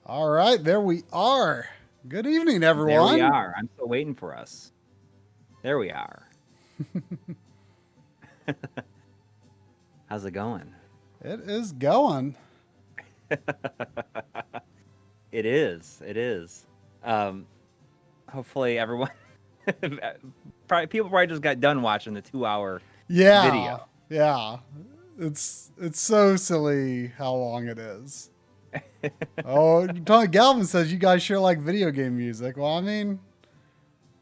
All right, there we are. Good evening, everyone. There we are. I'm still waiting for us. There we are. How's it going? It is going. It is. It is. Hopefully everyone people probably just got done watching the 2-hour video. Yeah. It's so silly how long it is. Oh, Tony Galvin says you guys sure like video game music. Well, I mean,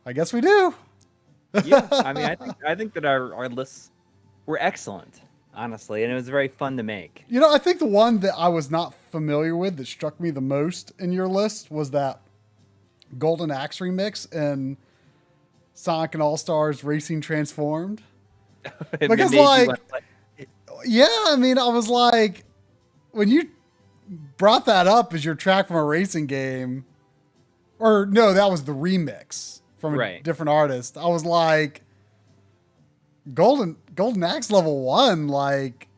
I guess we do. Yeah, I mean, I think that our lists were excellent, honestly, and it was very fun to make. You know, I think the one that I was not familiar with that struck me the most in your list was that Golden Axe remix and Sonic and All Stars Racing Transformed. Because yeah, I mean, I was like, when you brought that up as your track from a racing game, or no, that was the remix from a different artist. I was like, Golden Axe level 1, like,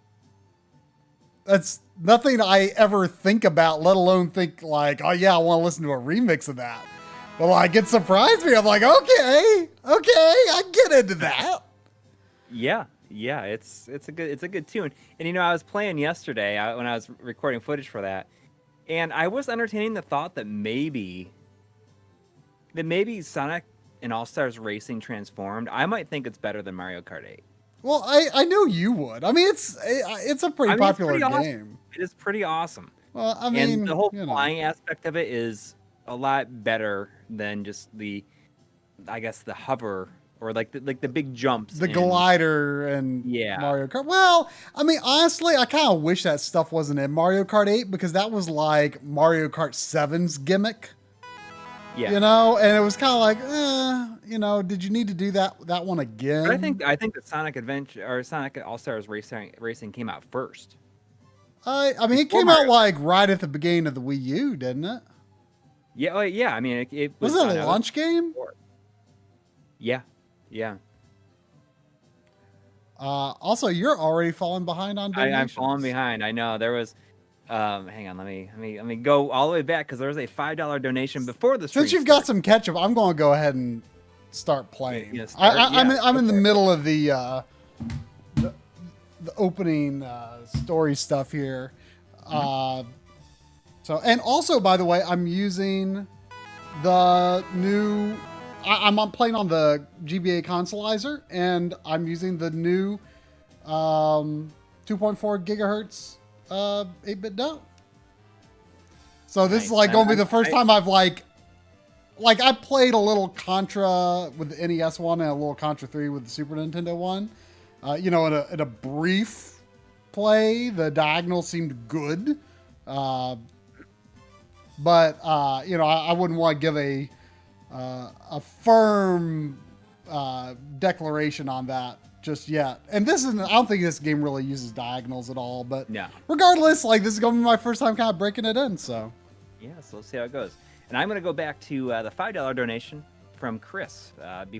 that's nothing I ever think about, let alone think like, oh yeah, I want to listen to a remix of that. But like, it surprised me. I'm like, okay, I get into that. Yeah, it's a good tune. And you know, I was playing yesterday when I was recording footage for that, and I was entertaining the thought that maybe Sonic and All Stars Racing Transformed, I might think it's better than Mario Kart 8. Well, I know you would. I mean, it's a pretty popular game. Awesome. It is pretty awesome. Well, I mean, and the whole flying aspect of it is a lot better than just the hover or like the big jumps, the glider and Mario Kart. Well, I mean, honestly, I kind of wish that stuff wasn't in Mario Kart 8 because that was like Mario Kart 7's gimmick. Yeah. You know, and it was kind of like, you know, did you need to do that one again? But I think the Sonic Adventure or Sonic All Stars Racing came out first. I mean, it came out like right at the beginning of the Wii U, didn't it? Yeah, well, yeah. I mean, it was it a launch game? Yeah. Also, you're already falling behind on donations. I'm falling behind. I know there was. Hang on, let me go all the way back because there was a $5 donation before the stream. Since you've got some catch up, I'm going to go ahead and start playing. I'm in the middle of the opening story stuff here. So, and also, by the way, I'm using the new. I'm playing on the GBA Consolizer, and I'm using the new 2.4 gigahertz 8-bit DOE. So this is like going to be the first time I've like I played a little Contra with the NES one and a little Contra 3 with the Super Nintendo one. You know, in a brief play, the diagonal seemed good. But you know, I wouldn't want to give a firm declaration on that just yet. And this isn't, I don't think this game really uses diagonals at all, but regardless, like this is going to be my first time kind of breaking it in. So yeah, so let's see how it goes. And I'm going to go back to the $5 donation from Chris when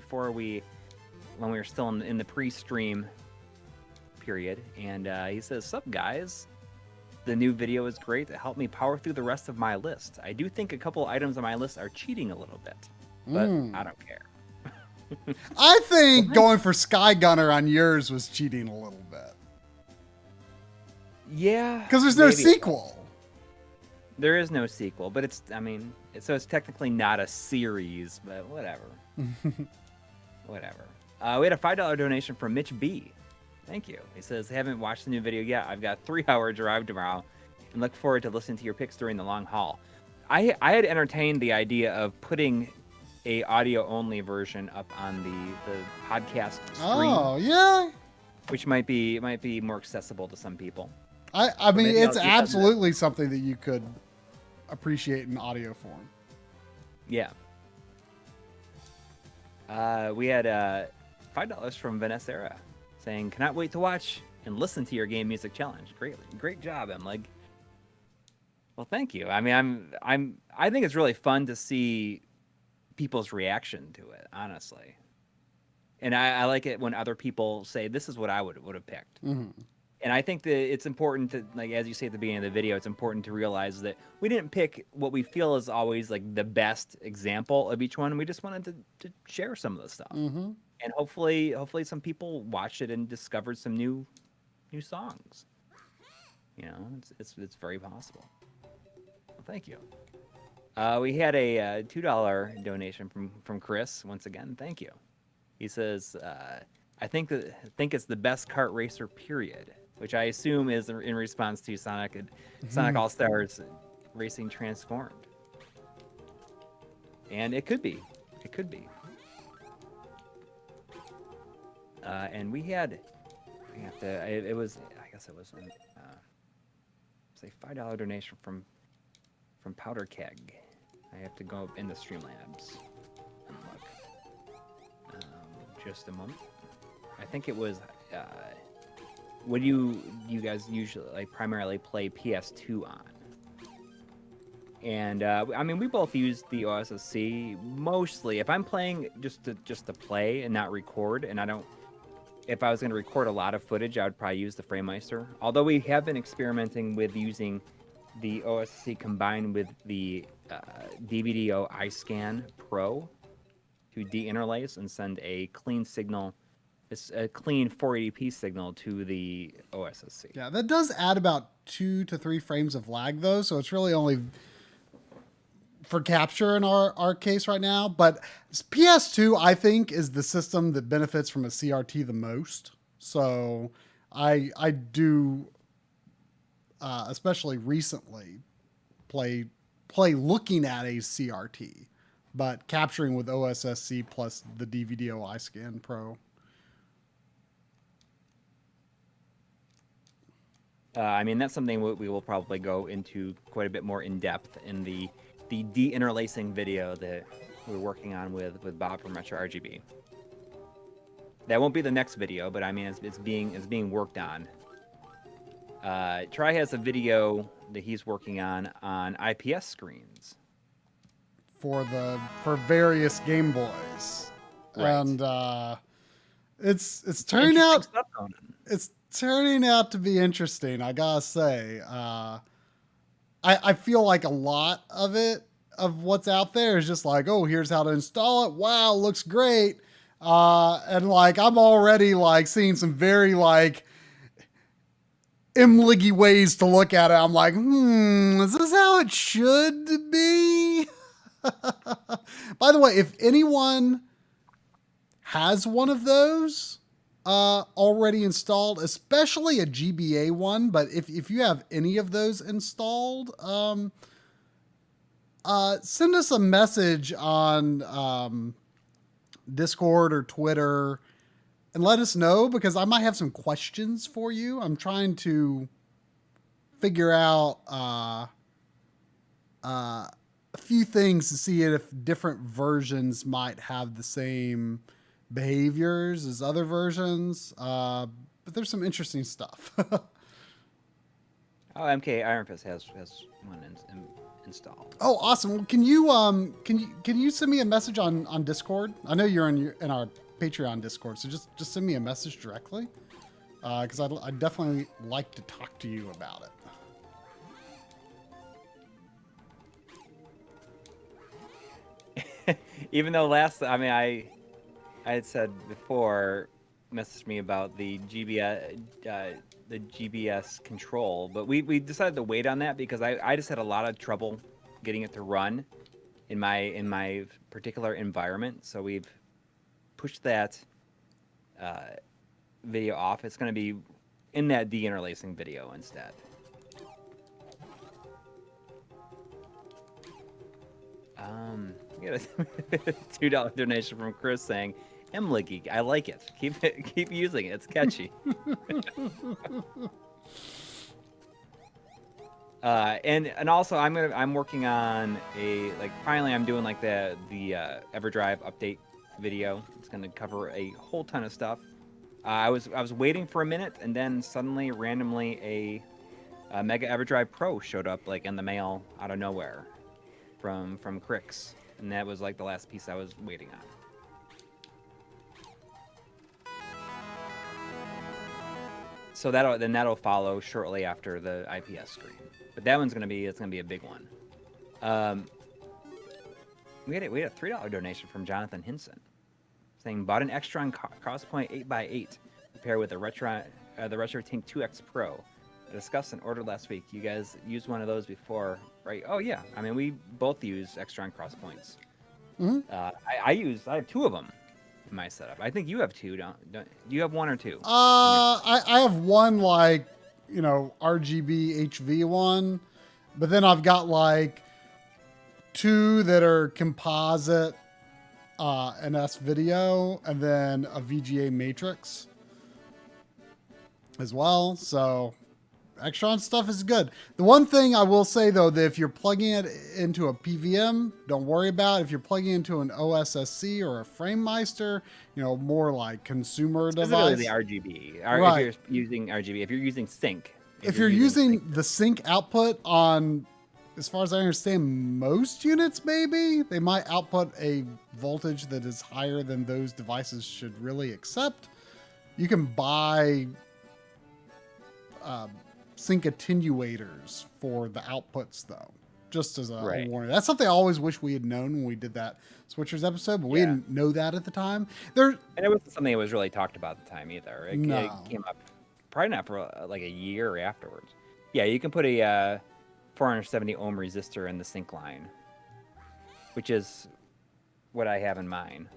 we were still in the pre-stream period. And he says, "Sup guys, the new video is great. It helped me power through the rest of my list. I do think a couple items on my list are cheating a little bit, but I don't care." I think going for Sky Gunner on yours was cheating a little bit. Yeah. Because there's no sequel. There is no sequel, but it's technically not a series, but whatever. Whatever. We had a $5 donation from Mitch B. Thank you. He says, "Haven't watched the new video yet. I've got a 3-hour drive tomorrow and look forward to listening to your picks during the long haul." I had entertained the idea of putting a audio only version up on the podcast screen. Oh, yeah. Which might be more accessible to some people. I mean, it's absolutely something that you could appreciate in audio form. Yeah. We had $5 from Vanessa saying, "Cannot wait to watch and listen to your game music challenge. Great job, MLiG." Well, thank you. I mean, I think it's really fun to see people's reaction to it, honestly. And I like it when other people say, "This is what I would have picked." Mm-hmm. And I think that it's important to, like, as you say at the beginning of the video, it's important to realize that we didn't pick what we feel is always like the best example of each one. We just wanted to share some of the stuff, Mm-hmm. and hopefully some people watched it and discovered some new songs. You know, it's very possible. Well, thank you. We had a $2 donation from Chris once again. Thank you. He says, I think it's the best kart racer, period, which I assume is in response to Sonic All Stars Racing Transformed. And it could be. It could be. And we have to, it was, I guess it was say $5 donation from Powder Keg. I have to go into Streamlabs and look. Just a moment. I think it was. What do you guys usually like primarily play PS2 on? And I mean, we both use the OSSC mostly. If I'm playing just to play and not record, and I don't. If I was going to record a lot of footage, I would probably use the FrameMeister. Although we have been experimenting with using the OSSC combined with the DVDO iScan Pro to de-interlace and send a clean signal. It's a clean 480p signal to the OSSC. Yeah, that does add about 2 to 3 frames of lag, though, so it's really only for capture in our case right now. But PS2, I think, is the system that benefits from a CRT the most. So I do, especially recently, play looking at a CRT, but capturing with OSSC plus the DVDO iScan Pro. I mean, that's something we will probably go into quite a bit more in depth in the de-interlacing video that we're working on with Bob from Retro RGB. That won't be the next video, but I mean, it's being worked on. Tri has a video that he's working on IPS screens for various Game Boys, right. And it's turning out turning out to be interesting. I gotta say, I feel like a lot of what's out there is just like, oh, here's how to install it. Wow, looks great. And like I'm already like seeing some very like MLiG ways to look at it. I'm like, is this how it should be? By the way, if anyone has one of those already installed, especially a GBA one, but if you have any of those installed, send us a message on Discord or Twitter and let us know, because I might have some questions for you. I'm trying to figure out a few things to see if different versions might have the same behaviors as other versions, but there's some interesting stuff. Oh, MK Iron Fist has one installed. Oh, awesome! Well, can you send me a message on Discord? I know you're in our Patreon Discord, so just send me a message directly, because I'd definitely like to talk to you about it. Even though I had said before, messaged me about the GBS control, but we decided to wait on that because I just had a lot of trouble getting it to run in my particular environment. So we've pushed that video off. It's going to be in that de-interlacing video instead. We got a $2 donation from Chris saying, MLiG, I like it. Keep using it. It's catchy. And also I'm working on finally I'm doing like the EverDrive update video. It's gonna cover a whole ton of stuff. I was waiting for a minute, and then suddenly randomly a Mega EverDrive Pro showed up like in the mail out of nowhere from Crix, and that was like the last piece I was waiting on. So that'll follow shortly after the IPS screen. But that one's gonna be a big one. We had a $3 donation from Jonathan Hinson, saying bought an Extron Crosspoint 8x8 to pair with the Retro Tank 2X Pro. I discussed an order last week. You guys used one of those before, right? Oh yeah. I mean, we both use Extron Crosspoints. Mm-hmm. I have two of them in my setup. I think you have two. Don't you have one or two? I have one like, RGB HV one, but then I've got like two that are composite and S video, and then a VGA matrix as well. So Extron stuff is good. The one thing I will say though, that if you're plugging it into a PVM, don't worry about it. If you're plugging into an OSSC or a FrameMeister, more like consumer device. The RGB. Right. If you're using RGB, if you're using sync. If you're using the sync output on, as far as I understand, most units, maybe they might output a voltage that is higher than those devices should really accept. You can buy sync attenuators for the outputs, though, just as a warning. That's something I always wish we had known when we did that Switchers episode, but we didn't know that at the time. And it wasn't something that was really talked about at the time either. It came up probably not for like a year afterwards. Yeah, you can put a 470 ohm resistor in the sync line, which is what I have in mind.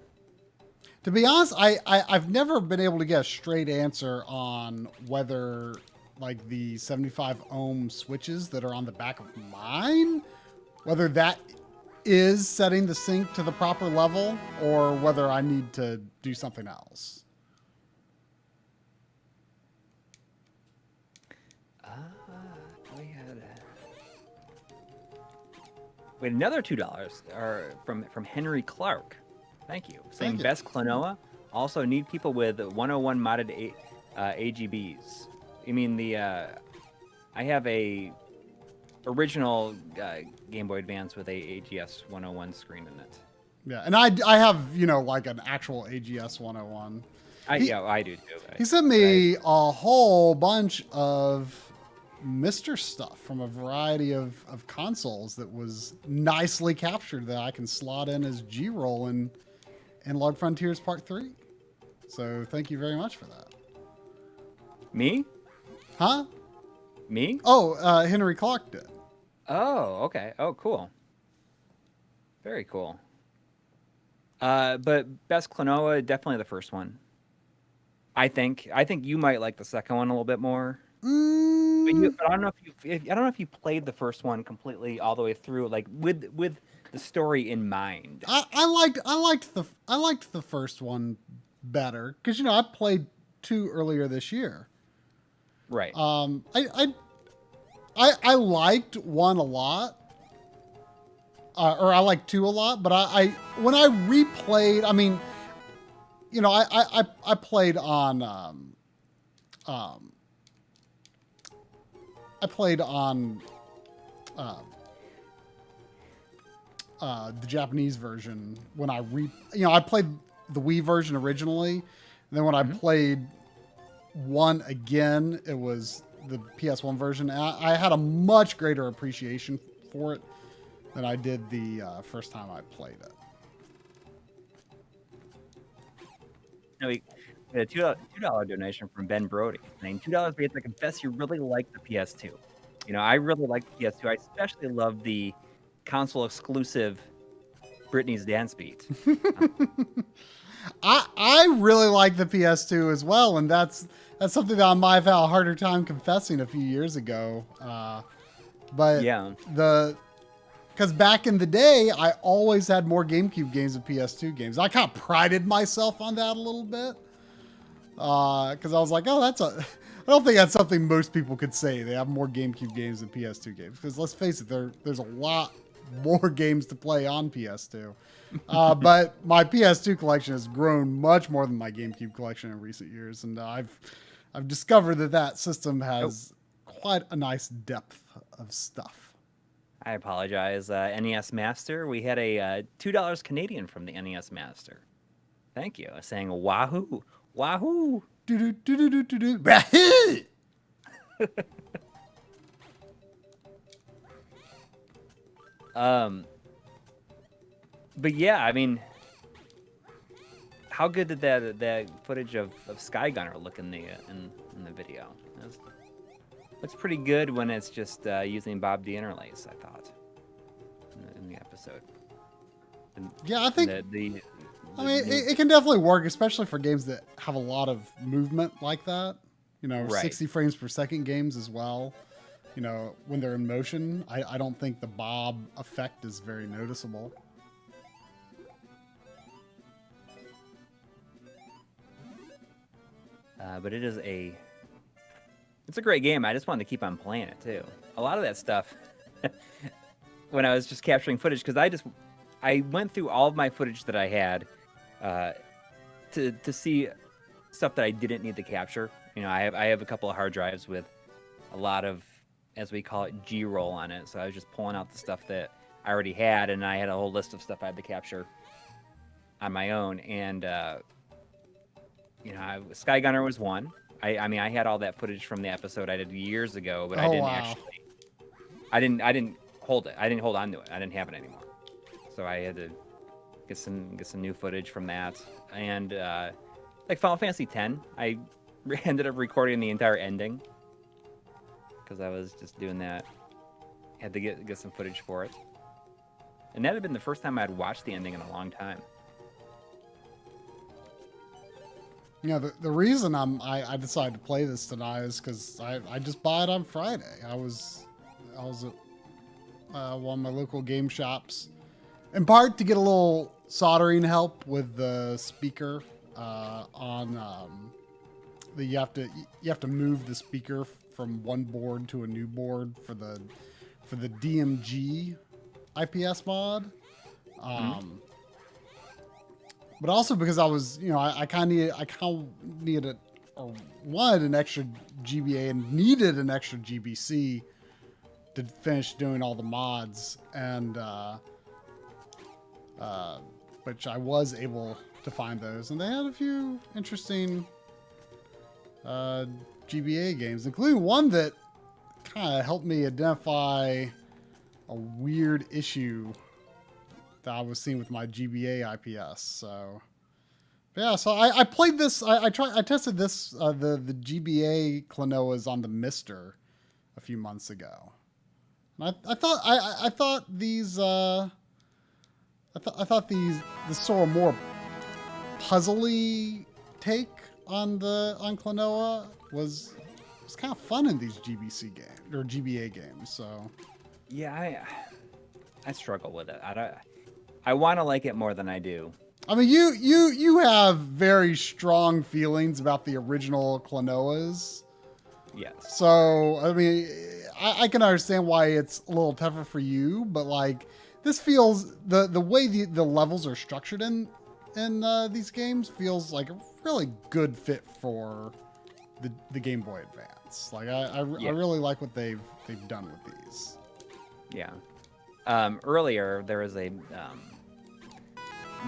To be honest, I've never been able to get a straight answer on whether like the 75 ohm switches that are on the back of mine, whether that is setting the sync to the proper level or whether I need to do something else. We had another $2 from Henry Clark. Thank you. Saying best Klonoa. Also need people with 101 modded AGBs. You mean the I have a original Game Boy Advance with a AGS 101 screen in it. Yeah, and I have, like an actual AGS 101. I do too. He sent me a whole bunch of Mr. stuff from a variety of consoles that was nicely captured that I can slot in as G-roll in Log Frontiers Part 3. So thank you very much for that. Me? Huh? Me? Oh, Henry Clark did. Oh, okay. Oh, cool. Very cool. But best Klonoa, definitely the first one. I think you might like the second one a little bit more. But I don't know if you played the first one completely all the way through, like with the story in mind. I liked the first one better because I played 2 earlier this year. Right. I liked 1 a lot, or I liked 2 a lot. But when I replayed, I mean, I played on the Japanese version when I played the Wii version originally, and then when I played 1 again, it was the PS1 version. And I had a much greater appreciation for it than I did the first time I played it. We had a $2 donation from Ben Brody, saying $2 because I confess you really like the PS2. I really like the PS2. I especially love the console exclusive Britney's Dance Beat. I really like the PS2 as well, and that's something that I might have had a harder time confessing a few years ago. But yeah, because back in the day, I always had more GameCube games than PS2 games. I kind of prided myself on that a little bit because I was like, I don't think that's something most people could say. They have more GameCube games than PS2 games. Because let's face it, there's a lot more games to play on PS2. But my PS2 collection has grown much more than my GameCube collection in recent years, and I've discovered that system has quite a nice depth of stuff. I apologize, NES Master. We had a $2 Canadian from the NES Master. Thank you. Saying wahoo, wahoo. But yeah, I mean, how good did that footage of Sky Gunner look in the video? Looks pretty good when it's just using Bob the interlace, I thought, in the episode. Yeah, I think. It can definitely work, especially for games that have a lot of movement like that. You know, Right. 60 frames per second games as well. You know, when they're in motion, I don't think the bob effect is very noticeable. But it's a great game. I just wanted to keep on playing it too. A lot of that stuff, when I was just capturing footage, because I went through all of my footage that I had to see stuff that I didn't need to capture. You know, I have a couple of hard drives with a lot of, as we call it, G-roll on it. So I was just pulling out the stuff that I already had, and I had a whole list of stuff I had to capture on my own. And you know, Sky Gunner was one. I mean, I had all that footage from the episode I did years ago, but I didn't hold it. I didn't hold on to it. I didn't have it anymore. So I had to get some new footage from that. And like Final Fantasy X, I ended up recording the entire ending because I was just doing that. Had to get some footage for it. And that had been the first time I'd watched the ending in a long time. You know, the reason I decided to play this tonight is because I just bought it on Friday. I was at one of my local game shops, in part to get a little soldering help with the speaker you have to move the speaker from one board to a new board for the DMG IPS mod. But also because I was, you know, I kind of needed or wanted an extra GBA and needed an extra GBC to finish doing all the mods, and which I was able to find those, and they had a few interesting GBA games, including one that kind of helped me identify a weird issue that I was seeing with my GBA IPS. So, yeah, so I played this. I tested this the GBA Klonoas on the Mister a few months ago. And I thought these the sort of more puzzly take on Klonoa was kind of fun in these GBC games or GBA games. So, yeah, I struggle with it. I want to like it more than I do. I mean, you have very strong feelings about the original Klonoas. Yes. So, I mean, I can understand why it's a little tougher for you, but like this feels the way the levels are structured in these games feels like a really good fit for the Game Boy Advance. Like I really like what they've done with these. Yeah. Earlier there was a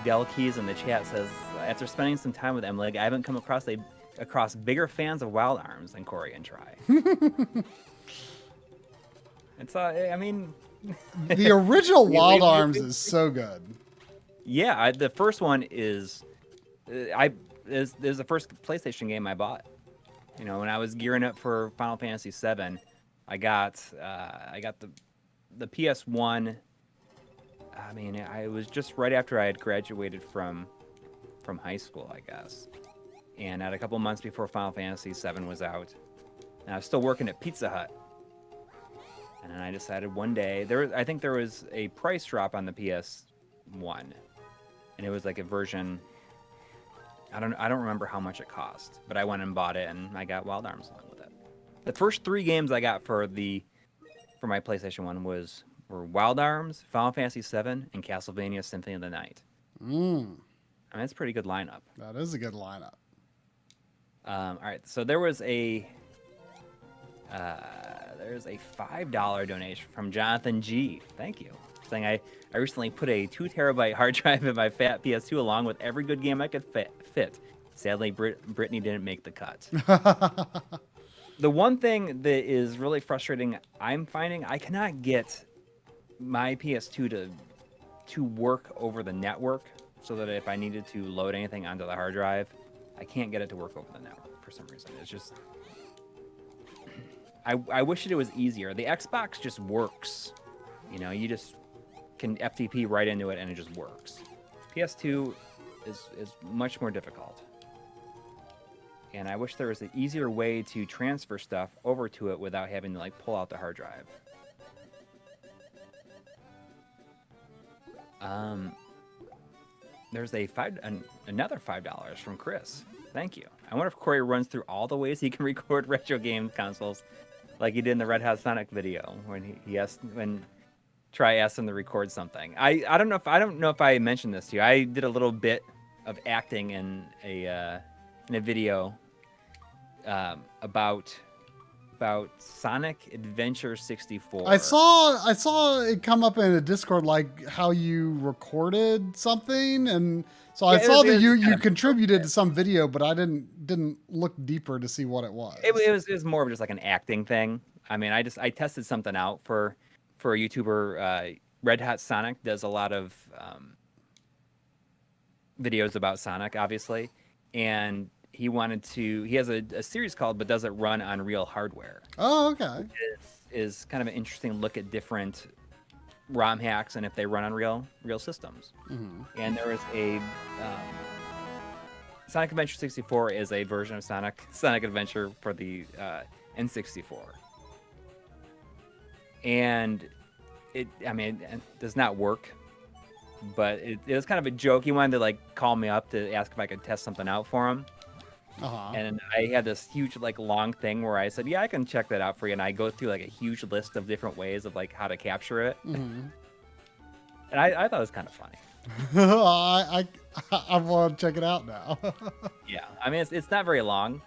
Del Keys in the chat says, after spending some time with MLiG, I haven't come across bigger fans of Wild Arms than Coury and Try. It's I mean, the original Wild Arms is so good. Yeah, the first one is the first PlayStation game I bought. You know, when I was gearing up for Final Fantasy VII, I got the PS1. I mean, I was just right after I had graduated from high school, I guess, and at a couple months before Final Fantasy VII was out, and I was still working at Pizza Hut. And then I decided one day I think there was a price drop on the PS1, and it was like a version. I don't remember how much it cost, but I went and bought it, and I got Wild Arms along with it. The first 3 games I got for my PlayStation 1 were Wild Arms, Final Fantasy VII, and Castlevania Symphony of the Night. I mean, that's a pretty good lineup. That is a good lineup. All right, so there's a $5 donation from Jonathan G. Thank you. Saying I recently put a 2 terabyte hard drive in my fat PS2 along with every good game I could fit. Sadly, Brittany didn't make the cut. The one thing that is really frustrating, I'm finding I cannot get my PS2 to work over the network, so that if I needed to load anything onto the hard drive, I can't get it to work over the network for some reason. It's just I wish it was easier. The Xbox just works. You know, you just can FTP right into it and it just works. PS2 is much more difficult. And I wish there was an easier way to transfer stuff over to it without having to like pull out the hard drive. There's another $5 from Chris. Thank you. I wonder if Coury runs through all the ways he can record retro game consoles, like he did in the Red Hot Sonic video when he asked when Try asked him to record something. I don't know if I mentioned this to you. I did a little bit of acting in a video about Sonic Adventure 64. I saw it come up in a Discord, like how you recorded something, and so I saw that you contributed to some video, but I didn't look deeper to see what it was. It was more of just like an acting thing. I mean, I tested something out for a YouTuber. Red Hot Sonic does a lot of videos about Sonic, obviously, and he has a series called But Does It Run on Real Hardware? Oh, okay. Is kind of an interesting look at different ROM hacks and if they run on real systems. Mm-hmm. And there was a Sonic Adventure 64 is a version of Sonic Adventure for the N64. And it does not work, but it was kind of a joke. He wanted to like call me up to ask if I could test something out for him. Uh-huh. And I had this huge like long thing where I said, yeah, I can check that out for you. And I go through like a huge list of different ways of like how to capture it. Mm-hmm. And I thought it was kind of funny. I want to check it out now. Yeah, I mean it's not very long.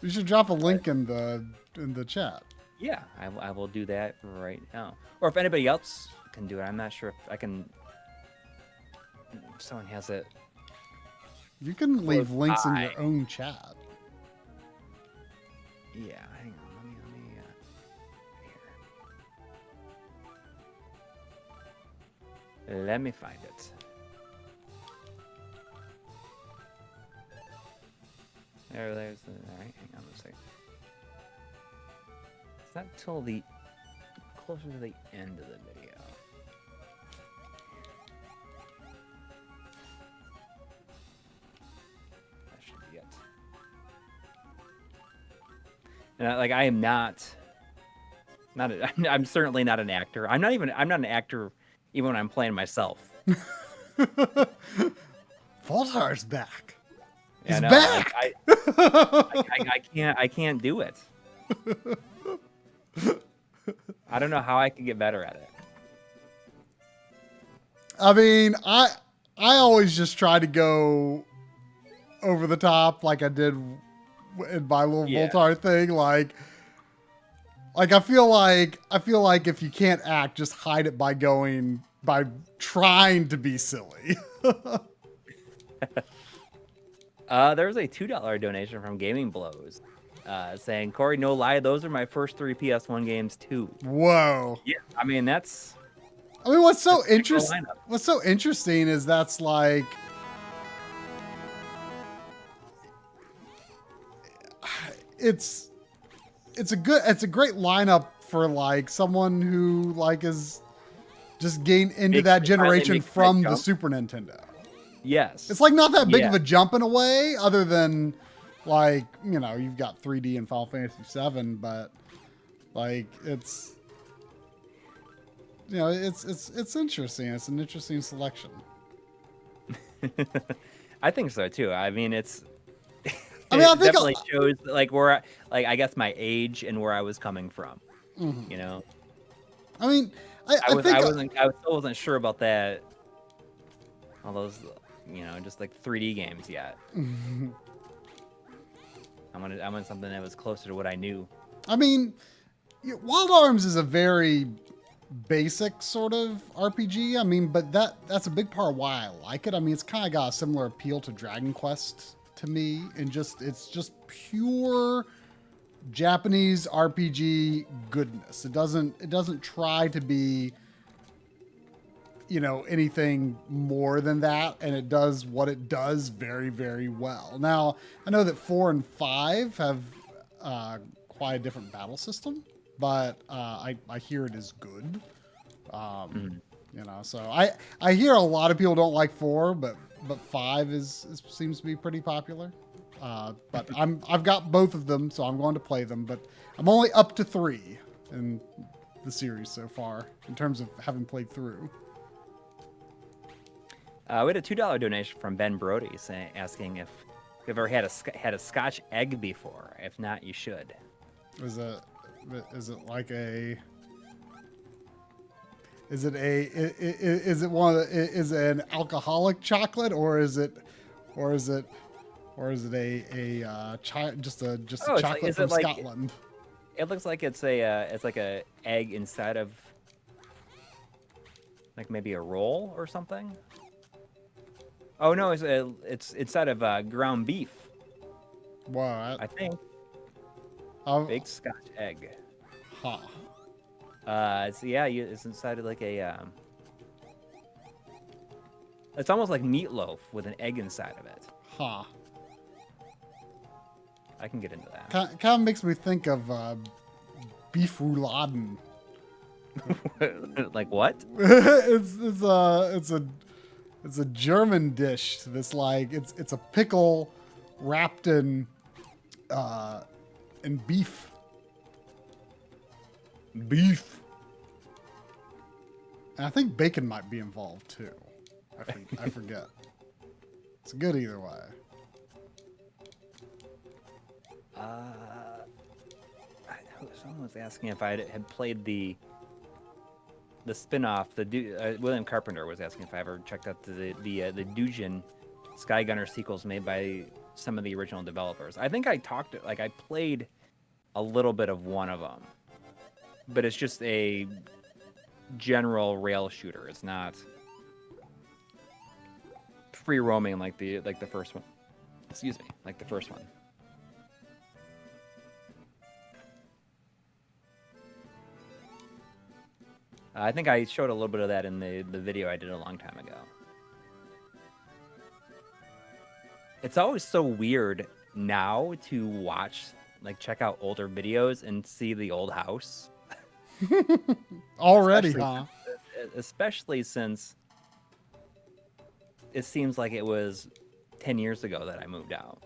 You should drop a link in the chat. Yeah, I will do that right now. Or if anybody else can do it, I'm not sure if I can. If someone has it. You can leave links in your own chat. Yeah, hang on. Let me find it. There's the. All right, hang on a second. It's not till closer to the end of the video. That should be it. And like I am I'm certainly not an actor. I'm not an actor even when I'm playing myself. Voltar's back. He's back. I can't do it. I don't know how I can get better at it. I mean, I always just try to go over the top like I did in my little Voltar thing. Like I feel like if you can't act, just hide it by trying to be silly. There was a $2 donation from Gaming Blows, saying, Coury, no lie, those are my first 3 PS1 games too. Whoa. Yeah, I mean what's so interesting is that's like it's a great lineup for like someone who like is just gained into that generation from the Super Nintendo. Yes. It's like not that big of a jump in a way, other than like, you know, you've got 3D in Final Fantasy VII, but like it's, you know, it's interesting. It's an interesting selection. I think so too. I mean, I think definitely shows like where, like I guess my age and where I was coming from. Mm-hmm. You know. I mean, I still wasn't sure about that. All those, you know, just like 3D games yet. Mm-hmm. I wanted something that was closer to what I knew. I mean, Wild Arms is a very basic sort of RPG. I mean, but that's a big part of why I like it. I mean, it's kind of got a similar appeal to Dragon Quest to me, and it's just pure Japanese RPG goodness. It doesn't try to be, anything more than that, and it does what it does very, very well. Now, I know that 4 and 5 have quite a different battle system, but I hear it is good. So I hear a lot of people don't like 4, but 5 seems to be pretty popular. But I've got both of them, so I'm going to play them. But I'm only up to 3 in the series so far in terms of having played through. We had a $2 donation from Ben Brody asking if you've ever had a Scotch egg before. If not, you should. Is it like a? Is it an alcoholic chocolate, or is it just a chocolate from Scotland? It looks like it's like a egg inside of like maybe a roll or something. Oh no, it's inside of ground beef. Wow, I think. Big Scotch egg. Huh. It's inside of like a. It's almost like meatloaf with an egg inside of it. Huh. I can get into that. Kind of makes me think of beef rouladen. Like what? It's a German dish that's like it's a pickle wrapped in beef. Beef. And I think bacon might be involved too. I forget. It's good either way. Someone was asking if I had played the spin-off. William Carpenter was asking if I ever checked out the Dujin Sky Gunner sequels made by some of the original developers. I think I played a little bit of one of them, but it's just a general rail shooter. It's not free roaming like the first one. Excuse me, like the first one. I think I showed a little bit of that in the video I did a long time ago. It's always so weird now to check out older videos and see the old house. Already, huh? Especially since it seems like it was 10 years ago that I moved out.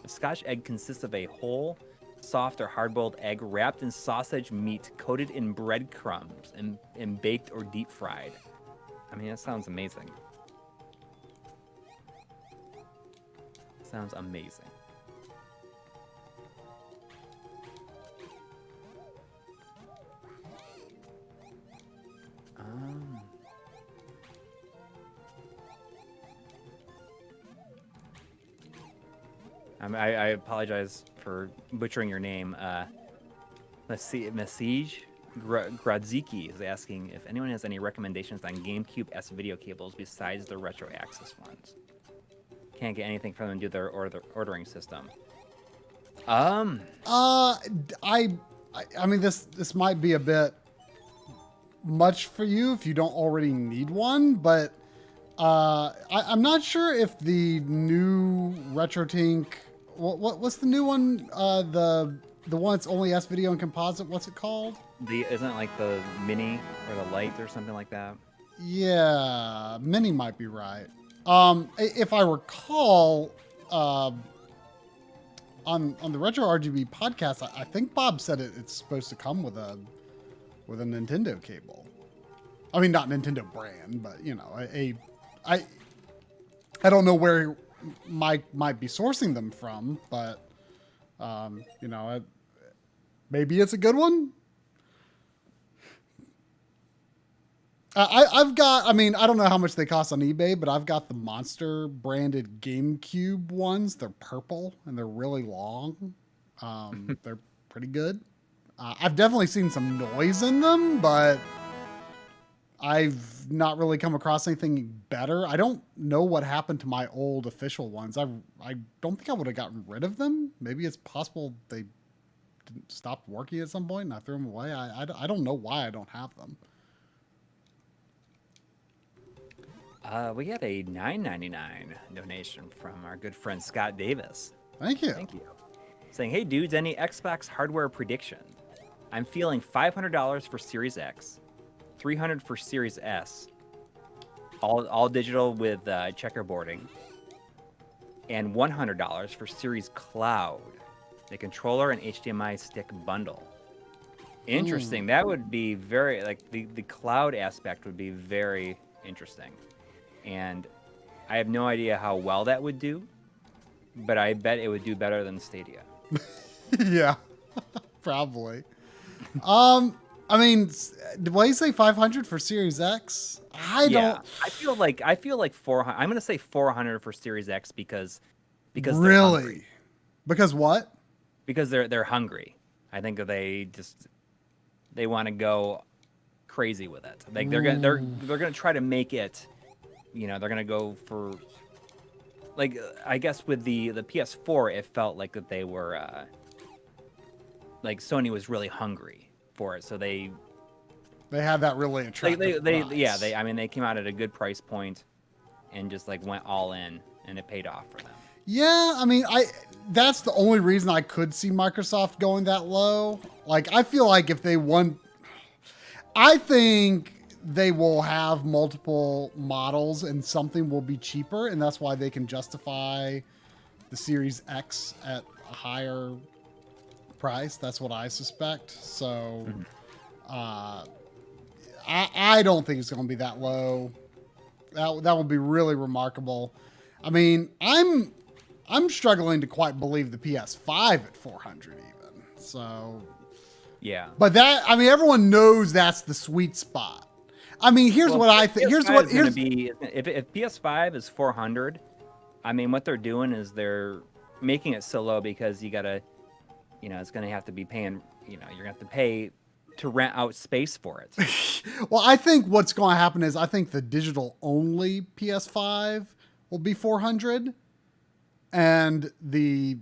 A Scotch egg consists of a whole, soft or hard-boiled egg wrapped in sausage meat, coated in breadcrumbs, and baked or deep fried. I mean, that sounds amazing. Sounds amazing. I apologize for butchering your name. Mesij Gradziki is asking if anyone has any recommendations on GameCube S video cables besides the retro access ones. Can't get anything from them due to their ordering system. I mean, this might be a bit much for you if you don't already need one, but I'm not sure if the new RetroTink. What's the new one? The one that's only S video and composite. What's it called? Isn't it like the Mini or the Lite or something like that? Yeah, Mini might be right. If I recall, on the Retro RGB podcast, I think Bob said it's supposed to come with a Nintendo cable. I mean, not Nintendo brand, but I don't know where Mike might be sourcing them from, but maybe it's a good one. I've got, I mean, I don't know how much they cost on eBay, but I've got the Monster branded GameCube ones. They're purple and they're really long. They're pretty good. I've definitely seen some noise in them, but I've not really come across anything better. I don't know what happened to my old official ones. I don't think I would have gotten rid of them. Maybe it's possible they stopped working at some point and I threw them away. I don't know why I don't have them. We got a $9.99 donation from our good friend Scott Davis. Thank you. Thank you. Saying, hey dudes, any Xbox hardware prediction? I'm feeling $500 for Series X, $300 for Series S, all digital with checkerboarding, and $100 for Series Cloud, the controller and HDMI stick bundle. Interesting. That would be very, like, the cloud aspect would be very interesting. And I have no idea how well that would do, but I bet it would do better than Stadia. Yeah, probably. I mean, did you say 500 for Series X? I feel like 400. I'm gonna say 400 for Series X because really, because what? Because they're hungry. I think that they want to go crazy with it. Like they're gonna try to make it. You know, they're gonna go for, like, I guess with the PS4, it felt like that they were like Sony was really hungry for it, so they had that really attractive price. I mean, they came out at a good price point and just like went all in, and it paid off for them. Yeah, I mean, that's the only reason I could see Microsoft going that low. Like, I feel like if they won, I think they will have multiple models and something will be cheaper, and that's why they can justify the Series X at a higher price. That's what I suspect. So I don't think it's going to be that low. That would be really remarkable. I mean, I'm struggling to quite believe the PS5 at 400 even. So yeah. But that, I mean, everyone knows that's the sweet spot. I mean, here's what I think. Here's if PS5 is 400, I mean, what they're doing is they're making it so low because you gotta, you know, it's gonna have to be paying. You know, you're gonna have to pay to rent out space for it. Well, I think what's going to happen is I think the digital only PS5 will be 400, and the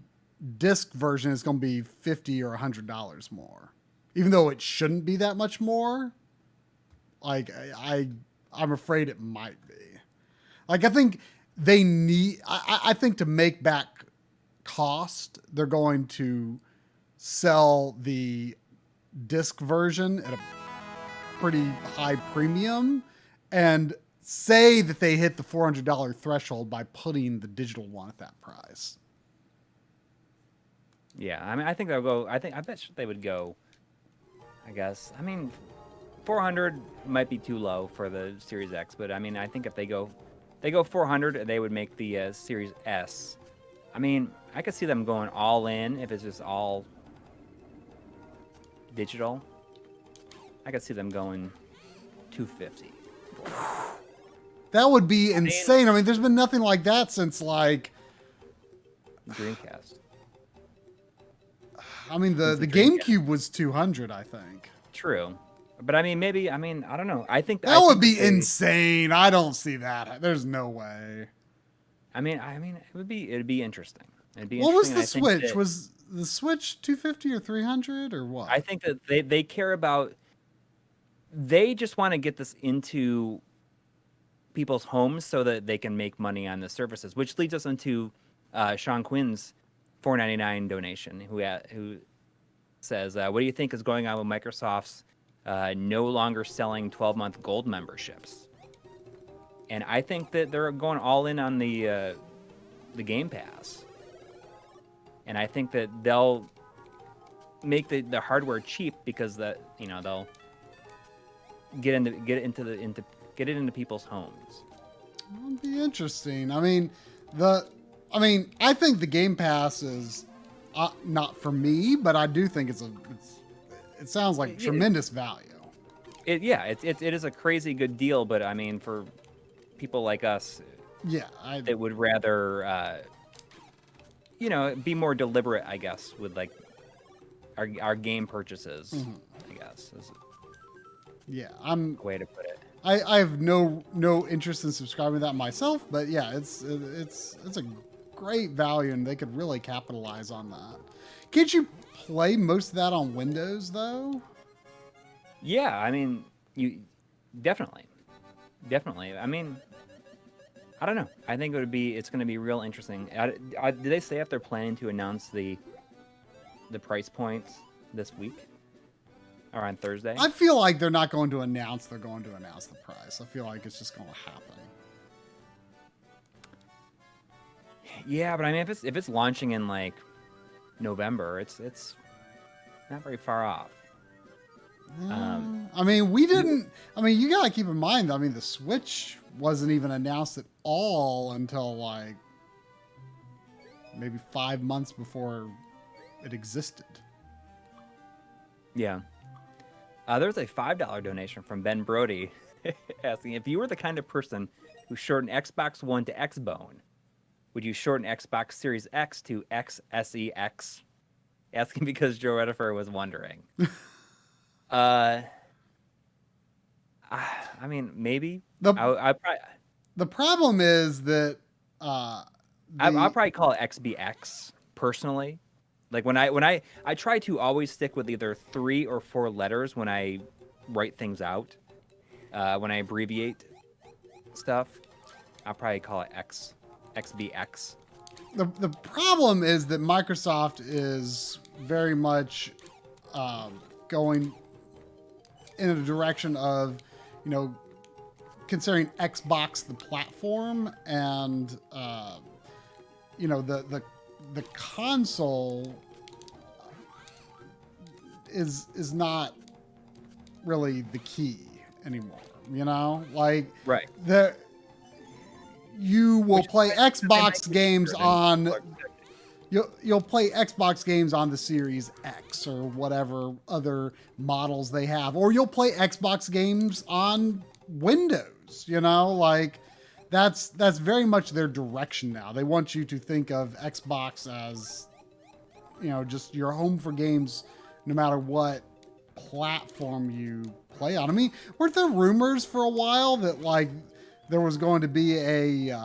disc version is going to be $50 or $100 more, even though it shouldn't be that much more. Like, I'm afraid it might be. Like, I think they need, I think to make back cost, they're going to sell the disc version at a pretty high premium and say that they hit the $400 threshold by putting the digital one at that price. Yeah, I mean, I think they'll go, I bet they would go, I guess. I mean, 400 might be too low for the Series X, but I mean, I think if they go 400, they would make the Series S. I mean, I could see them going all in if it's just all digital. I could see them going 250. That would be insane. I mean, there's been nothing like that since like Dreamcast. I mean, the GameCube was 200, I think. True. But I mean, maybe, I mean, I don't know. I think that would be insane. I don't see that. There's no way. I mean, it'd be interesting. What was the Switch? Was the Switch 250 or 300 or what? I think that they care about, they just want to get this into people's homes so that they can make money on the services, which leads us into Sean Quinn's $4.99 donation, who says, what do you think is going on with Microsoft's no longer selling 12-month gold memberships? And I think that they're going all in on the Game Pass. And I think that they'll make the hardware cheap because that, you know, they'll get it into people's homes. That'll be interesting. I mean, I think the Game Pass is not for me, but I do think it sounds like tremendous value. It is a crazy good deal, but I mean, for people like us, it would rather be more deliberate, I guess, with like our game purchases. I guess is I'm a way to put it. I have no interest in subscribing to that myself, but yeah, it's a great value, and they could really capitalize on that. Can't you play most of that on Windows though? Yeah, I mean, you definitely. I mean, I don't know. I think it's going to be real interesting. Did they say if they're planning to announce the price points this week or on Thursday? I feel like they're not going to announce. They're going to announce the price. I feel like it's just going to happen. Yeah, but I mean, if it's launching in like November, it's not very far off. I mean, we didn't. I mean, you gotta keep in mind. I mean, the Switch wasn't even announced at all until like maybe 5 months before it existed. Yeah. There's a $5 donation from Ben Brody asking if you were the kind of person who shortened Xbox One to Xbone, would you shorten Xbox Series X to XSEX? Asking because Joe Redifer was wondering. I mean, maybe. The problem is that I'll probably call it XBX personally. Like when I try to always stick with either 3 or 4 letters when I write things out. When I abbreviate stuff, I'll probably call it XBX. The problem is that Microsoft is very much going in a direction of, you know, considering Xbox the platform, and you know, the console is not really the key anymore. You know, like right. You will play Xbox games on. You'll play Xbox games on the Series X or whatever other models they have, or you'll play Xbox games on Windows. You know, like that's very much their direction now. They want you to think of Xbox as, you know, just your home for games, no matter what platform you play on. I mean, weren't there rumors for a while that like there was going to be a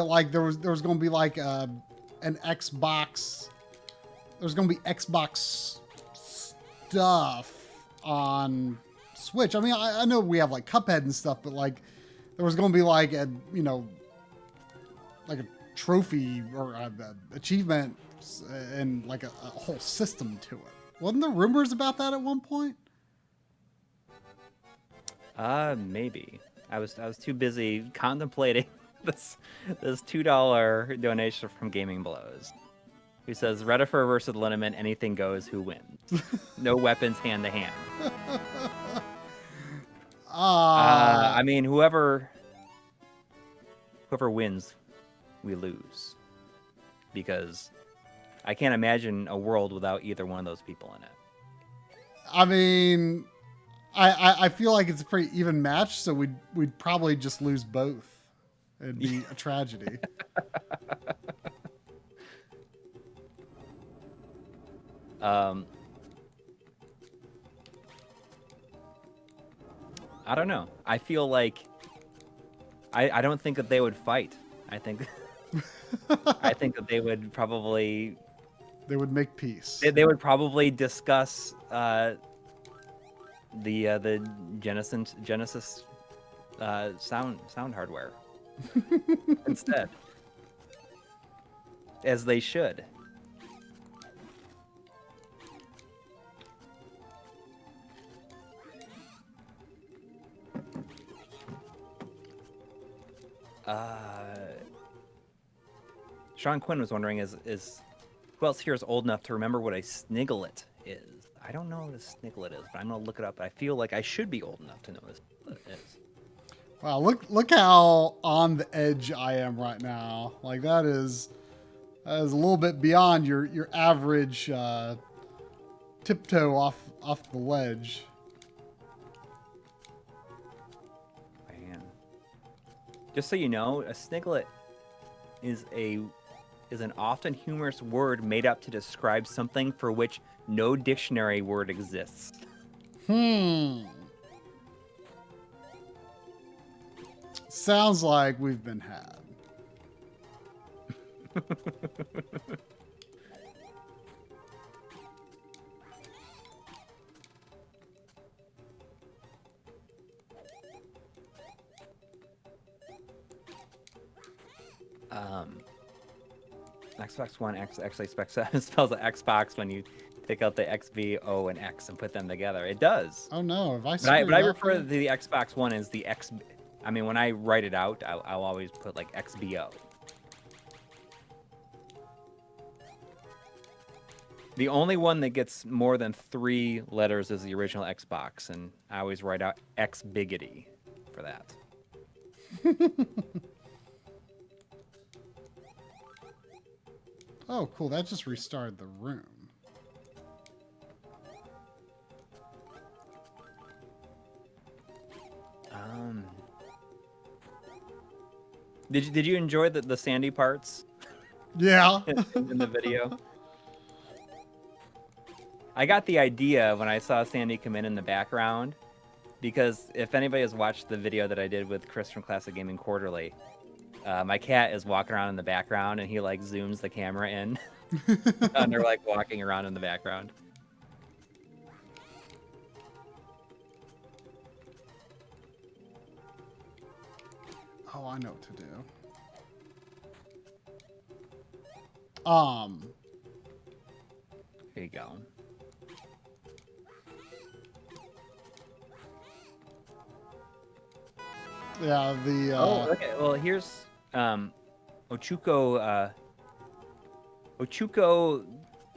like there was going to be like an Xbox. There's going to be Xbox stuff on Switch. I mean, I know we have like Cuphead and stuff, but like there was going to be like a, you know, like a trophy or a achievement and like a whole system to it. Wasn't there rumors about that at one point? Maybe. I was too busy contemplating this $2 donation from Gaming Blows, who says Redifer versus Linneman, anything goes, who wins? No weapons hand to hand. I mean, whoever wins, we lose, because I can't imagine a world without either one of those people in it. I mean, I feel like it's a pretty even match, so we'd probably just lose both. It'd be a tragedy. I don't know. I feel like I don't think that they would fight. I think I think that they would probably make peace. They would probably discuss the Genesis sound hardware instead, as they should. Sean Quinn was wondering, is who else here is old enough to remember what a sniglet is? I don't know what a sniglet is, but I'm gonna look it up. I feel like I should be old enough to know what it is. Wow, look how on the edge I am right now. Like that is a little bit beyond your average tiptoe off the ledge. Man, just so you know, a sniglet is an often humorous word made up to describe something for which no dictionary word exists. Sounds like we've been had. Xbox One X actually spells Xbox when you take out the X, V, O, and X and put them together. It does. Oh no, if I But I refer to the Xbox One as the X. I mean, when I write it out, I'll always put like XBO. The only one that gets more than 3 letters is the original Xbox, and I always write out X biggity for that. Oh, cool. That just restarted the room. Did you enjoy the sandy parts? Yeah. in the video? I got the idea when I saw Sandy come in the background, because if anybody has watched the video that I did with Chris from Classic Gaming Quarterly, my cat is walking around in the background and he like zooms the camera in and they're like walking around in the background. Oh, I know what to do. There you go. Yeah, the okay. Well, here's Ochuko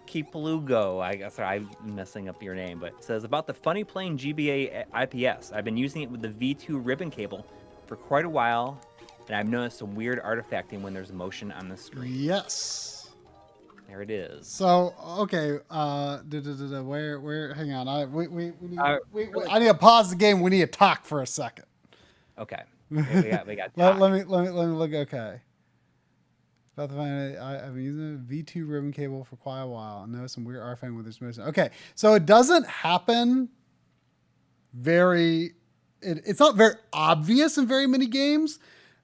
Kiplugo. I guess I'm messing up your name, but it says about the funny playing GBA IPS. I've been using it with the V2 ribbon cable for quite a while, and I've noticed some weird artifacting when there's motion on the screen. Yes. There it is. So okay, where? Hang on, I need to pause the game. We need to talk for a second. Okay. We got. let me look. Okay. About the fact I've been using a V2 ribbon cable for quite a while. I know some weird artifacting with this motion. Okay, so it doesn't happen it's not very obvious in very many games.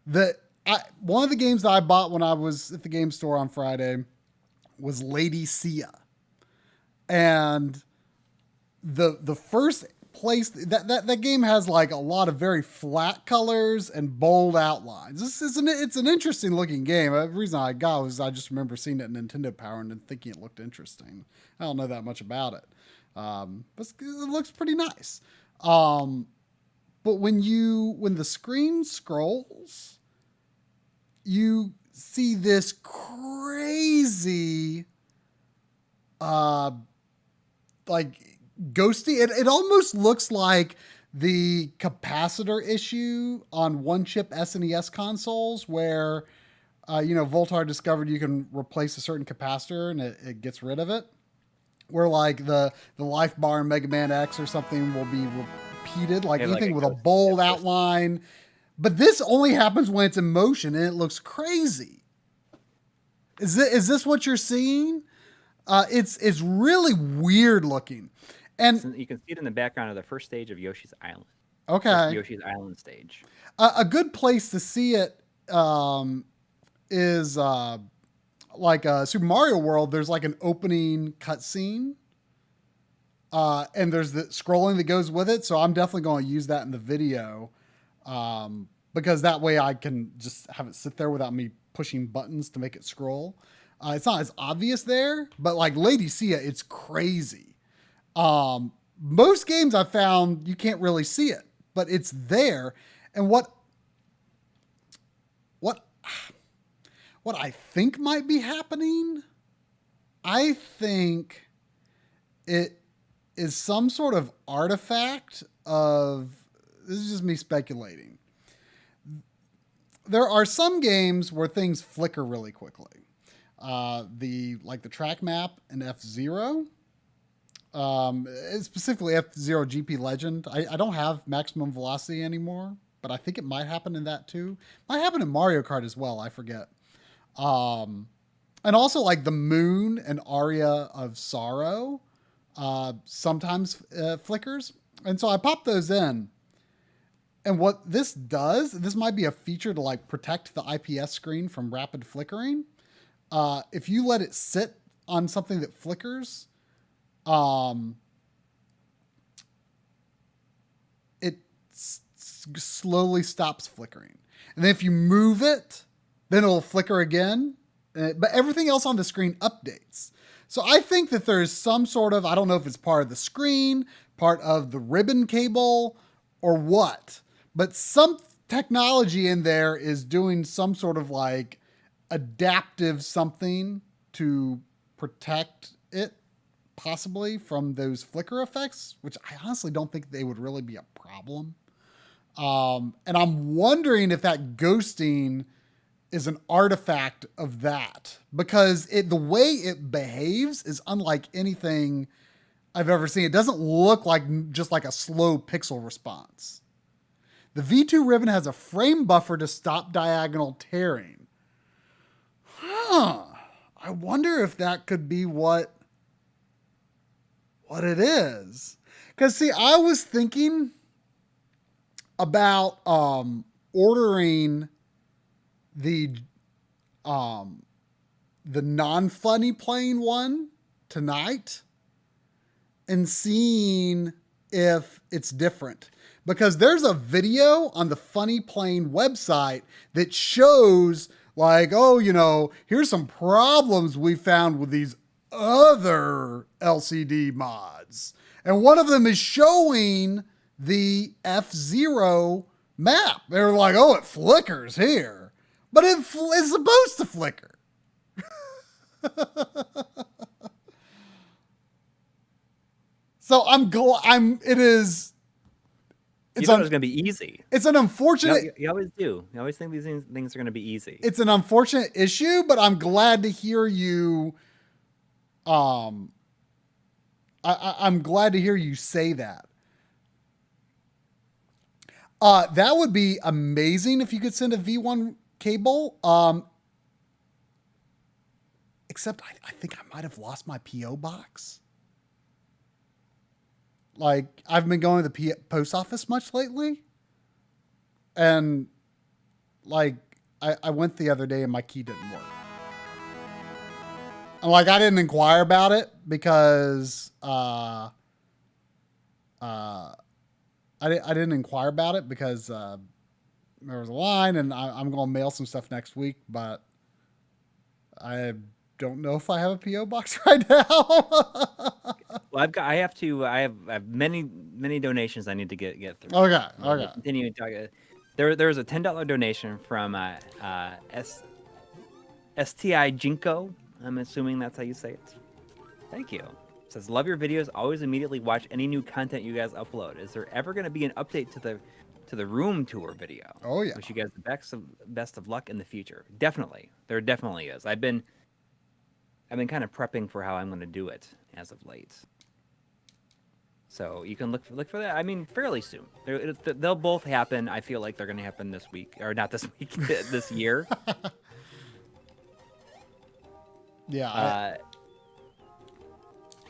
One of the games that I bought when I was at the game store on Friday was Lady Sia, and the first place that game has like a lot of very flat colors and bold outlines. It's an interesting looking game. The reason I got was I just remember seeing it in Nintendo Power and thinking it looked interesting. I don't know that much about it, but it looks pretty nice. But when the screen scrolls, you see this crazy like ghosty. It almost looks like the capacitor issue on one chip SNES consoles where Voltar discovered you can replace a certain capacitor and it gets rid of it, where like the life bar in Mega Man X or something will be repeated, like anything with a bold outline. But this only happens when it's in motion and it looks crazy. Is this what you're seeing? It's really weird looking. And you can see it in the background of the first stage of Yoshi's Island. Okay. Yoshi's Island stage. A good place to see it is like Super Mario World. There's like an opening cutscene, and there's the scrolling that goes with it. So I'm definitely going to use that in the video, because that way I can just have it sit there without me pushing buttons to make it scroll. It's not as obvious there, but like Lady Sia, it's crazy. Most games I've found you can't really see it, but it's there. And what I think might be happening, I think it is some sort of artifact of, this is just me speculating. There are some games where things flicker really quickly. The track map in F-Zero, specifically F-Zero GP Legend. I don't have maximum velocity anymore, but I think it might happen in that too. Might happen in Mario Kart as well. I forget. And also like the moon and Aria of Sorrow, sometimes flickers. And so I popped those in And what this does, this might be a feature to like protect the IPS screen from rapid flickering. If you let it sit on something that flickers, it slowly stops flickering. And then if you move it, then it'll flicker again. But everything else on the screen updates. So I think that there's some sort of, I don't know if it's part of the screen, part of the ribbon cable, or what. But some technology in there is doing some sort of like adaptive something to protect it possibly from those flicker effects, which I honestly don't think they would really be a problem. And I'm wondering if that ghosting is an artifact of that, because the way it behaves is unlike anything I've ever seen. It doesn't look like just like a slow pixel response. The V2 ribbon has a frame buffer to stop diagonal tearing. I wonder if that could be what it is. Because see, I was thinking about ordering the non-funny plane one tonight and seeing if it's different. Because there's a video on the Funny Plane website that shows like, oh, you know, here's some problems we found with these other LCD mods. And one of them is showing the F-Zero map. They're like, oh, it flickers here. But it's supposed to flicker. So it is. You thought it was going to be easy. It's an unfortunate. You always do. You always think these things are going to be easy. It's an unfortunate issue, but I'm glad to hear you. I'm glad to hear you say that. That would be amazing if you could send a V1 cable. Except I think I might have lost my PO box. Like, I've been going to the post office much lately. And, like, I went the other day and my key didn't work. And, like, I didn't inquire about it because I didn't inquire about it because there was a line, and I'm going to mail some stuff next week, but I don't know if I have a PO box right now. Well, I have many donations I need to get through. Okay. Continue to talk. There's a $10 donation from STI Jinko. I'm assuming that's how you say it. Thank you. It says, love your videos. Always immediately watch any new content you guys upload. Is there ever going to be an update to the room tour video? Oh yeah. Wish you guys the best of luck in the future. Definitely, there definitely is. I've been kind of prepping for how I'm going to do it as of late. So you can look for that. I mean, fairly soon. They'll both happen. I feel like they're going to happen this week, or not this week, this year. Yeah.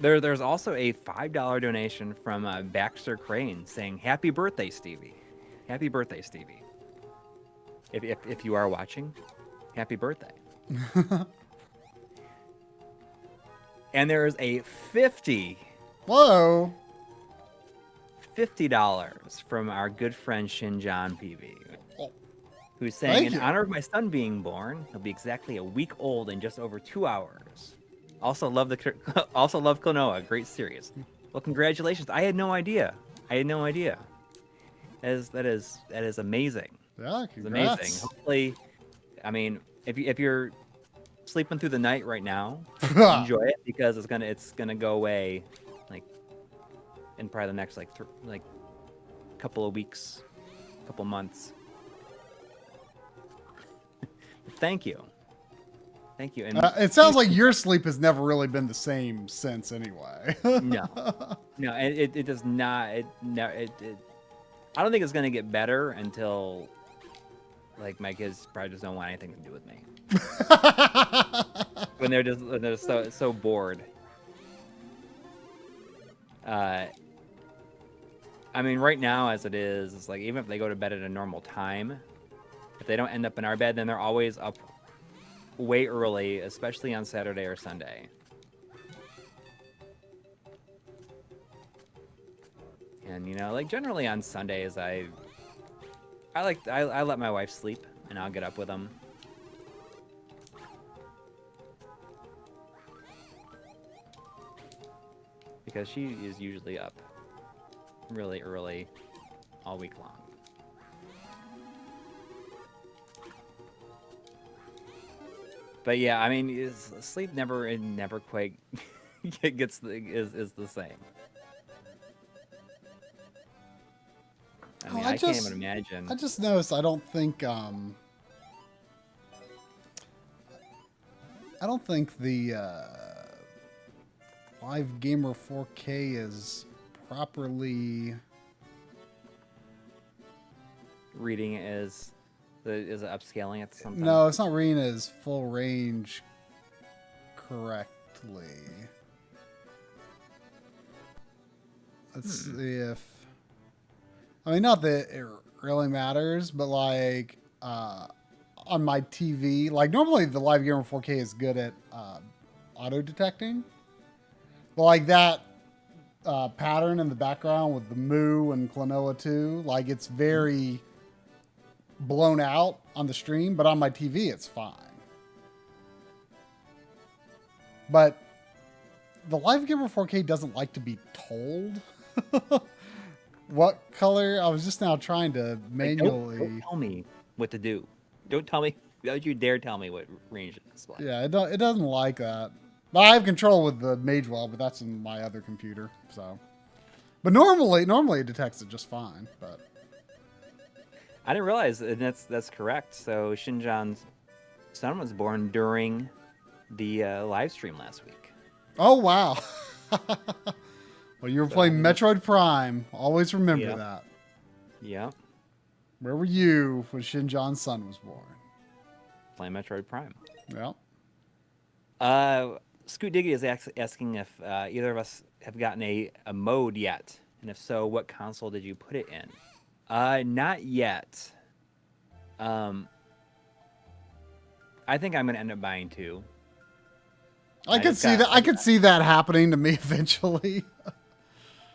There's also a $5 donation from Baxter Crane saying, "Happy birthday, Stevie! Happy birthday, Stevie! If you are watching, happy birthday!" And there is a $50 from our good friend Shinjan PV, who's saying, in honor of my son being born, he'll be exactly a week old in just over 2 hours. Also love Klonoa, great series. Well, congratulations! I had no idea. That is amazing. Yeah, it's amazing. Hopefully, I mean, if you're sleeping through the night right now, enjoy it, because it's gonna go away like in probably the next like couple of weeks, couple months. Thank you. And it sounds like your sleep has never really been the same since anyway. No, it does not. I don't think it's gonna get better until like my kids probably just don't want anything to do with me. when they're so bored. I mean, right now as it is, it's like even if they go to bed at a normal time, if they don't end up in our bed, then they're always up way early, especially on Saturday or Sunday. And you know, like generally on Sundays, I let my wife sleep, and I'll get up with them. Because she is usually up really early all week long. But yeah, I mean, sleep never quite is the same. I mean, I can't even imagine. I just noticed I don't think the Live Gamer 4K is properly reading is it upscaling at something? No, it's not reading as full range correctly. Let's see if I mean, not that it really matters, but like on my TV, like normally the Live Gamer 4K is good at auto detecting, but like that pattern in the background with the Moo and Klonoa 2, like it's very blown out on the stream, but on my TV it's fine. But the Live Gamer 4K doesn't like to be told what color. I was just now trying to manually. Don't tell me what to do. Don't tell me. Don't you dare tell me what range it is. Yeah, it doesn't like that. But I have control with the Magewell, but that's in my other computer. So, but normally it detects it just fine. But I didn't realize, and that's correct. So Shinjan's son was born during the live stream last week. Oh wow! Well, you were playing Metroid Prime. Always remember that. Yeah. Where were you when Shinjan's son was born? Playing Metroid Prime. Yeah. Scoot Diggy is asking if either of us have gotten a mode yet, and if so, what console did you put it in? Not yet. I think I'm gonna end up buying 2. I could see that. I could see that happening to me eventually.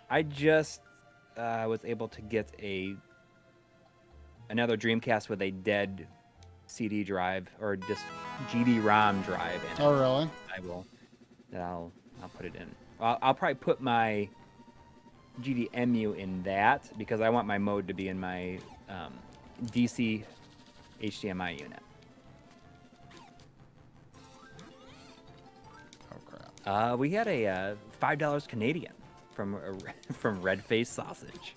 I just was able to get another Dreamcast with a dead CD drive or just GD-ROM drive in it. Oh really? I'll put it in. I'll probably put my GDMU in that because I want my mode to be in my DC HDMI unit. Oh crap! We had a $5 Canadian from Red Face Sausage.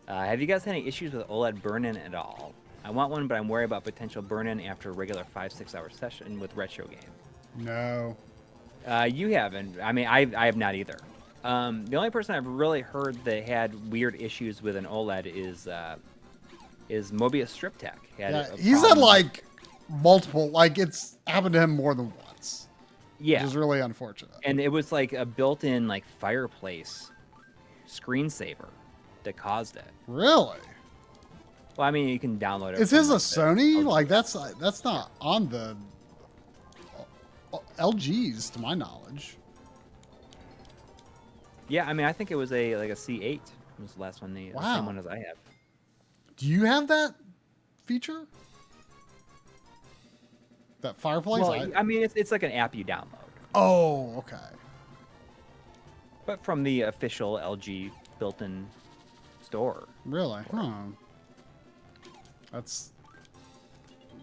Have you guys had any issues with OLED burn-in at all? I want one, but I'm worried about potential burn-in after a regular 5-6 hour session with retro game. No. You haven't. I mean, I have not either. The only person I've really heard that had weird issues with an OLED is Mobius Strip Tech. He's had like multiple, like it's happened to him more than once. Yeah, which is really unfortunate. And it was like a built-in like fireplace screensaver that caused it. Really? Well, I mean, you can download it. Is his a Sony? Like that's not on the LGs to my knowledge. Yeah, I mean, I think it was a C8. It was the last one, the same one as I have. Do you have that feature? That fireplace? Well, I mean, it's like an app you download. Oh, okay. But from the official LG built-in store. Really? Huh. That's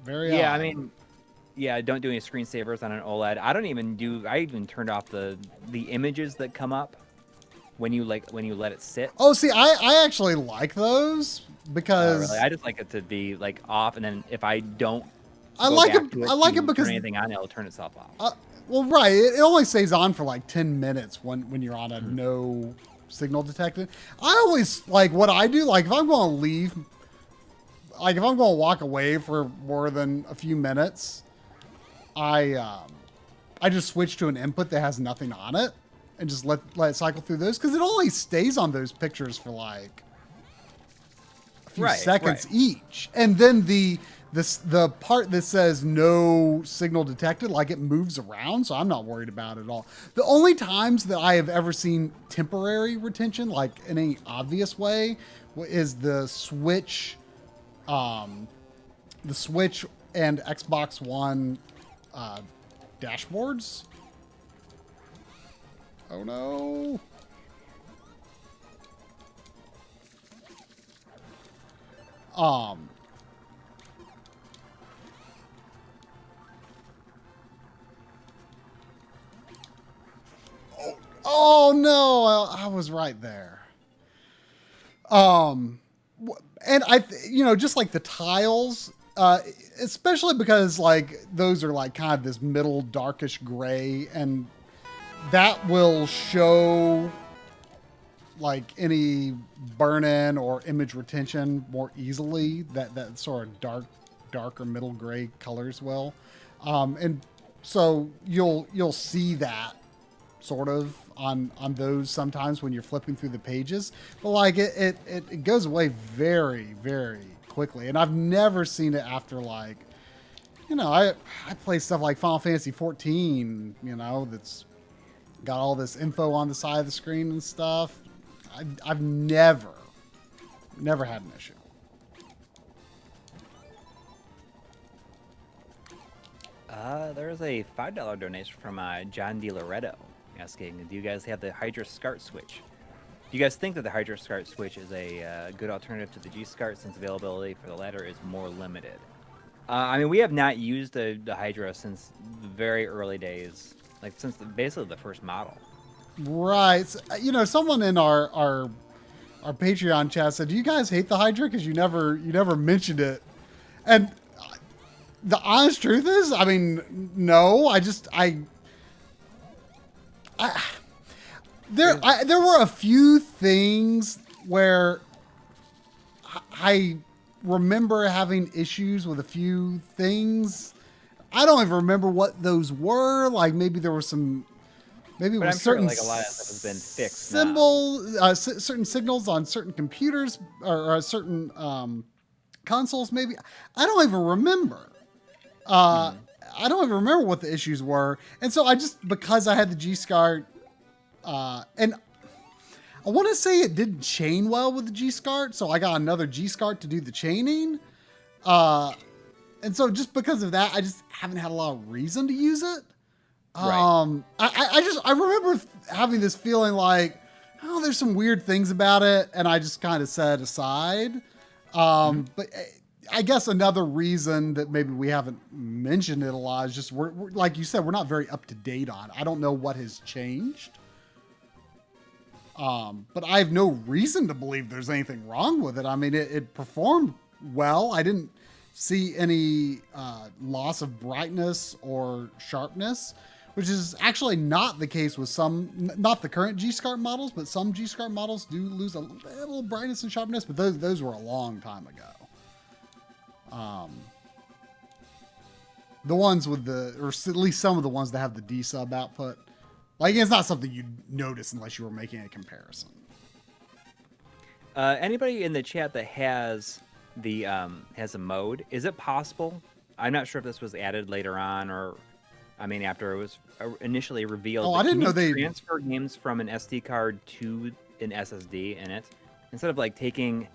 very odd. I mean, yeah, don't do any screensavers on an OLED. I even turned off the images that come up when you let it sit. Oh, see, I actually like those because really? I just like it to be like off, and then if I don't I like it because turn anything on, it'll turn itself off. Well, right. It only stays on for like 10 minutes when you're on a no signal detected. I always like what I do. Like if I'm going to leave, like if I'm going to walk away for more than a few minutes, I just switch to an input that has nothing on it, and just let it cycle through those, because it only stays on those pictures for like a few seconds each, and then the part that says no signal detected, like it moves around, so I'm not worried about it at all. The only times that I have ever seen temporary retention, like in any obvious way, is the Switch and Xbox One dashboards. Oh no. Oh no, I was right there. And just like the tiles, especially because like those are like kind of this middle darkish gray, and that will show like any burn-in or image retention more easily. That sort of dark or middle gray colors will, and so you'll see that sort of on those sometimes when you're flipping through the pages, but like it goes away very, very quickly. And I've never seen it after, like, I play stuff like Final Fantasy 14, that's got all this info on the side of the screen and stuff. I've never had an issue. There's a $5 donation from John DiLoretto asking, do you guys have the Hydra SCART switch? Do you guys think that the Hydra SCART switch is a good alternative to the G-SCART, since availability for the latter is more limited? We have not used the Hydra since the very early days, like since basically the first model. Right. So, someone in our Patreon chat said, do you guys hate the Hydra? Because you never mentioned it. And the honest truth is, no, there were a few things where I remember having issues with a few things. I don't even remember what those were. Like maybe there were some, maybe but with I'm certain sure, like, a lot of stuff has been fixed. Certain signals on certain computers or certain consoles. Maybe I don't even remember. I don't even remember what the issues were. And so because I had the G-SCART, and I want to say it didn't chain well with the G-SCART, so I got another G-SCART to do the chaining. And so just because of that, I just haven't had a lot of reason to use it. Right. I remember having this feeling like, oh, there's some weird things about it, and I just kind of set it aside. But I guess another reason that maybe we haven't mentioned it a lot is just we're like you said, we're not very up to date on it. I don't know what has changed. But I have no reason to believe there's anything wrong with it. It performed well. I didn't see any loss of brightness or sharpness, which is actually not the case with not the current G-SCART models, but some G-SCART models do lose a little brightness and sharpness, but those were a long time ago. The ones with or at least some of the ones that have the D-sub output, like, it's not something you'd notice unless you were making a comparison. Anybody in the chat that has has a mode, is it possible? I'm not sure if this was added later on or, after it was initially revealed. Oh, I didn't know they transfer games from an SD card to an SSD in it, instead of like taking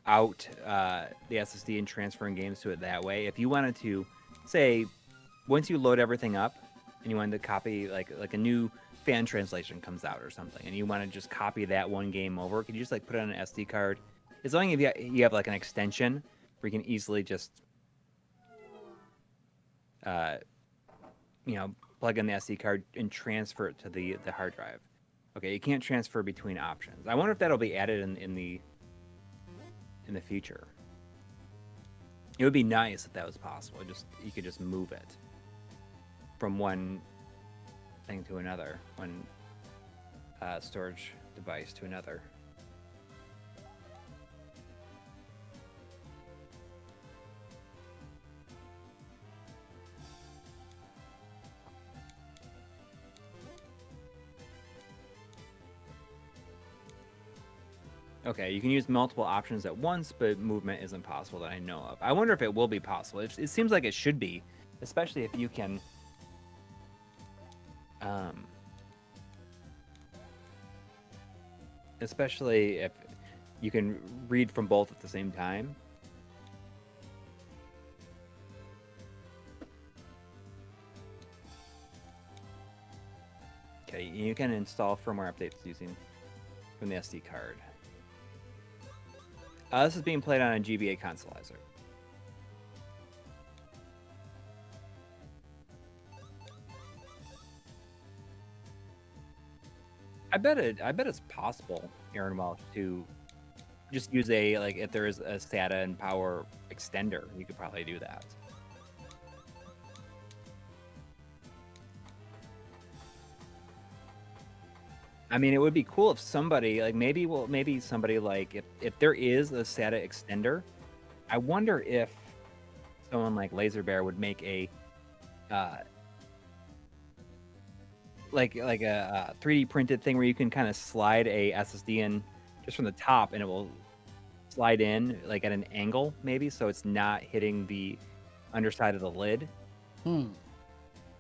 out the SSD and transferring games to it that way. If you wanted to, say, once you load everything up and you wanted to copy like a new fan translation comes out or something, and you want to just copy that one game over, could you just like put it on an SD card? As long as you have like an extension where you can easily just plug in the SD card and transfer it to the hard drive. Okay, you can't transfer between options. I wonder if that'll be added in the future. It would be nice if that was possible. You could just move it from one thing to another, one storage device to another. Okay, you can use multiple options at once, but movement isn't possible that I know of. I wonder if it will be possible. It seems like it should be, especially if you can. Especially if you can read from both at the same time. Okay, you can install firmware updates using from the SD card. This is being played on a GBA consolizer. I bet it's possible, Aaron Welch, to just use a, like, if there is a SATA and power extender, you could probably do that. I mean, it would be cool if somebody, like, maybe somebody, like, if there is a SATA extender, I wonder if someone like Laser Bear would make a like a 3D printed thing where you can kind of slide a SSD in just from the top, and it will slide in like at an angle, maybe, so it's not hitting the underside of the lid. You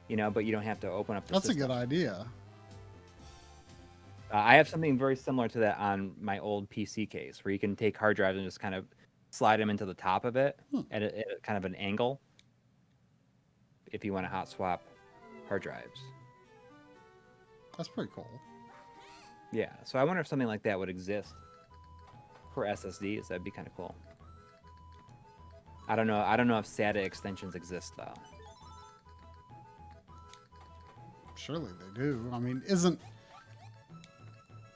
know, but you don't have to open up the That's system. a good idea. I have something very similar to that on my old PC case, where you can take hard drives and just kind of slide them into the top of it at kind of an angle if you want to hot swap hard drives. That's pretty cool. Yeah, so I wonder if something like that would exist for SSDs. That'd be kind of cool. I don't know if SATA extensions exist though. Surely they do. I mean, isn't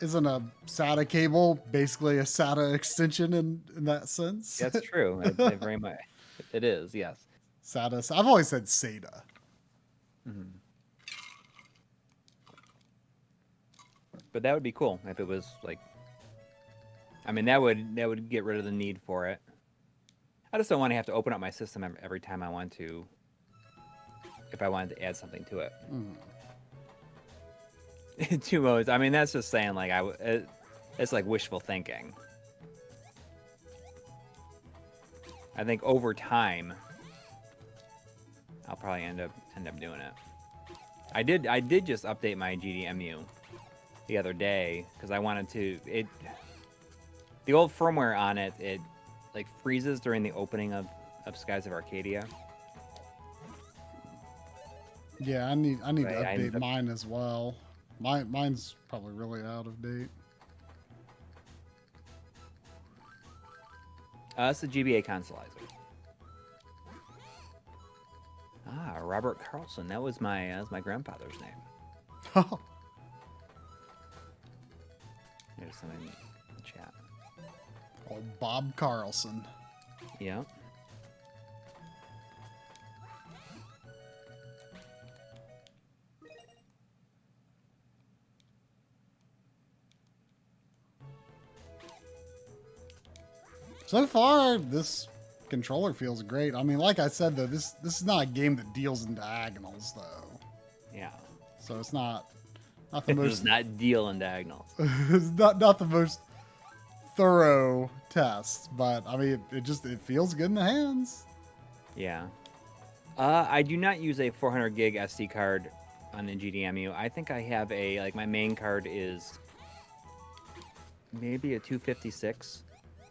a SATA cable basically a SATA extension in that sense? That's true. It very much. It is, yes. SATA. I've always said SATA. Mm-hmm. But that would be cool if it was like. I mean, that would get rid of the need for it. I just don't want to have to open up my system every time I want to. If I wanted to add something to it. 2 modes. I mean, that's just saying, like, it's like wishful thinking. I think over time, I'll probably end up doing it. I did just update my GDEMU the other day because I wanted to. The old firmware on it like freezes during the opening of Skies of Arcadia. Yeah, I need to update up mine as well. Mine's probably really out of date. It's the GBA consolizer. Ah, Robert Carlson. That was my grandfather's name. Oh, There's something in the chat. old Bob Carlson. Yeah. So far, this controller feels great. I mean, like I said, though, this is not a game that deals in diagonals, though. Yeah. So it's not the It most. does not deal in diagonals. It's not the most thorough test, but I mean, it feels good in the hands. Yeah. I do not use a 400 gig SD card on the GDEMU. I think I have my main card is maybe a 256.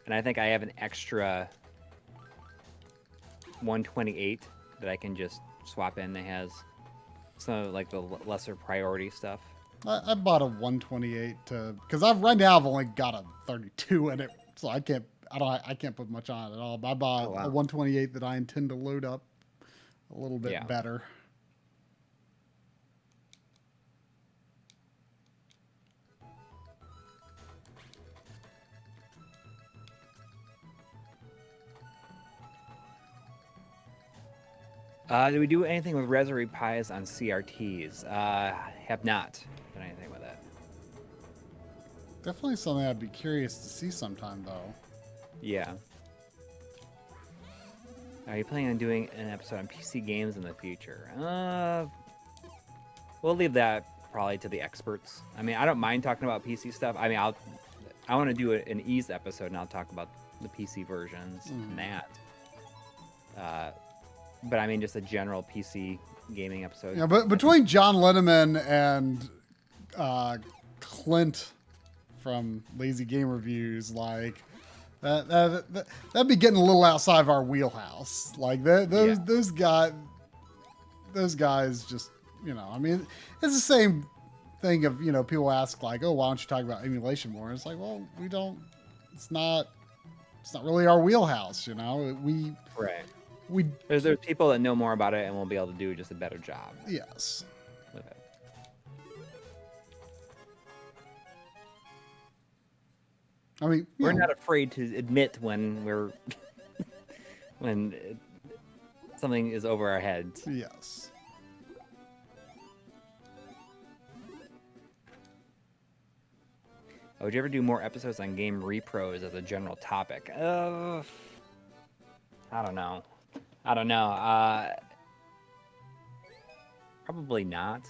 And I think I have an extra 128 that I can just swap in that has some of like the lesser priority stuff. I bought a 128 because right now I've only got a 32 in it, so I can't put much on it at all. But I bought a 128 that I intend to load up a little bit better. Do we do anything with Raspberry Pis on CRTs? Have not done anything with it. Definitely something I'd be curious to see sometime, though. Yeah. Are you planning on doing an episode on PC games in the future? We'll leave that probably to the experts. I mean, I don't mind talking about PC stuff. I mean, I want to do an Ease episode, and I'll talk about the PC versions and that. But I mean, just a general PC gaming episode. Yeah, but between John Linneman and Clint from Lazy Game Reviews, like that'd be getting a little outside of our wheelhouse. Like those guys just, you know, I mean, it's the same thing of, you know, people ask like, oh, why don't you talk about emulation more? And it's like, well, we don't. It's not really our wheelhouse, you know. There's people that know more about it and will be able to do just a better job. Yes. With it. I mean, we're not afraid to admit when we're when something is over our heads. Yes. Would you ever do more episodes on game repros as a general topic? I don't know. Probably not.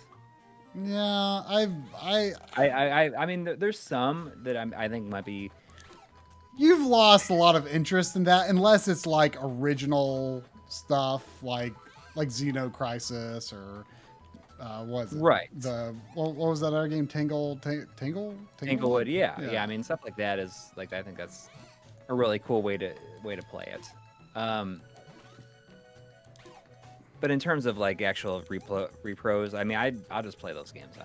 Yeah, I mean, there's some that I think might be. You've lost a lot of interest in that, unless it's like original stuff, like Xeno Crisis or what is it? Right. What was that other game? Tanglewood. Yeah. I mean, stuff like that is like, I think that's a really cool way to play it. But in terms of like actual repros, I mean, I'll just play those games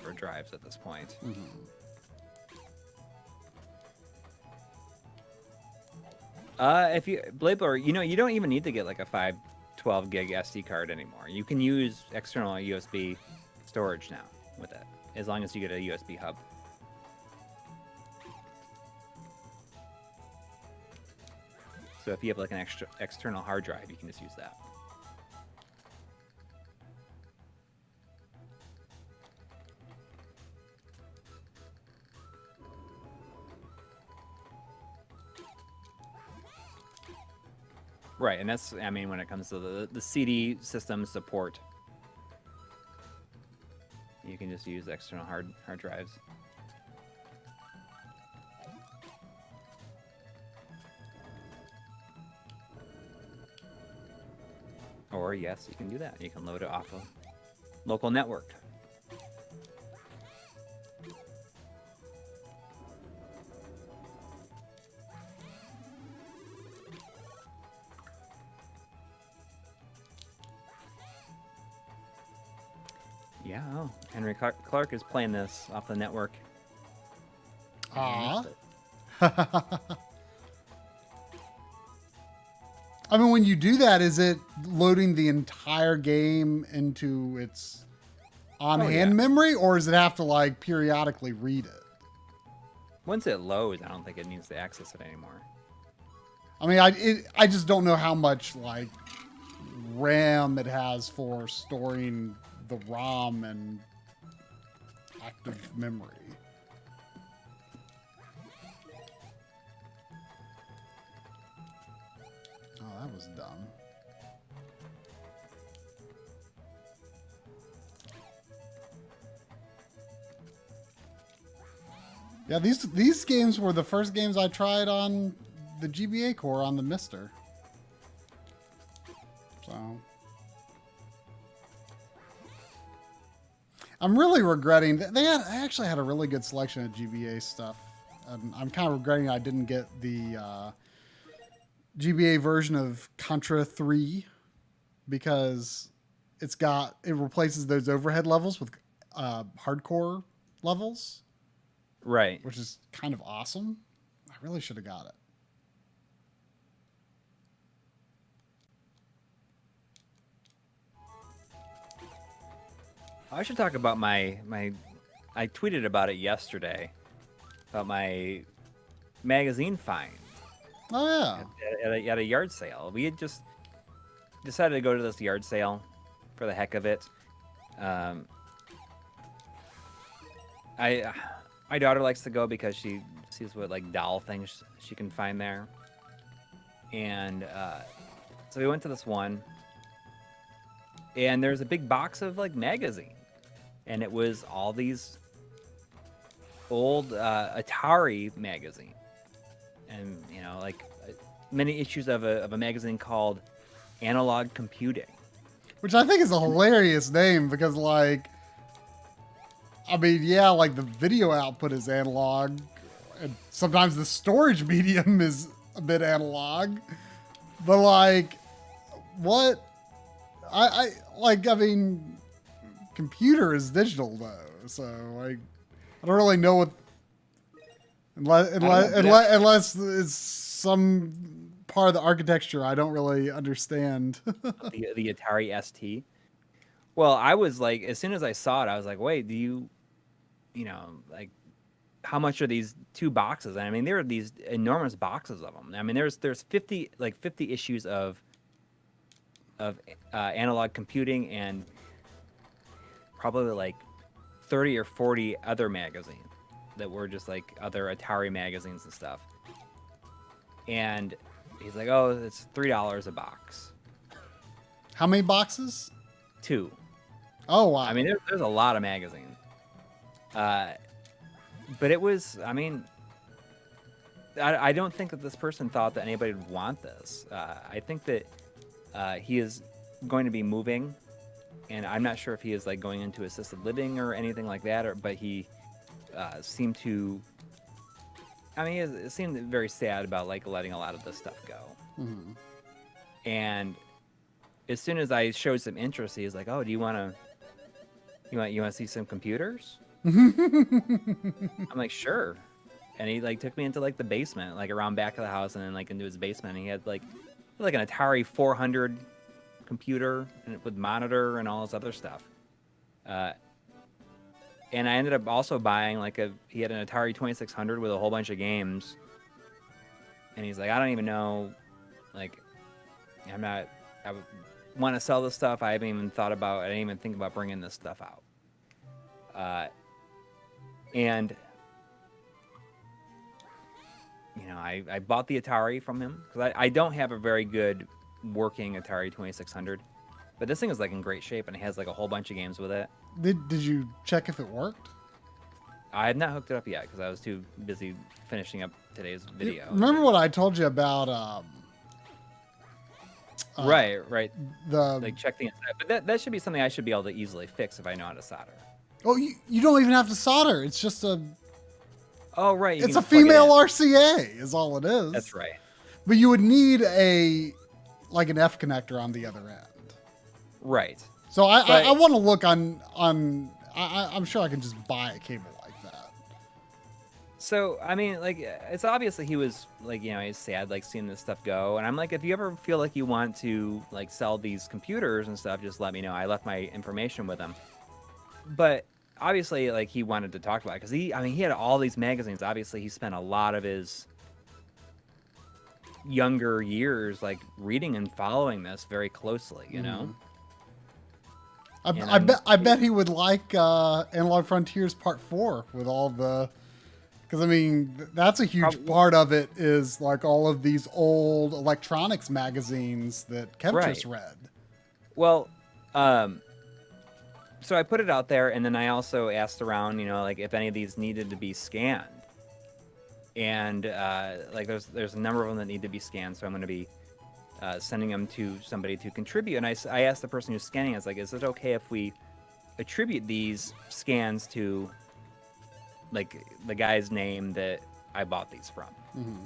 for drives at this point. Mm-hmm. If you Blade, you know, you don't even need to get like a 512 gig SD card anymore. You can use external USB storage now with it, as long as you get a USB hub. So if you have like an external hard drive, you can just use that. Right, and that's, I mean, when it comes to the CD system support, you can just use external hard drives. Or yes, you can do that. You can load it off a local network. Yeah, oh, Henry Clark is playing this off the network. I mean, when you do that, is it loading the entire game into its on-hand memory, or does it have to like periodically read it? Once it loads, I don't think it needs to access it anymore. I mean, I just don't know how much like RAM it has for storing the ROM and active memory. Oh, that was dumb. Yeah, these games were the first games I tried on the GBA core on the Mister. So I'm really regretting that they actually had a really good selection of GBA stuff. And I'm kind of regretting I didn't get the GBA version of Contra 3 because it replaces those overhead levels with hardcore levels. Right. Which is kind of awesome. I really should have got it. I should talk about my I tweeted about it yesterday, about my magazine find. Oh, yeah. At a yard sale. We had just decided to go to this yard sale for the heck of it. My daughter likes to go because she sees what like doll things she can find there. And so we went to this one, and there's a big box of like magazine, and it was all these old Atari magazine, and like many issues of a magazine called Analog Computing. Which I think is a hilarious name because, like, I mean, yeah, like the video output is analog, and sometimes the storage medium is a bit analog, but like, what? I mean, computer is digital though, so like, I don't really know what, unless it's some part of the architecture I don't really understand. the Atari ST. Well, I was like, as soon as I saw it, I was like, wait, do you like, how much are these 2 boxes? And I mean, there are these enormous boxes of them. I mean, there's 50 issues of Analog Computing, and probably like 30 or 40 other magazines that were just like other Atari magazines and stuff. And he's like, oh, it's $3 a box. How many boxes? 2. Oh, wow. I mean, there's a lot of magazines. But it was, I mean, I don't think that this person thought that anybody would want this. I think that he is going to be moving, and I'm not sure if he is like going into assisted living or anything like that, but he seemed to, I mean, it seemed very sad about like letting a lot of this stuff go. Mm-hmm. And as soon as I showed some interest, he was like, "Oh, do you want to see some computers?" I'm like, "Sure." And he like took me into like the basement, like around back of the house, and then like into his basement. And he had like an Atari 400 computer and with monitor and all this other stuff. And I ended up also buying he had an Atari 2600 with a whole bunch of games. And he's like, "I don't even know, like, I would want to sell this stuff. I didn't even think about bringing this stuff out." And I bought the Atari from him because I don't have a very good working Atari 2600, but this thing is like in great shape, and it has like a whole bunch of games with it. Did you check if it worked? I had not hooked it up yet because I was too busy finishing up today's video. Remember what I told you about? Right. The check the inside, but that should be something I should be able to easily fix if I know how to solder. Oh, you don't even have to solder. It's just a. Oh, right. It's a female RCA, is all it is. That's right. But you would need an F connector on the other end. Right. So I want to look on. I'm sure I can just buy a cable like that. So I mean, like, it's obviously he was like, he's sad, like seeing this stuff go. And I'm like, if you ever feel like you want to like sell these computers and stuff, just let me know. I left my information with him. But obviously, like, he wanted to talk about it because he had all these magazines. Obviously, he spent a lot of his younger years like reading and following this very closely, you know. I bet he would like Analog Frontiers Part 4 with all the, because I mean that's a huge part of it is like all of these old electronics magazines that Kev just read. Well, so I put it out there, and then I also asked around, like if any of these needed to be scanned. And like there's a number of them that need to be scanned, so I'm going to be sending them to somebody to contribute. And I asked the person who's scanning, I was like, is it okay if we attribute these scans to like the guy's name that I bought these from? Mm-hmm.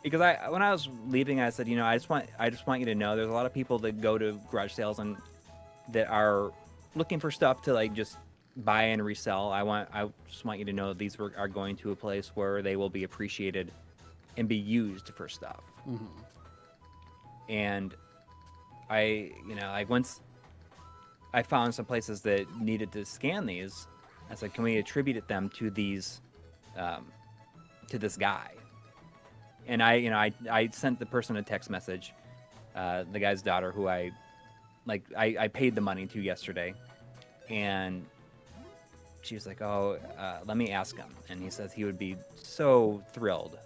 Because when I was leaving, I said, I just want you to know there's a lot of people that go to garage sales and that are looking for stuff to like just buy and resell. I just want you to know that these are going to a place where they will be appreciated and be used for stuff. Mm-hmm. And like once I found some places that needed to scan these, I said, can we attribute them to these, to this guy? And I sent the person a text message, the guy's daughter, who I paid the money to yesterday, and she was like, "Oh, let me ask him." And he says he would be so thrilled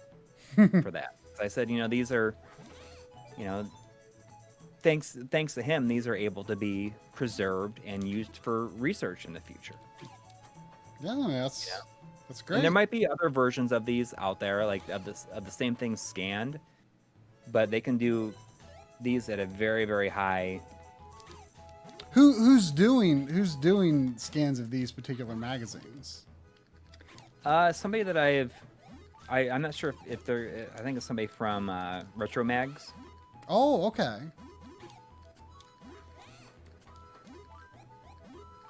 for that. So I said, these are, thanks to him, these are able to be preserved and used for research in the future. Yeah, That's great. And there might be other versions of these out there, like of the same thing scanned, but they can do these at a very, very high. Who's doing scans of these particular magazines? Somebody that I'm not sure if they're. I think it's somebody from Retro Mags. Oh, okay.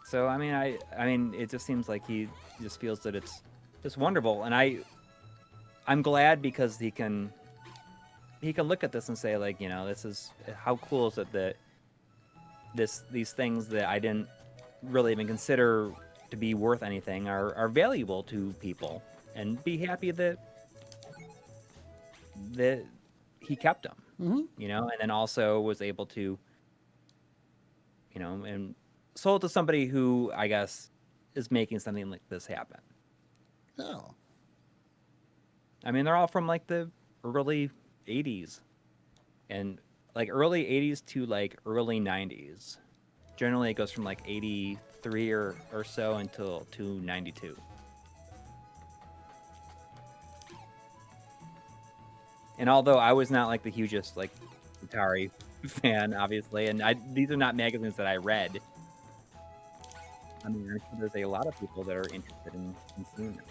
So I mean, it just seems like he just feels that it's just wonderful, and I'm glad because he can look at this and say, like, you know, this is how cool is it that these things that I didn't really even consider to be worth anything are valuable to people, and be happy that he kept them. Mm-hmm. You know, and then also was able to, you know, and sold to somebody who I guess is making something like this happen. Oh. I mean, they're all from like the early 80s and like early 80s to like early 90s. Generally, it goes from like 83 or so until to 92. And although I was not like the hugest like Atari fan, obviously, and these are not magazines that I read. I mean, I'm sure there's a lot of people that are interested in seeing them.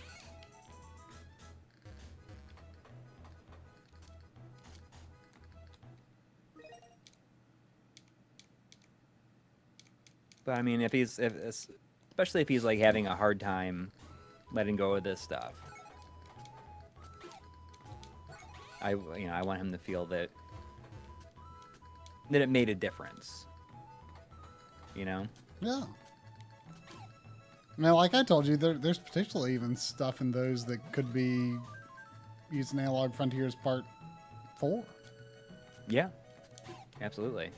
But I mean, especially if he's like having a hard time letting go of this stuff, I want him to feel that it made a difference. You know? Yeah. Now, like I told you, there's potentially even stuff in those that could be used in Analog Frontiers Part 4. Yeah, absolutely.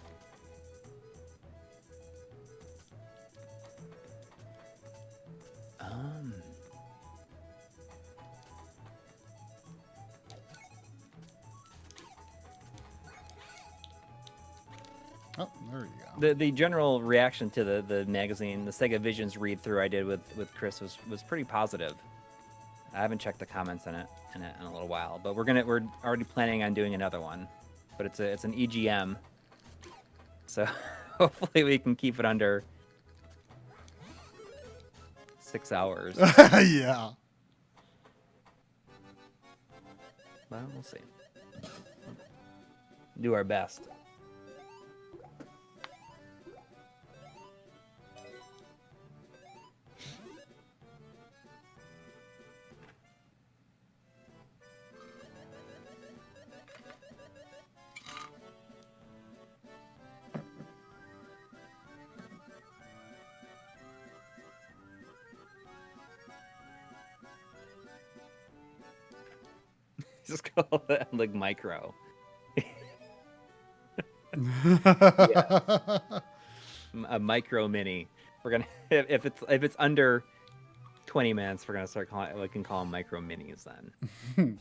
Oh, there you go. The general reaction to the magazine, the Sega Visions read through I did with Chris was pretty positive. I haven't checked the comments in a little while, but we're already planning on doing another one. But it's an EGM, so hopefully we can keep it under 6 hours. Yeah. Well, we'll see. Do our best. Just call that like micro. Yeah. A micro mini. We're gonna if it's under 20 minutes, we're gonna start calling. We can call them micro minis then. Can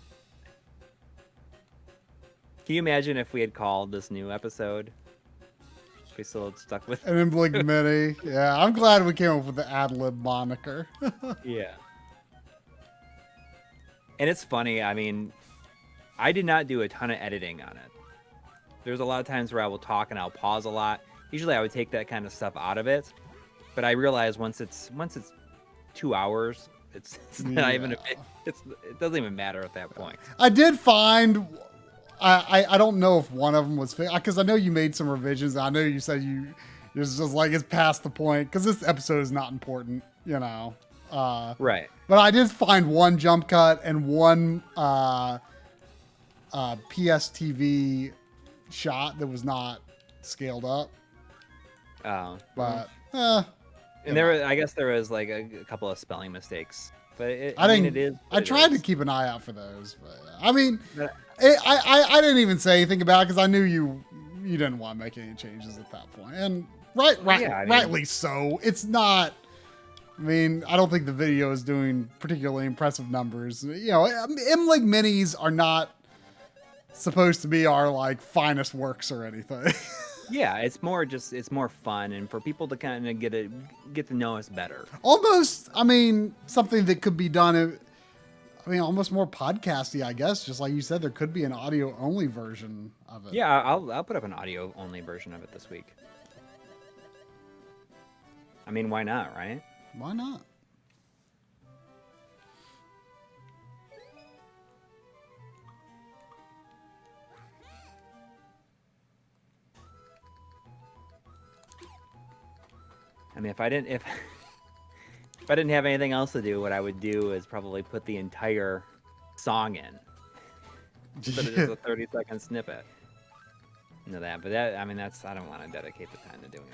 you imagine if we had called this new episode? If we still had stuck with An MLiG Mini. Yeah, I'm glad we came up with the ad-lib moniker. Yeah. And it's funny. I mean, I did not do a ton of editing on it. There's a lot of times where I will talk and I'll pause a lot. Usually I would take that kind of stuff out of it. But I realize once it's 2 hours, it's not even it doesn't even matter at that point. I did find I don't know if one of them was because I know you made some revisions. I know you said it's just like it's past the point because this episode is not important, you know. Right. But I did find one jump cut and one PSTV shot that was not scaled up. Oh. But I guess there was like a couple of spelling mistakes. But I tried to keep an eye out for those. But I mean, I didn't even say anything about it because I knew you didn't want to make any changes at that point. And rightly so. It's not. I mean, I don't think the video is doing particularly impressive numbers. You know, MLiG minis are not supposed to be our like finest works or anything. Yeah, it's more fun and for people to kind of get to know us better. Almost, I mean, something that could be done. I mean, almost more podcasty, I guess. Just like you said, there could be an audio only version of it. Yeah, I'll put up an audio only version of it this week. I mean, why not, right? Why not? I mean, if I didn't have anything else to do, what I would do is probably put the entire song in instead of just a 30-second snippet into that. But that, I mean, I don't want to dedicate the time to doing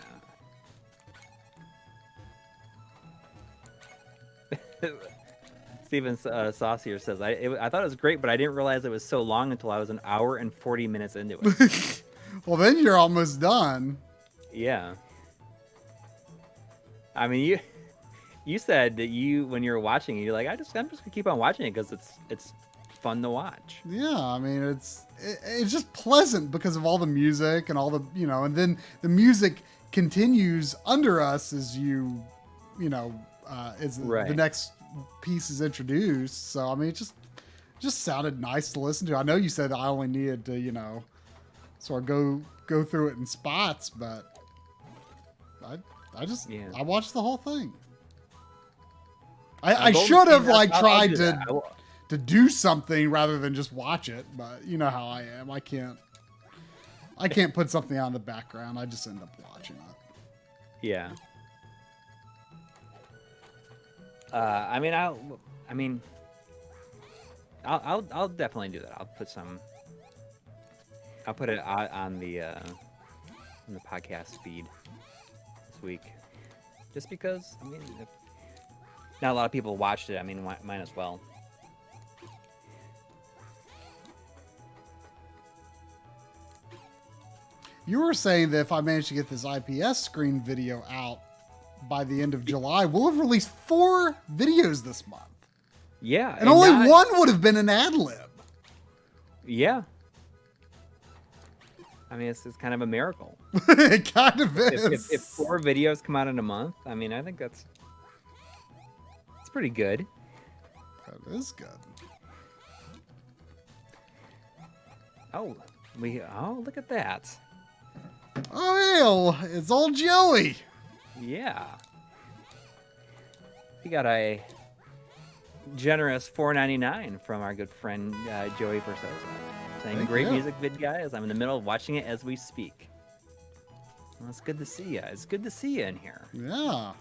that. Steven Saucier says, I thought it was great, but I didn't realize it was so long until I was an hour and 40 minutes into it. Well, then you're almost done. Yeah. I mean, you said that when you were watching it, you're like, I'm just gonna keep on watching it because it's fun to watch. Yeah, I mean, it's just pleasant because of all the music and all the, and then the music continues under us as as Right. the next piece is introduced. So, I mean, it just sounded nice to listen to. I know you said I only needed to, sort of go through it in spots, but I watched the whole thing. I should have tried to do something rather than just watch it, but you know how I am. I can't put something on in the background. I just end up watching it. Yeah. I'll definitely do that. I'll put it on the podcast feed this week, just because if not a lot of people watched it. I mean, might as well. You were saying that if I manage to get this IPS screen video out by the end of July, we'll have released 4 videos this month. Yeah. And only one would have been an ad lib. Yeah. I mean, it's kind of a miracle. It kind of is. If 4 videos come out in a month, I mean, I think it's pretty good. That is good. Oh, look at that. Oh, it's old Joey. Yeah. We got a generous $4.99 from our good friend Joey Versosa, saying, "Great music vid, guys. I'm in the middle of watching it as we speak." Well, it's good to see you. It's good to see you in here. Yeah.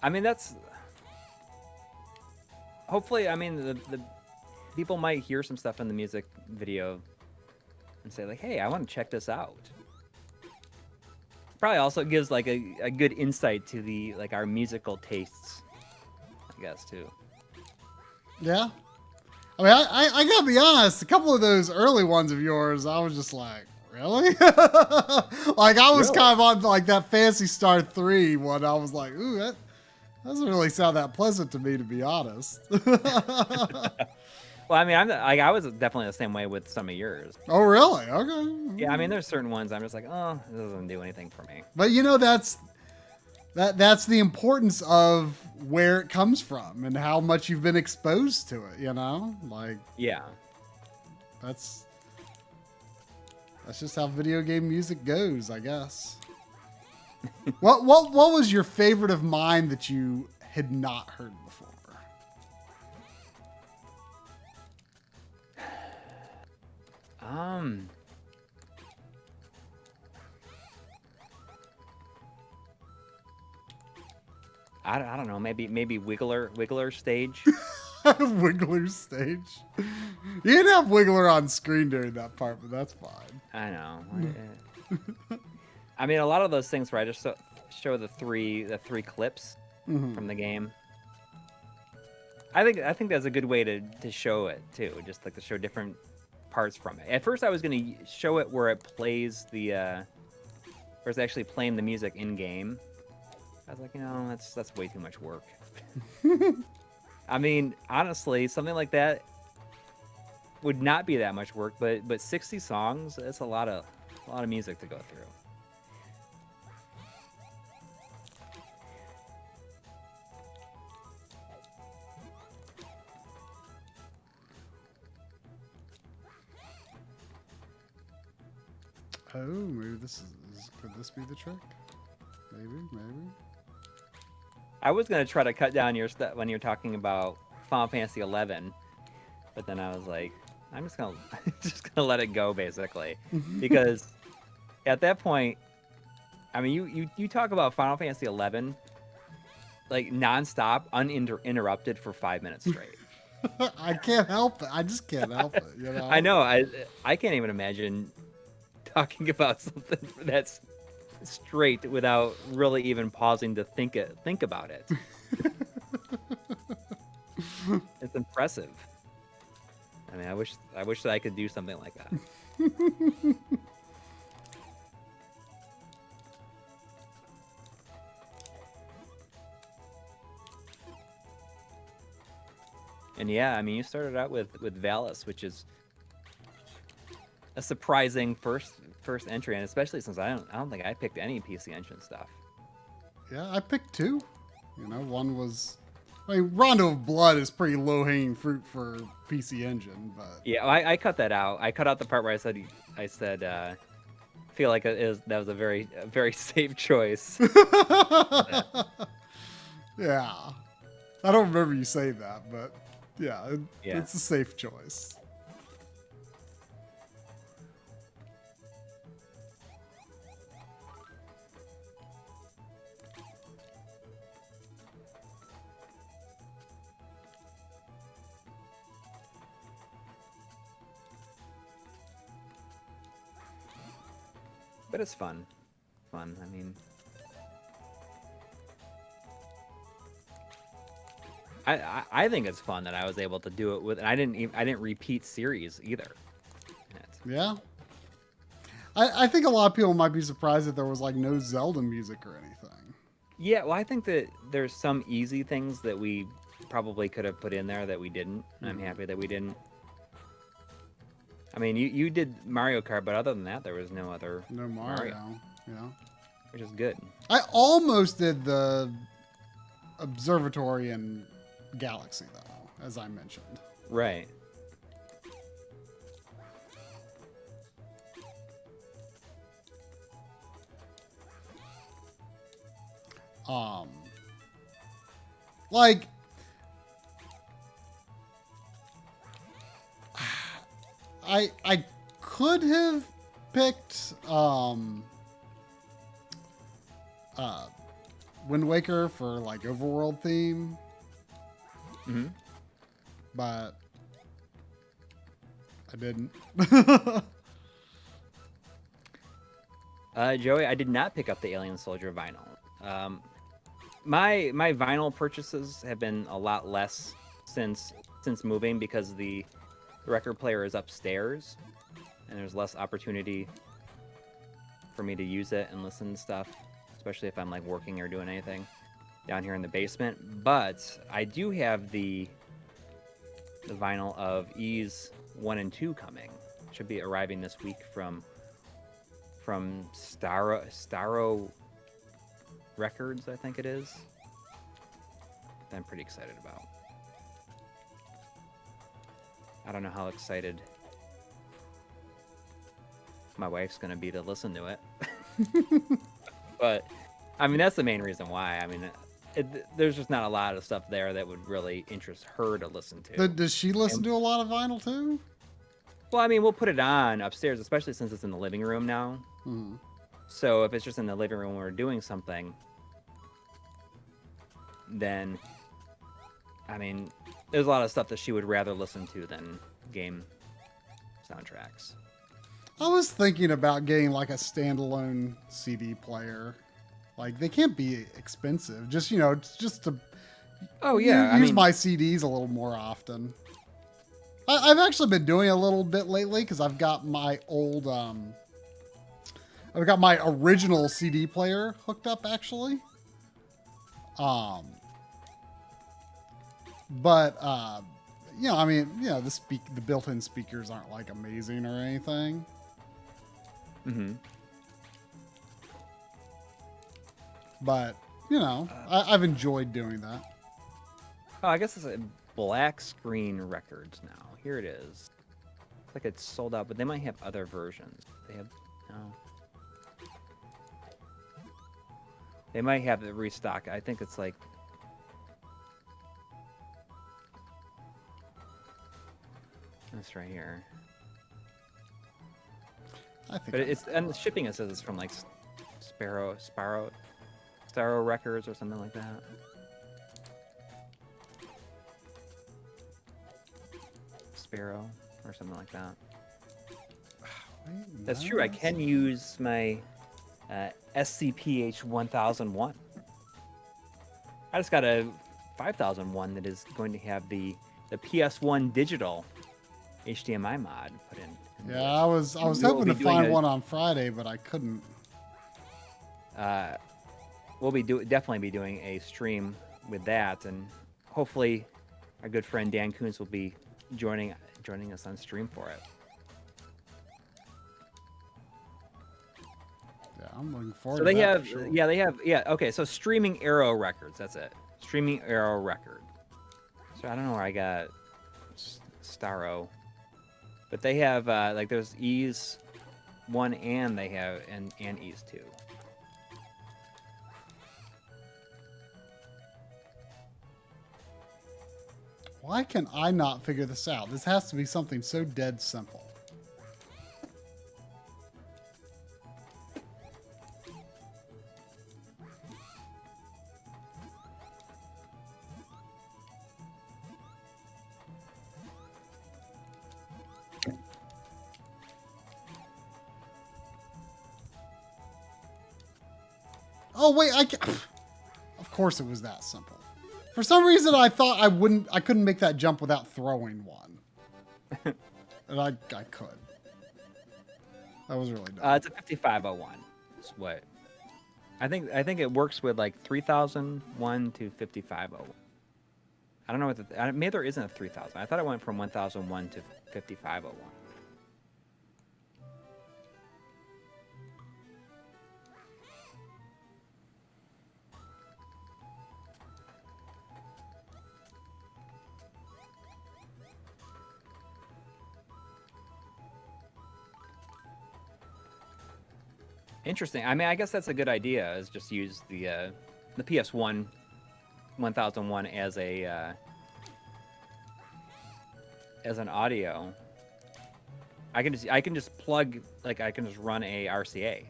I mean, that's hopefully. I mean, the people might hear some stuff in the music video and say like, "Hey, I want to check this out." Probably also gives like a good insight to the our musical tastes, I guess too. Yeah. I mean, I gotta be honest. A couple of those early ones of yours, I was just like, really? I was kind of on that Fantasy Star 3 one. I was like, ooh, that doesn't really sound that pleasant to me, to be honest. Well, I mean, I was definitely the same way with some of yours. Oh, really? Okay. Yeah, I mean, there's certain ones I'm just like, oh, it doesn't do anything for me. But that's the importance of where it comes from and how much you've been exposed to it. Yeah. That's just how video game music goes, I guess. What was your favorite of mine that you had not heard before? I don't know. Maybe Wiggler stage. Wiggler stage. You didn't have Wiggler on screen during that part, but that's fine. I know. I mean, a lot of those things where I just show the three clips from the game. I think that's a good way to show it too. Just to show different parts from it. At first, I was going to show it where it plays where it's actually playing the music in game. I was like, that's way too much work. I mean, honestly, something like that would not be that much work, but 60 songs, that's a lot of music to go through. Oh, maybe could this be the trick? Maybe. I was gonna try to cut down your stuff when you're talking about Final Fantasy 11, but then I was like, I'm just gonna let it go basically, because at that point, I mean, you talk about Final Fantasy 11 like nonstop, uninterrupted for 5 minutes straight. I can't help it. I just can't help it. You know. I know. I can't even imagine talking about something that's straight without really even pausing to think about it. It's impressive. I mean, I wish that I could do something like that. And yeah, I mean, you started out with Valis, which is a surprising first entry, and especially since I don't think I picked any PC Engine stuff. Yeah, I picked 2. You know, one was, I mean, Rondo of Blood is pretty low hanging fruit for PC Engine, but yeah, I cut that out. I cut out the part where I said feel like that was a very safe choice. Yeah, I don't remember you saying that, but yeah, it's a safe choice. But it's fun. I mean, I think it's fun that I was able to do it with, and I didn't repeat series either. Yeah. I think a lot of people might be surprised that there was like no Zelda music or anything. Yeah, well, I think that there's some easy things that we probably could have put in there that we didn't. And I'm happy that we didn't. I mean, you did Mario Kart, but other than that, there was no other Mario. Yeah. Which is good. I almost did the Observatory and Galaxy, though, as I mentioned. Right. Like, I could have picked Wind Waker for like overworld theme, but I didn't. Joey, I did not pick up the Alien Soldier vinyl. My vinyl purchases have been a lot less since moving because the record player is upstairs and there's less opportunity for me to use it and listen to stuff, especially if I'm like working or doing anything down here in the basement. But I do have the vinyl of Ys 1 and 2 coming. Should be arriving this week from Starro Records, I think it is. That I'm pretty excited about. I don't know how excited my wife's going to be to listen to it. But, I mean, that's the main reason why. I mean, there's just not a lot of stuff there that would really interest her to listen to. Does she listen to a lot of vinyl, too? Well, I mean, we'll put it on upstairs, especially since it's in the living room now. Mm-hmm. So if it's just in the living room when we're doing something, then, I mean, there's a lot of stuff that she would rather listen to than game soundtracks. I was thinking about getting like a standalone CD player. Like, they can't be expensive. Just to use my CDs a little more often. I've actually been doing a little bit lately because I've got my old I've got my original CD player hooked up, actually. But you know, I mean, you know, the built-in speakers aren't like amazing or anything. Mm-hmm. But you know, I've enjoyed doing that. Oh, I guess it's a black screen records now. Here it is. Looks like it's sold out, but they might have other versions. They have no. They might have the restock. I think it's like this right here. I think. But it's and the shipping, it says it's from like Sparrow Records or something like that. Sparrow or something like that. Wait, That's no, true. I can use my SCPH 1001. I just got a 5001 that is going to have the PS1 digital HDMI mod put in. Yeah, I was hoping to find one on Friday, but I couldn't. We'll be definitely be doing a stream with that, and hopefully our good friend Dan Coons will be joining us on stream for it. Yeah, I'm looking forward So to they that. have, For sure. yeah, they have, yeah. Okay, so Streaming Arrow Records. That's it. Streaming Arrow Record. So I don't know where I got Starro, but they have like there's Ease 1 and they have and Ease 2. Why can I not figure this out? This has to be something so dead simple. Oh wait, of course it was that simple. For some reason, I thought I couldn't make that jump without throwing one, and I could. That was really dumb. It's a 5501. That's what I think. I think it works with like 3001 to 5501. I don't know what maybe there isn't a 3000. I thought it went from 1001 to 5501. Interesting. I mean, I guess that's a good idea. Is just use the PS1 1001 as a as an audio. I can just plug I can just run a RCA,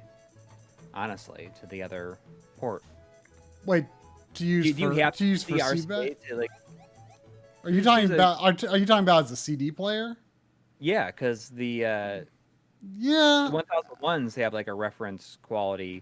honestly, to the other port. Wait, to use Do you for have to use the for RCA CBET? to, like, Are you talking about? Are you talking about as a CD player? yeah, because the Yeah. 1001s they have like a reference quality.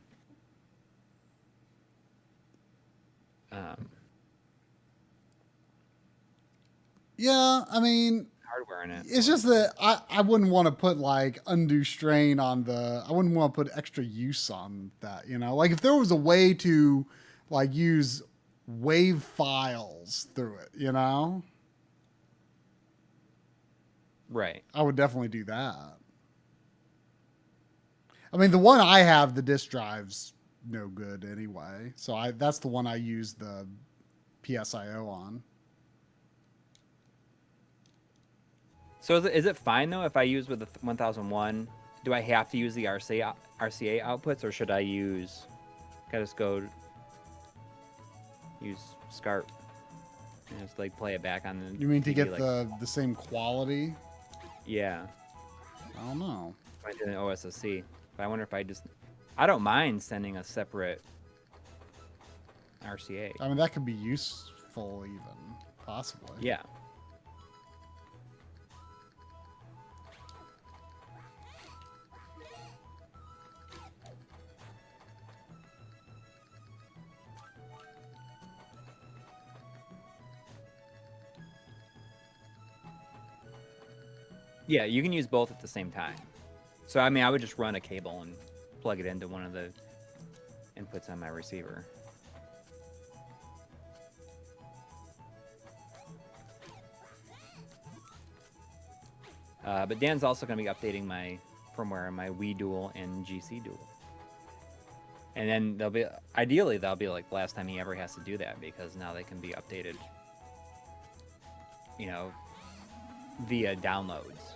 Yeah, I mean, Hardware in it. it's just that I wouldn't want to put like undue strain on the. I wouldn't want to put extra use on that. You know, like if there was a way to like use wave files through it, you know, Right. I would definitely do that. I mean, the one I have, the disk drive's no good anyway. So that's the one I use the PSIO on. So is it fine though if I use with the 1001? Do I have to use the RCA outputs, or should I use? Can I just go use SCART and just like play it back on the. You mean to TV, get like, the same quality? Yeah. I don't know. I did an OSSC, but I wonder if I don't mind sending a separate RCA. I mean, that could be useful even, possibly. Yeah. Yeah, you can use both at the same time. So, I mean, I would just run a cable and plug it into one of the inputs on my receiver. But Dan's also going to be updating my firmware on my Wii Dual and GC Dual. And then ideally that'll be like the last time he ever has to do that, because now they can be updated, you know, via downloads.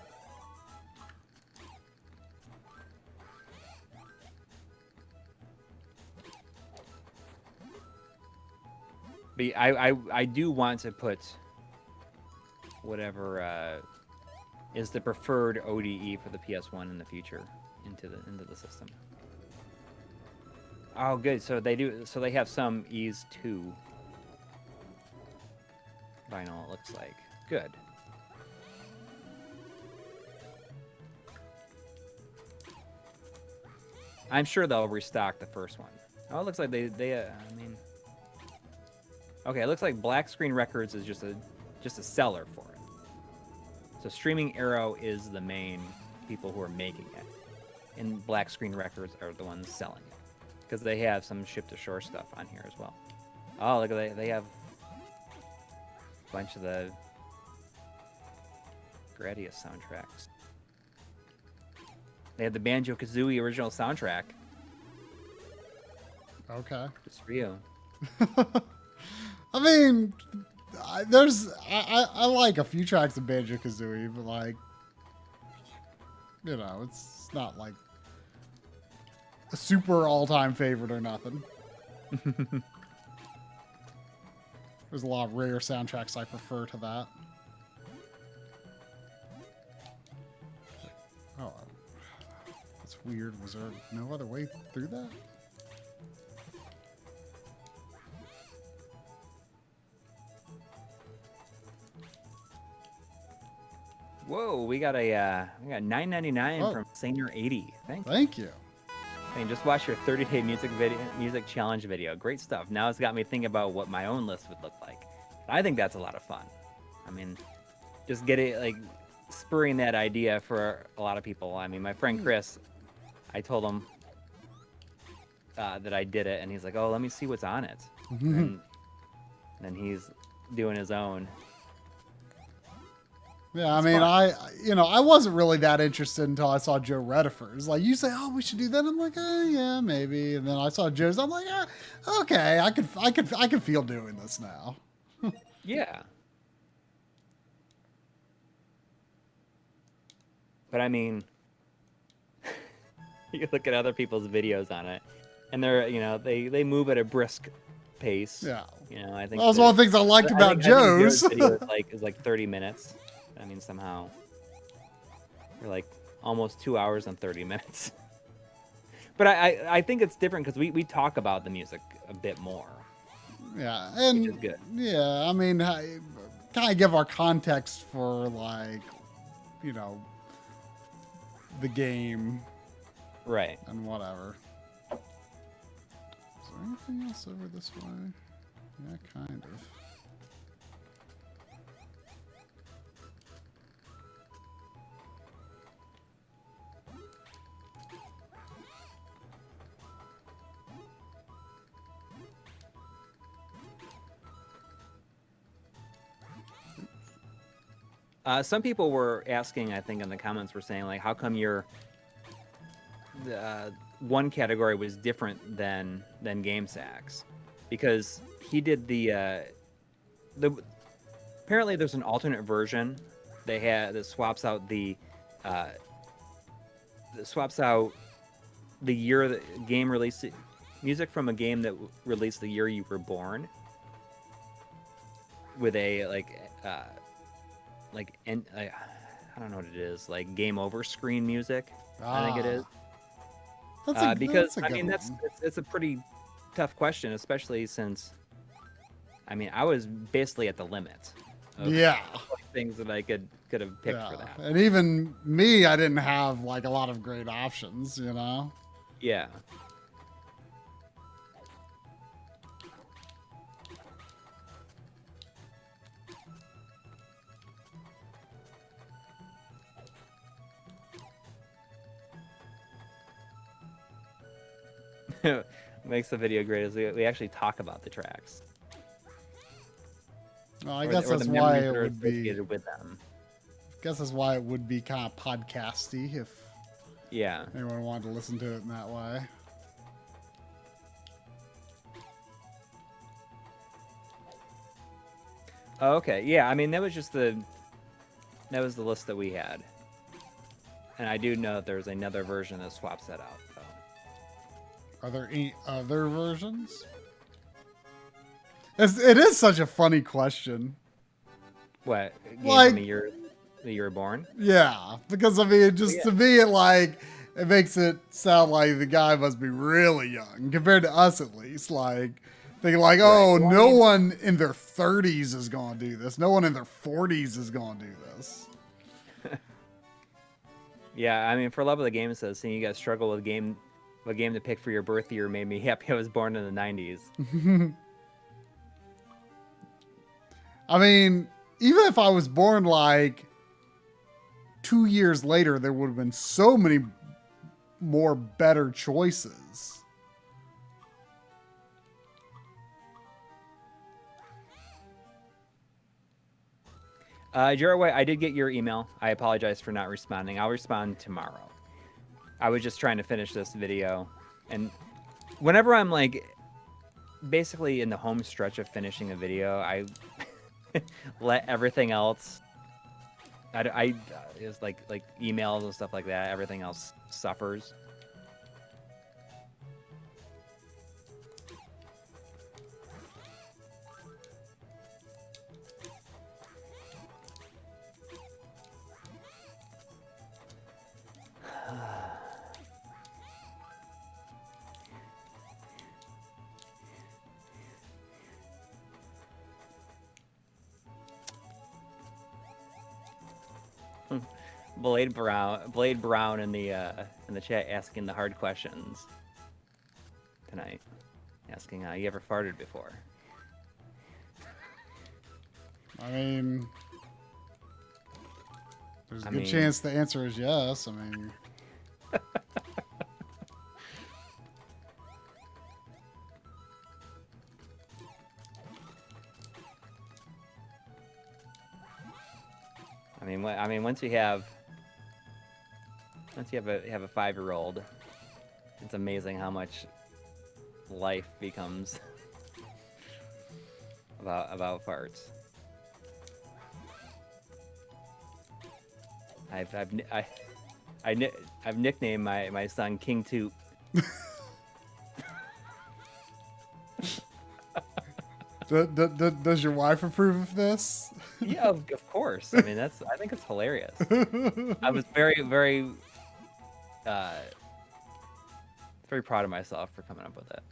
But I do want to put whatever is the preferred ODE for the PS1 in the future into the system. Oh, good. So they do. So they have some Ease 2 vinyl. It looks like good. I'm sure they'll restock the first one. Oh, it looks like they I mean, okay. It looks like Black Screen Records is just a seller for it. So Streaming Arrow is the main people who are making it, and Black Screen Records are the ones selling it, because they have some ship to shore stuff on here as well. Oh, look, they have a bunch of the Gradius soundtracks. They have the Banjo-Kazooie original soundtrack. Okay. Just for you. I mean, I like a few tracks of Banjo-Kazooie, but like, you know, it's not like a super all-time favorite or nothing. There's a lot of rare soundtracks I prefer to that. Oh, that's weird. Was there no other way through that? Whoa, we got $9.99 from Saner80. Thank you. And just watch your 30-day music challenge video. Great stuff. Now it's got me thinking about what my own list would look like. I think that's a lot of fun. I mean, just get it, like, spurring that idea for a lot of people. I mean, my friend Chris, I told him that I did it, and he's like, "Oh, let me see what's on it." And then he's doing his own. Yeah, I mean, I wasn't really that interested until I saw Joe Rediford's. Like, you say, "Oh, we should do that." I'm like, yeah, maybe. And then I saw Joe's. I'm like, okay, I could feel doing this now. Yeah. But I mean, you look at other people's videos on it, and they're, you know, they move at a brisk pace. Yeah. You know, I think that was one of the things I liked about Joe's. I think Joe's video is like 30 minutes. I mean, somehow we're like almost 2 hours and 30 minutes. But I think it's different because we talk about the music a bit more. Yeah, and which is good. Yeah, I mean, kind of give our context for, like, you know, the game, right? And whatever. Is there anything else over this way? Yeah, kind of. Some people were asking, I think in the comments were saying, like, how come your one category was different than GameSack's? Because he did the apparently there's an alternate version they had that swaps out the year the game released, music from a game that released the year you were born, with a I don't know what it is, like game over screen music. I think it is. Because I mean it's a pretty tough question, especially since I mean I was basically at the limit of things that I could have picked for that. And even me, I didn't have like a lot of great options, you know. Yeah. Makes the video great is we actually talk about the tracks. Well, I guess that's why it would be associated with them. guess that's why it would be kind of podcasty if Yeah. anyone wanted to listen to it in that way. Oh, okay. Yeah, I mean, that was the list that we had. And I do know that there's another version that swaps that out. So. Are there any other versions? It is such a funny question. What? Game Like- from the year that you were born? Yeah, because I mean, just Yeah. to me, it makes it sound like the guy must be really young compared to us, at least. Like thinking like, oh, Well, I no mean- one in their 30s is going to do this. No one in their 40s is going to do this. Yeah, I mean, for love of the game, it says, seeing you guys struggle with what game to pick for your birth year made me happy I was born in the 90s. I mean, even if I was born like 2 years later, there would have been so many more better choices. Jared White, I did get your email. I apologize for not responding. I'll respond tomorrow. I was just trying to finish this video. And whenever I'm like basically in the home stretch of finishing a video, I let everything else. I it's like emails and stuff like that. Everything else suffers. Blade Brown in the chat asking the hard questions tonight. Asking, you ever farted before? I mean, there's a good chance the answer is yes. I mean, once you have a 5-year-old, it's amazing how much life becomes about farts. I've nicknamed my son King Toot. does your wife approve of this? Yeah, of course. I mean, I think it's hilarious. I was very, very, very proud of myself for coming up with it.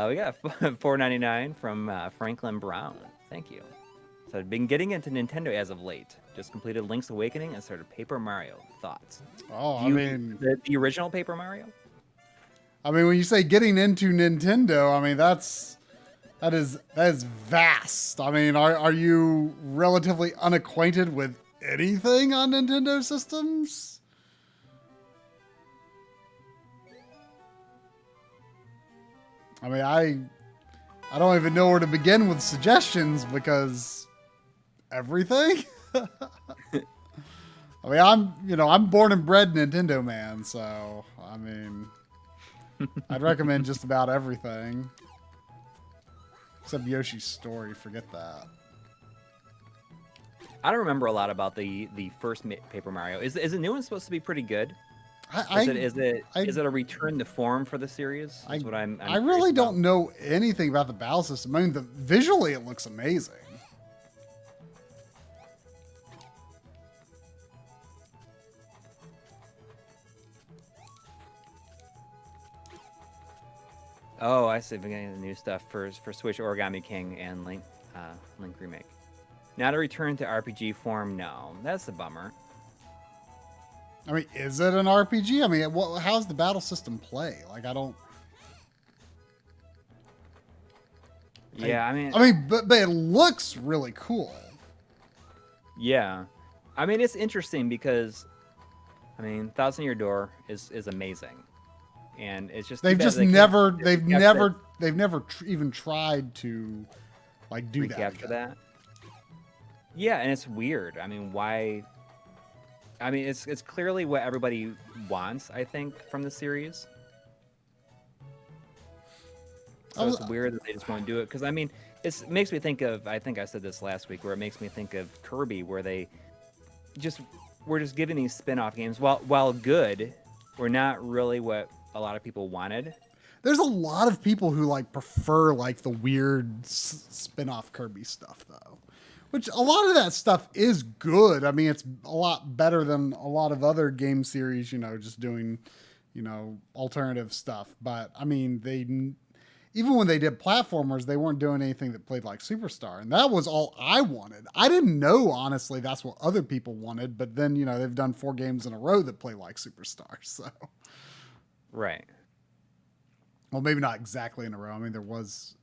We got $4.99 from Franklin Brown. Thank you. So I've been getting into Nintendo as of late. Just completed Link's Awakening and started Paper Mario. Thoughts? Oh, I mean, the original Paper Mario. I mean, when you say getting into Nintendo, I mean that is vast. I mean, are you relatively unacquainted with anything on Nintendo systems? I mean, I don't even know where to begin with suggestions because everything. I mean, I'm born and bred Nintendo man, so I mean, I'd recommend just about everything except Yoshi's Story. Forget that. I don't remember a lot about the first Paper Mario. Is the new one supposed to be pretty good? Is it a return to form for the series? That's what I'm I really don't know anything about the battle system. I mean, visually it looks amazing. Oh, I see. We're getting the new stuff for Switch, Origami King, and Link Remake. Not a return to RPG form. No, that's a bummer. I mean, is it an RPG? I mean, how's the battle system play? Like, I don't. Yeah, I mean, but it looks really cool. Yeah, I mean, it's interesting because I mean, Thousand Year Door is amazing, and it's just They've just never, they've never even tried to like do that. Recapture that. Yeah, and it's weird. I mean, why? I mean, it's clearly what everybody wants, I think, from the series. So it's weird that they just won't do it. Because, I mean, it makes me think of, I think I said this last week, where it makes me think of Kirby, where we're just giving these spin-off games, while good, were not really what a lot of people wanted. There's a lot of people who like prefer like the weird spin-off Kirby stuff, though. Which a lot of that stuff is good. I mean, it's a lot better than a lot of other game series, you know, just doing, you know, alternative stuff. But I mean, even when they did platformers, they weren't doing anything that played like Superstar. And that was all I wanted. I didn't know, honestly, that's what other people wanted. But then, you know, they've done 4 games in a row that play like Superstar. So, right. Well, maybe not exactly in a row. I mean, there was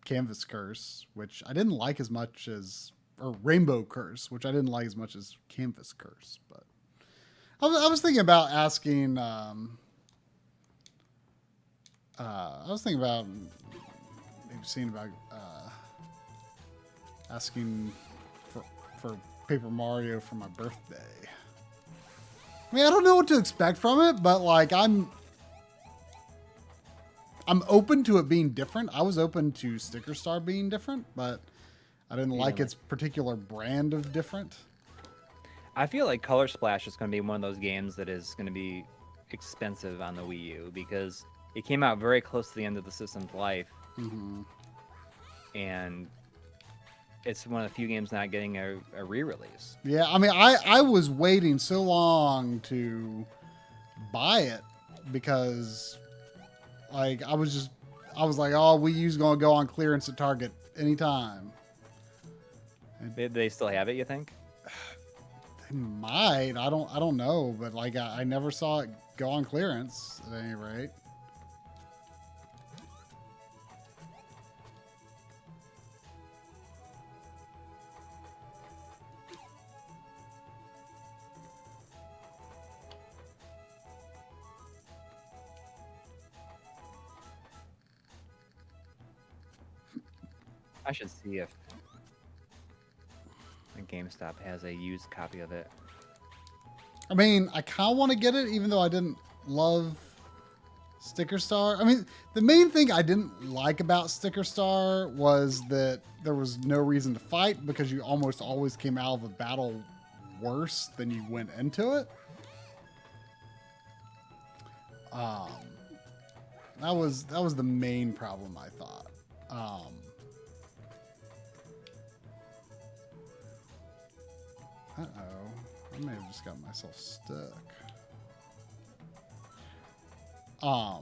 Canvas Curse, which I didn't like as much as, or Rainbow Curse, which I didn't like as much as Canvas Curse. But I was thinking about asking, I was thinking about maybe seeing about asking for Paper Mario for my birthday. I mean, I don't know what to expect from it, but like I'm open to it being different. I was open to Sticker Star being different, but I didn't like its particular brand of different. I feel like Color Splash is going to be one of those games that is going to be expensive on the Wii U because it came out very close to the end of the system's life. Mm-hmm. And it's one of the few games not getting a re-release. Yeah, I mean, I was waiting so long to buy it because, like, I was like, oh, Wii U's going to go on clearance at Target anytime. They still have it, you think? They might. I don't know, but like I never saw it go on clearance at any rate. I should see if GameStop has a used copy of it. I mean, I kind of want to get it, even though I didn't love Sticker Star. I mean, the main thing I didn't like about Sticker Star was that there was no reason to fight because you almost always came out of a battle worse than you went into it. That was the main problem, I thought. Uh-oh. I may have just got myself stuck. Yeah,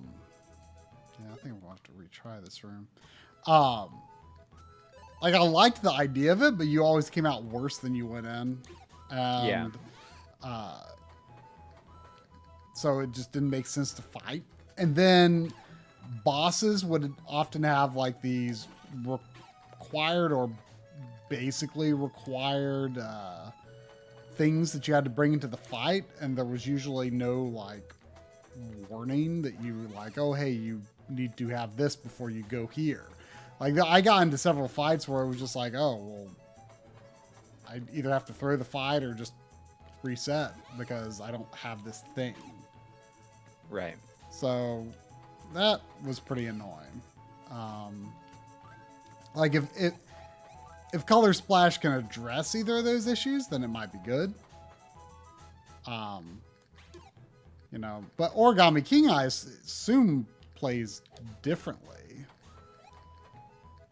I think we'll have to retry this room. Like, I liked the idea of it, but you always came out worse than you went in. And, so it just didn't make sense to fight. And then bosses would often have, like, these required or basically required, things that you had to bring into the fight, and there was usually no like warning that you were like, oh hey, you need to have this before you go here. Like I got into several fights where it was just like, oh well, I either have to throw the fight or just reset because I don't have this thing. Right. So that was pretty annoying. Like if Color Splash can address either of those issues, then it might be good. You know, but Origami King, I assume, plays differently.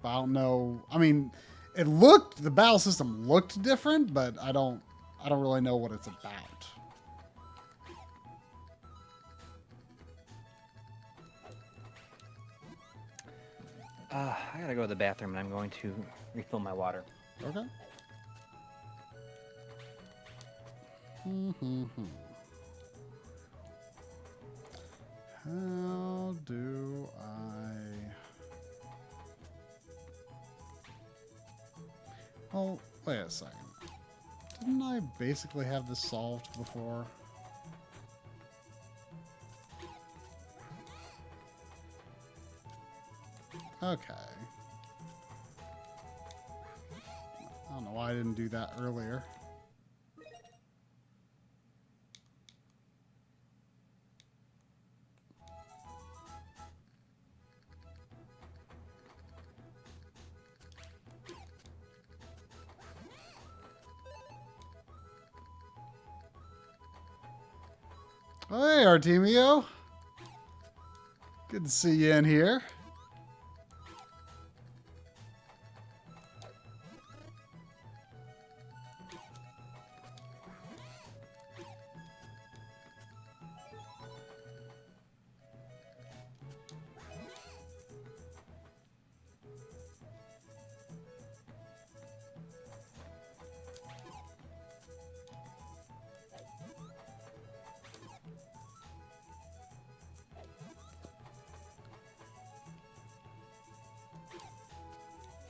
But I don't know. I mean, the battle system looked different, but I don't really know what it's about. I gotta go to the bathroom, and I'm going to refill my water. Okay. How do I... Oh, wait a second. Didn't I basically have this solved before? Okay. I don't know why I didn't do that earlier. Hey, Artemio. Good to see you in here.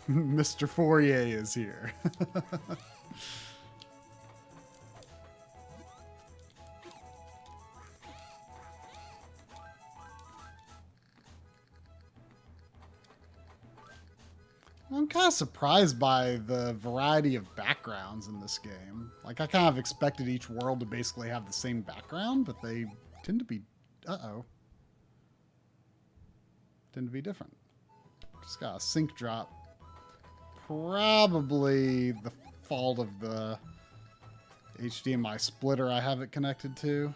Mr. Fourier is here. I'm kind of surprised by the variety of backgrounds in this game. Like, I kind of expected each world to basically have the same background, but they tend to be... Uh-oh. Tend to be different. Just got a sync drop. Probably the fault of the HDMI splitter I have it connected to.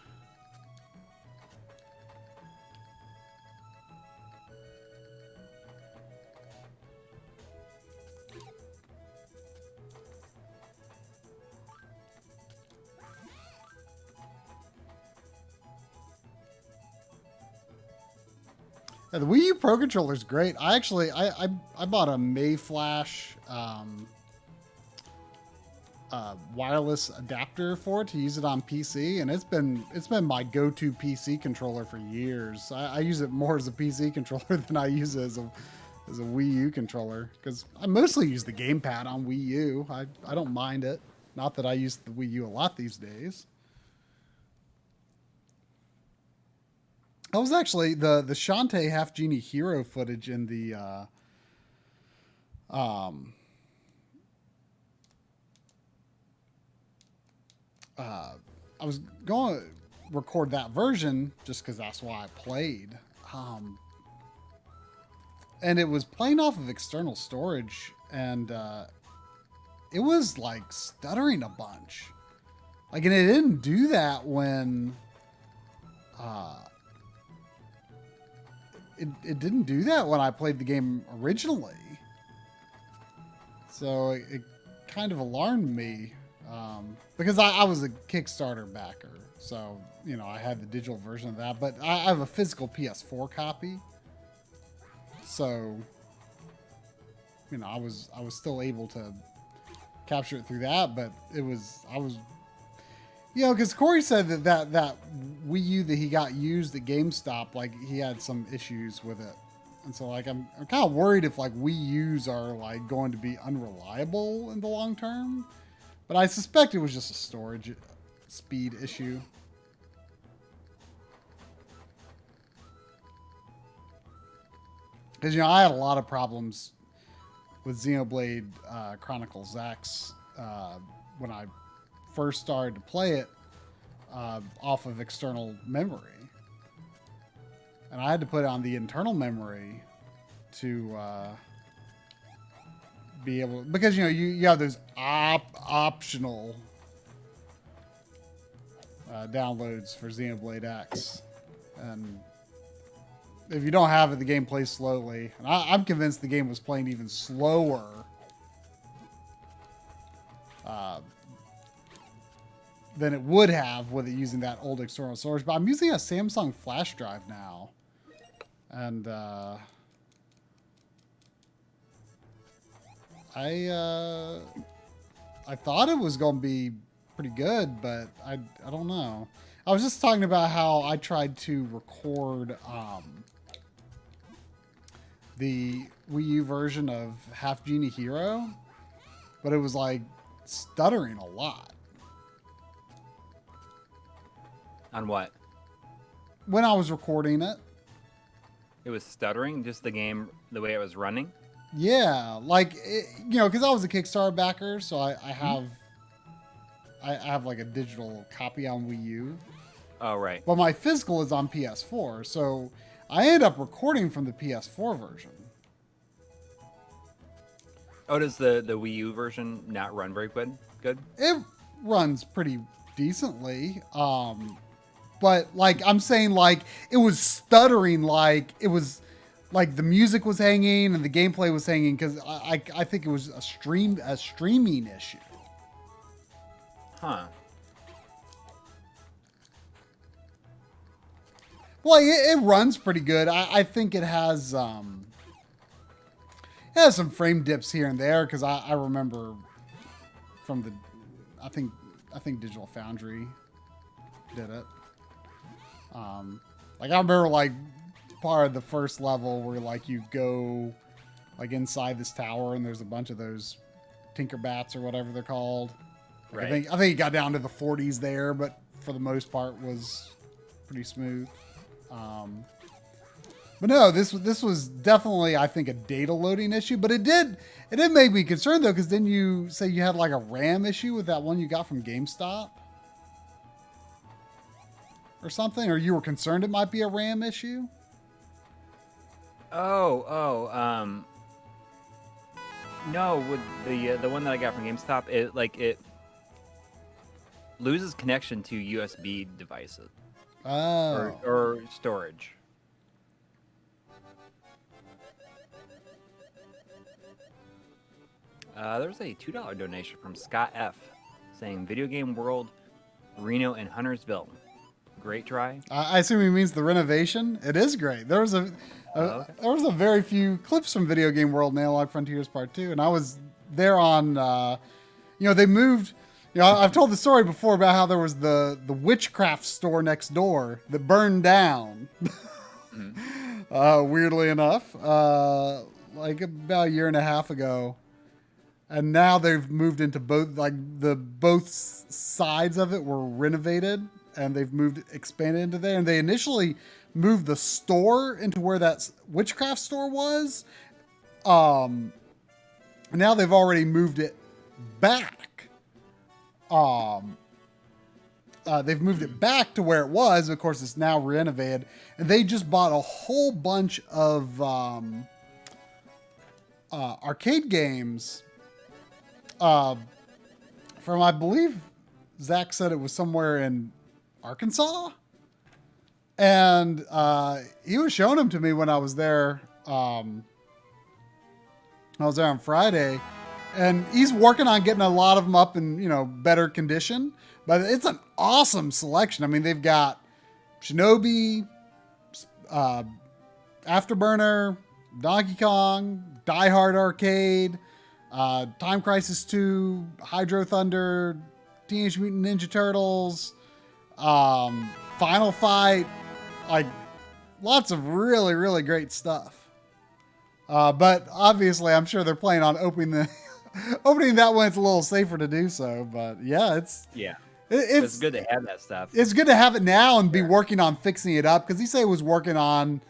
Yeah, the Wii U Pro Controller is great. I bought a Mayflash wireless adapter for it to use it on PC, and it's been my go-to PC controller for years. I use it more as a PC controller than I use it as a Wii U controller, because I mostly use the gamepad on Wii U. I don't mind it. Not that I use the Wii U a lot these days. That was actually the Shantae Half Genie Hero footage in the I was going to record that version just because that's why I played. And it was playing off of external storage, and it was like stuttering a bunch. Like, and it didn't do that when it didn't do that when I played the game originally. So it kind of alarmed me, because I was a Kickstarter backer. So, you know, I had the digital version of that, but I have a physical PS4 copy. So, you know, I was still able to capture it through that, but you know, because Coury said that Wii U that he got used at GameStop, like, he had some issues with it. And so, like, I'm kind of worried if, like, Wii U's are, like, going to be unreliable in the long term. But I suspect it was just a storage speed issue. Because, you know, I had a lot of problems with Xenoblade Chronicles X when I first started to play it off of external memory. And I had to put it on the internal memory to be able... Because, you know, you have those optional downloads for Xenoblade X. And if you don't have it, the game plays slowly. And I'm convinced the game was playing even slower than it would have with it using that old external storage. But I'm using a Samsung flash drive now. And I thought it was going to be pretty good, but I don't know. I was just talking about how I tried to record the Wii U version of Half Genie Hero, but it was like stuttering a lot. On what? When I was recording it. It was stuttering, just the game, the way it was running. Yeah, like because I was a Kickstarter backer, so I have like a digital copy on Wii U. Oh, right. But my physical is on PS4, so I ended up recording from the PS4 version. Oh, does the Wii U version not run very good? Good. It runs pretty decently, but like I'm saying, like it was stuttering, like it was like the music was hanging and the gameplay was hanging because I think it was a streaming issue. Huh. Well, it runs pretty good. I think it has some frame dips here and there because I remember from the I think Digital Foundry did it. Like I remember like part of the first level where like you go like inside this tower and there's a bunch of those Tinkerbats or whatever they're called. Like, Right. I think it got down to the 40s there, but for the most part was pretty smooth. But no, this was definitely, I think, a data loading issue. But it did make me concerned though, because didn't you say you had like a RAM issue with that one you got from GameStop or something, or you were concerned it might be a RAM issue? No, with the one that I got from GameStop, it loses connection to USB devices or storage. There's a $2 donation from Scott F. saying Video Game World, Reno, and Huntersville. Great try. I assume he means the renovation. It is great. There was a very few clips from Video Game World and Analog Frontiers Part 2, and I was there on, they moved. I've told the story before about how there was the witchcraft store next door that burned down. Weirdly enough, like about a year and a half ago. And now they've moved into both sides of it were renovated and they've expanded into there. And they initially moved the store into where that witchcraft store was. Now they've already moved it back. They've moved it back to where it was. Of course, it's now renovated. And they just bought a whole bunch of arcade games from, I believe, Zach said it was somewhere in Arkansas. And he was showing them to me when I was there. I was there on Friday. And he's working on getting a lot of them up in, better condition. But it's an awesome selection. I mean, they've got Shinobi, Afterburner, Donkey Kong, Die Hard Arcade, Time Crisis 2, Hydro Thunder, Teenage Mutant Ninja Turtles, Final Fight, like lots of really, really great stuff. But obviously, I'm sure they're planning on opening that when it's a little safer to do so. But yeah, it's good to have that stuff. It's good to have it now and be working on fixing it up because he said he was working on,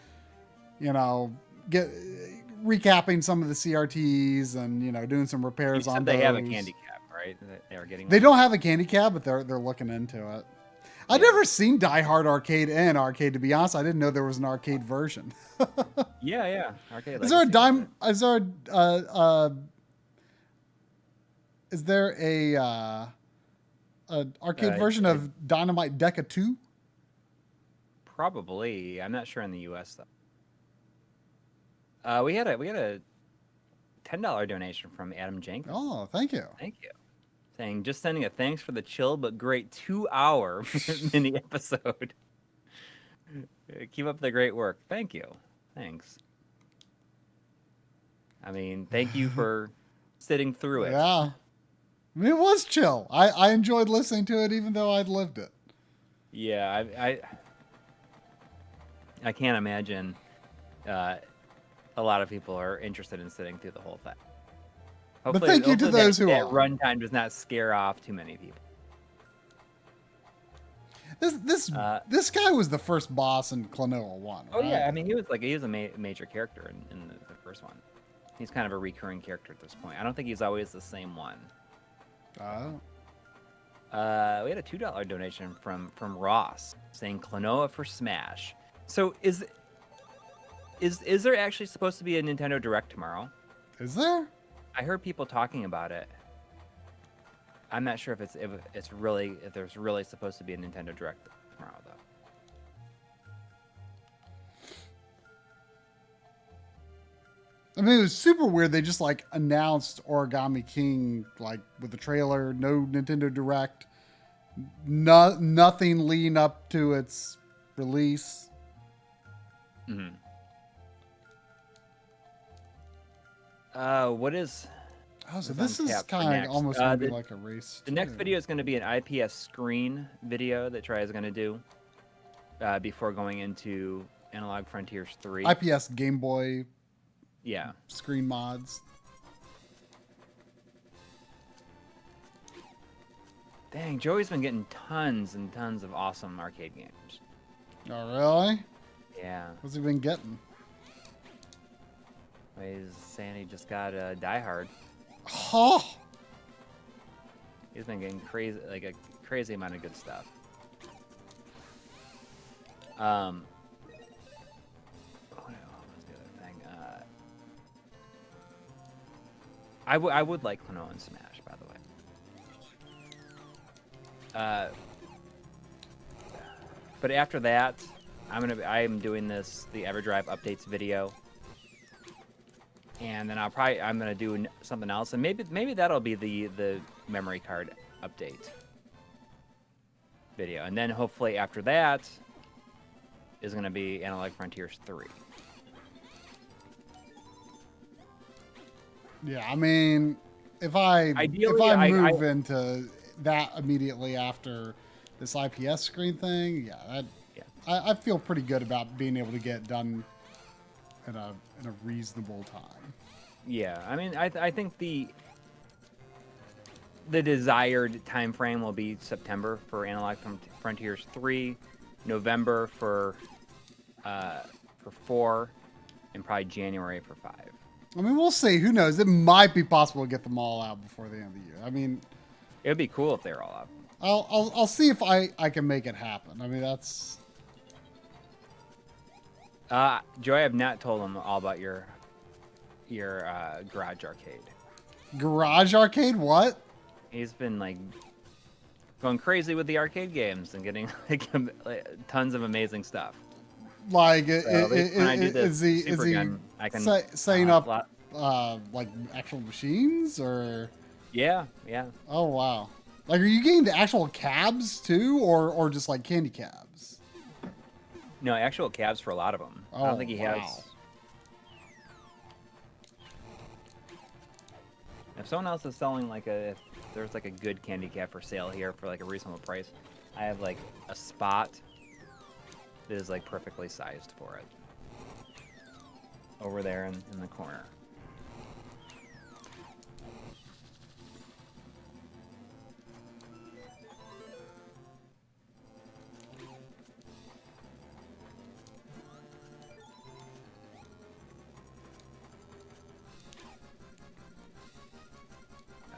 recapping some of the CRTs and doing some repairs on those. They have a candy cap, right? They are getting. They don't have a candy cap, but they're looking into it. I've never seen Die Hard Arcade and Arcade, to be honest. I didn't know there was an arcade version. Yeah. Arcade. Is there a arcade version of Dynamite Deca 2? Probably. I'm not sure in the US though. We had a $10 donation from Adam Jenkins. Oh, thank you. Thank you. Saying, just sending a thanks for the chill but great 2-hour mini episode. Keep up the great work. Thank you. Thanks. I mean, thank you for sitting through it. Yeah. I mean, it was chill. I enjoyed listening to it even though I'd lived it. Yeah, I can't imagine a lot of people are interested in sitting through the whole thing. But thank you to those who that are. Runtime does not scare off too many people. This guy was the first boss in Klonoa 1. Oh right? yeah, I mean he was a major character in the first one. He's kind of a recurring character at this point. I don't think he's always the same one. Oh. We had a $2 donation from Ross saying Klonoa for Smash. So is there actually supposed to be a Nintendo Direct tomorrow? Is there? I heard people talking about it. I'm not sure if there's really supposed to be a Nintendo Direct tomorrow though. I mean, it was super weird. They just like announced Origami King like with the trailer, no Nintendo Direct, nothing leading up to its release. Mm-hmm. What is? Oh, so this is kind of almost going to be like a race. The next video is going to be an IPS screen video that Troy is going to do before going into Analog Frontiers 3. IPS Game Boy. Yeah. Screen mods. Dang, Joey's been getting tons and tons of awesome arcade games. Oh, really? Yeah. What's he been getting? He's saying he just got Die Hard. Oh! He's been getting crazy, like a crazy amount of good stuff. What was the other thing? I would like Klonoa and Smash, by the way. But after that, I am doing the EverDrive updates video. And then I'm gonna do something else, and maybe that'll be the memory card update video, and then hopefully after that is gonna be Analog Frontiers 3. Yeah, I mean, if I move into that immediately after this IPS screen thing, I feel pretty good about being able to get it done in a reasonable time. Yeah, I mean, I think the desired time frame will be September for Analog Frontiers 3, November for 4, and probably January for 5. I mean, we'll see. Who knows? It might be possible to get them all out before the end of the year. I mean, it would be cool if they were all out. I'll see if I can make it happen. I mean, that's. Joy, I have not told him all about your garage arcade. Garage arcade? What? He's been like going crazy with the arcade games and getting like tons of amazing stuff. Like, So when I do this is super he gun, I can setting up like actual machines or? Yeah. Oh wow! Like, are you getting the actual cabs too, or just like candy cabs? No, actual cabs for a lot of them. I don't think he has. If someone else is selling if there's like a good candy cab for sale here for like a reasonable price, I have like a spot that is like perfectly sized for it. Over there in the corner.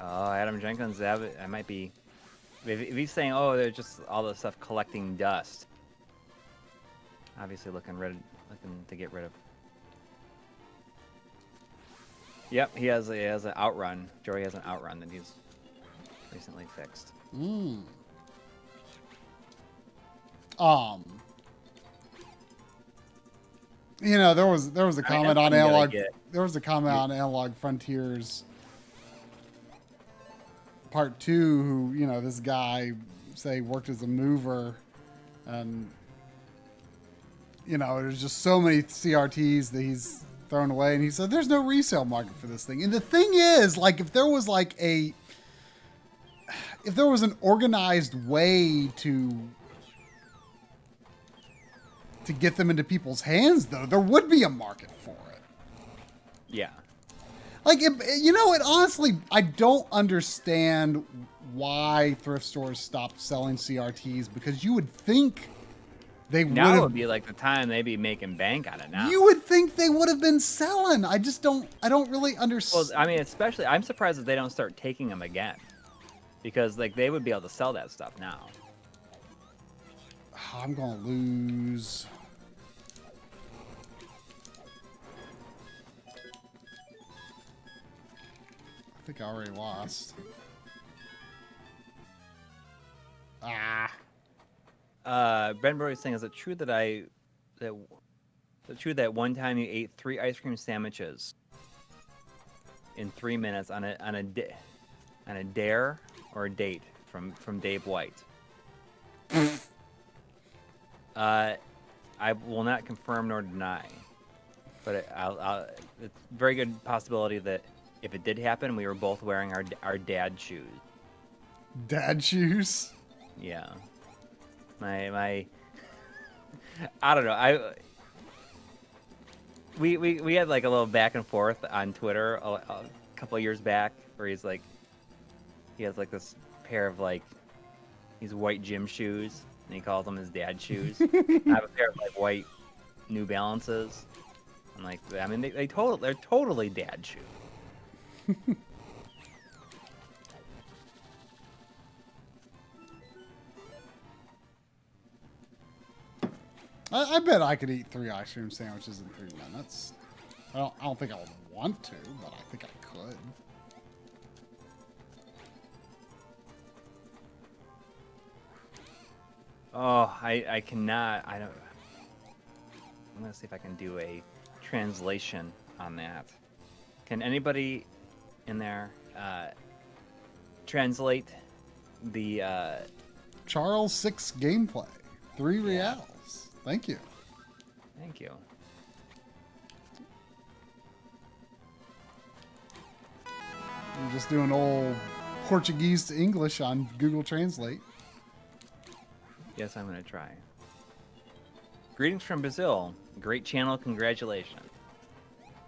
Oh, Adam Jenkins, that might be. If he's saying, "Oh, they're just all this stuff collecting dust," obviously looking to get rid of. Yep, he has an outrun. Joey has an outrun that he's recently fixed. You know, there was a comment on Analog. There was a comment on Analog Frontiers Part 2, who, you know, this guy say worked as a mover, and you know, there's just so many CRTs that he's thrown away, and he said there's no resale market for this thing. And the thing is, like, if there was an organized way to get them into people's hands, though, there would be a market for it. Yeah. Like, it honestly, I don't understand why thrift stores stopped selling CRTs, because you would think they would Now have. would be like the time they'd be making bank on it now. You would think they would have been selling. I don't really understand. Well, I mean, especially, I'm surprised that they don't start taking them again. Because, like, they would be able to sell that stuff now. I'm going to lose. I think I already lost. Brent is saying, is it true that that one time you ate 3 ice cream sandwiches in 3 minutes on a dare or a date from Dave White? I will not confirm nor deny, but it's a very good possibility that if it did happen, we were both wearing our dad shoes. Dad shoes? Yeah. My I don't know. We had like a little back and forth on Twitter a couple of years back where he has like this pair of like these white gym shoes and he calls them his dad shoes. I have a pair of like white New Balances. I'm like, I mean, they're totally dad shoes. I bet I could eat 3 ice cream sandwiches in 3 minutes. I don't think I would want to, but I think I could. Oh, I cannot. I don't. I'm gonna see if I can do a translation on that. Can anybody in there translate the Charles 6 gameplay? 3 reals. Thank you. Thank you. I'm just doing old Portuguese to English on Google Translate. Yes, I'm gonna try. Greetings from Brazil. Great channel. Congratulations.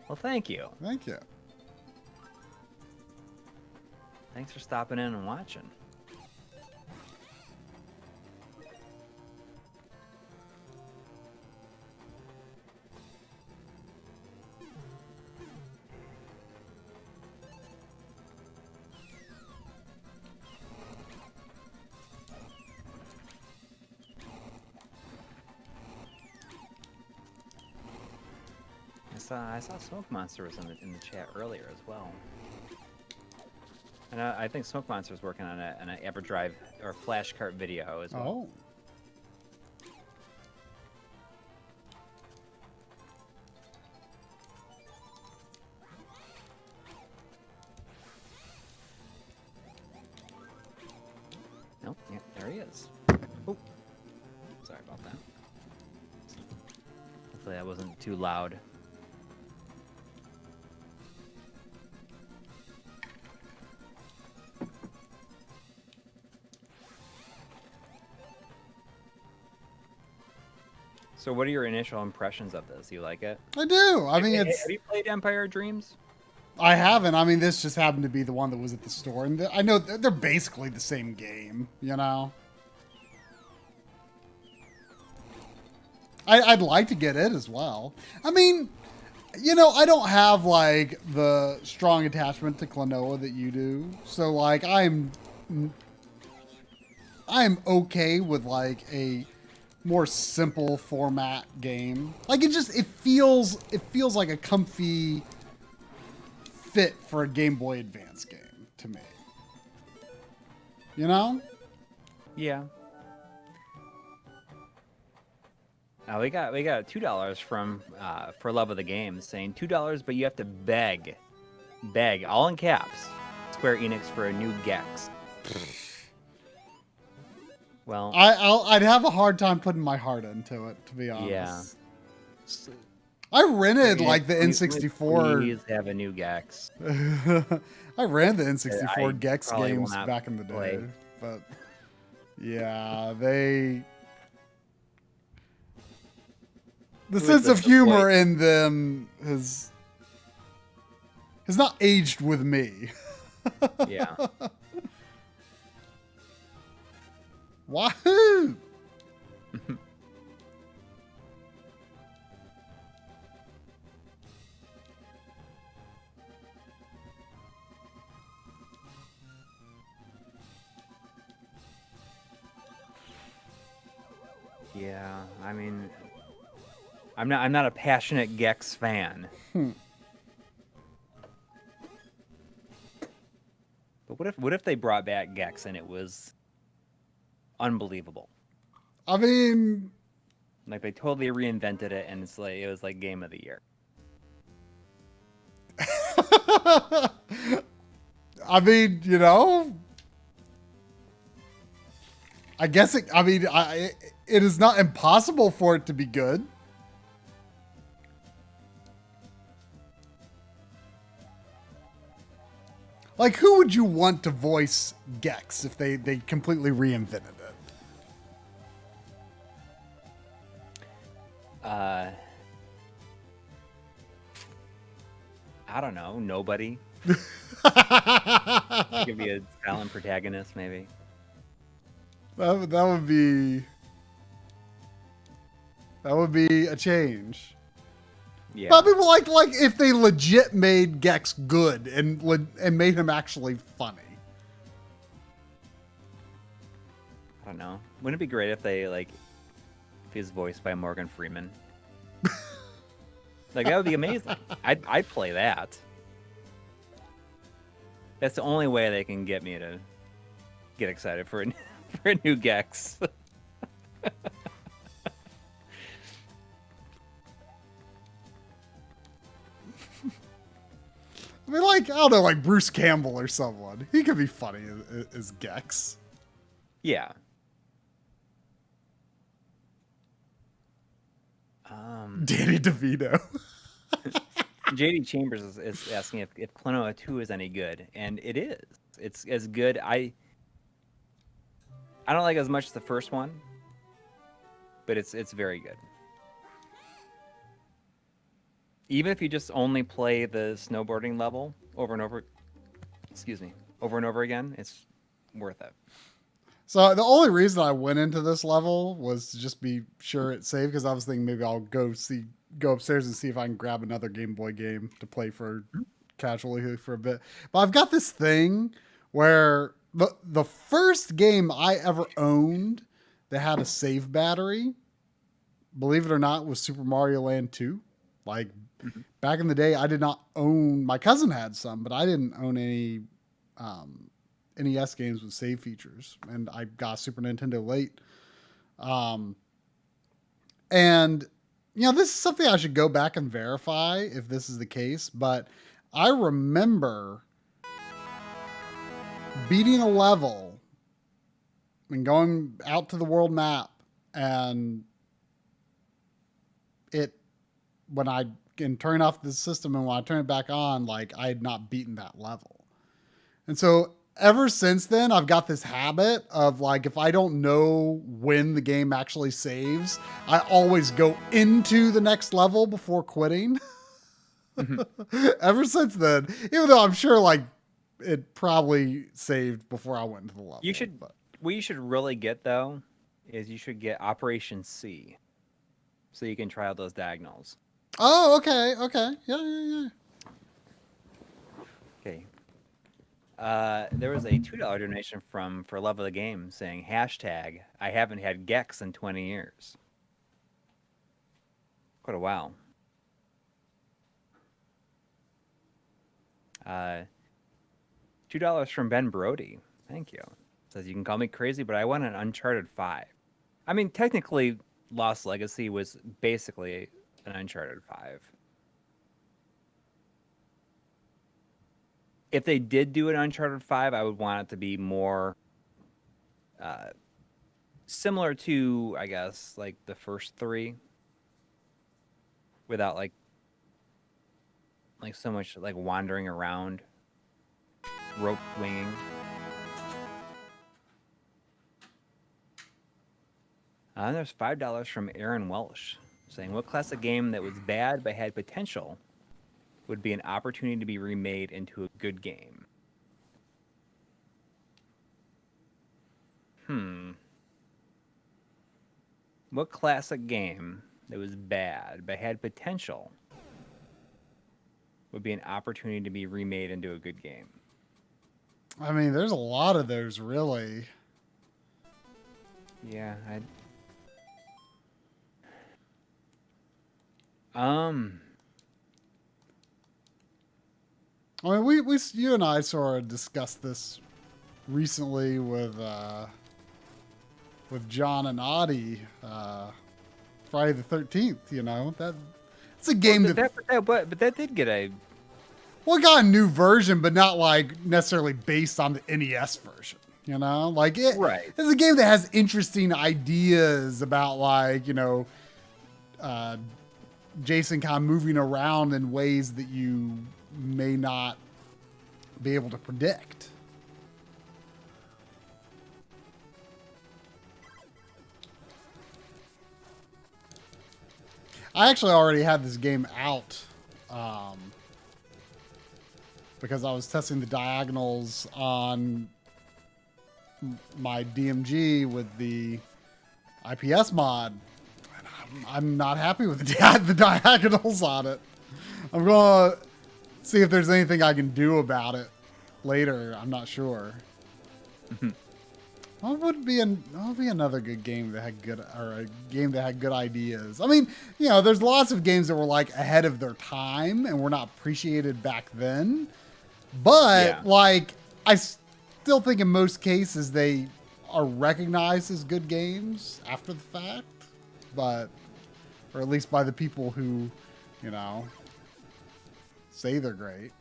Well, thank you. Thank you. Thanks for stopping in and watching. I saw Smoke Monster was in the chat earlier as well. And I think Smoke Monster's working on an EverDrive or Flash Cart video as well. Oh. Nope, yeah, there he is. Oh, sorry about that. Hopefully that wasn't too loud. So what are your initial impressions of this? You like it? I do. I mean, Have you played Empire Dreams? I haven't. I mean, this just happened to be the one that was at the store. And I know they're basically the same game, you know? I'd like to get it as well. I mean, you know, I don't have, like, the strong attachment to Klonoa that you do. So, like, I'm okay with, like, a more simple format game. Like, it feels like a comfy fit for a Game Boy Advance game to me. You know? Yeah. We got $2 from For Love of the Game saying $2, but you have to beg, all in caps, Square Enix for a new Gex. Well, I'd have a hard time putting my heart into it, to be honest. Yeah. I rented like the N64. Please have a new Gex. I ran the N64 Gex probably will games not back in the day, play. but yeah, the sense of humor in them has has not aged with me. Yeah. Wahoo! Yeah, I mean, I'm not a passionate Gex fan. But what if they brought back Gex and it was unbelievable? I mean, Like they totally reinvented it and it was like game of the year. I mean, you know, I guess it. I mean, it is not impossible for it to be good. Like, who would you want to voice Gex if they completely reinvented it? I don't know. Nobody. Give me a silent protagonist, maybe. That would be a change. Yeah. But people like if they legit made Gex good and made him actually funny. I don't know. Wouldn't it be great if they if he's voiced by Morgan Freeman? Like that would be amazing. I'd play that. That's the only way they can get me to get excited for a new Gex. I mean, like, I don't know, like Bruce Campbell or someone. He could be funny as Gex. Yeah. Danny DeVito. JD Chambers is asking if Klonoa 2 is any good, and it is. It's as good. I don't like it as much as the first one, but it's very good. Even if you just only play the snowboarding level over and over again, it's worth it. So the only reason I went into this level was to just be sure it's safe, because I was thinking maybe I'll go upstairs and see if I can grab another Game Boy game to play for casually for a bit. But I've got this thing where the first game I ever owned that had a save battery, believe it or not, was Super Mario Land 2. Like back in the day, I did not own. My cousin had some, but I didn't own any NES games with save features, and I got Super Nintendo late. And you know, this is something I should go back and verify if this is the case, but I remember beating a level and going out to the world map, and when I can turn off the system and when I turn it back on, like I had not beaten that level. And so ever since then, I've got this habit of like, if I don't know when the game actually saves, I always go into the next level before quitting. Ever since then, even though I'm sure like it probably saved before I went into the level. What you should really get though is you should get Operation C, so you can try out those diagonals. Oh, okay. Yeah. Okay. There was a $2 donation for Love of the Game saying hashtag I haven't had Gex in 20 years. Quite a while. $2 from Ben Brody. Thank you. Says you can call me crazy, but I want an Uncharted 5. I mean, technically, Lost Legacy was basically an Uncharted 5. If they did do an Uncharted 5, I would want it to be more similar to, I guess, like the first 3, without like so much like wandering around, rope swinging. And there's $5 from Aaron Welsh saying, what classic game that was bad but had potential would be an opportunity to be remade into a good game? What classic game that was bad but had potential would be an opportunity to be remade into a good game? I mean, there's a lot of those, really. Yeah, I mean, you and I sort of discussed this recently with John and Audie, Friday the 13th. You know, it's a game but that did get a. Well, it got a new version, but not like necessarily based on the NES version. You know, like Right. It's a game that has interesting ideas about, like, you know, Jason kind of moving around in ways that you may not be able to predict. I actually already had this game out because I was testing the diagonals on my DMG with the IPS mod. I'm not happy with the diagonals on it. I'm going to see if there's anything I can do about it later. I'm not sure. What would be another good game that had good ideas? I mean, you know, there's lots of games that were like ahead of their time and were not appreciated back then. But like, I still think in most cases they are recognized as good games after the fact, or at least by the people who, you know, say they're great.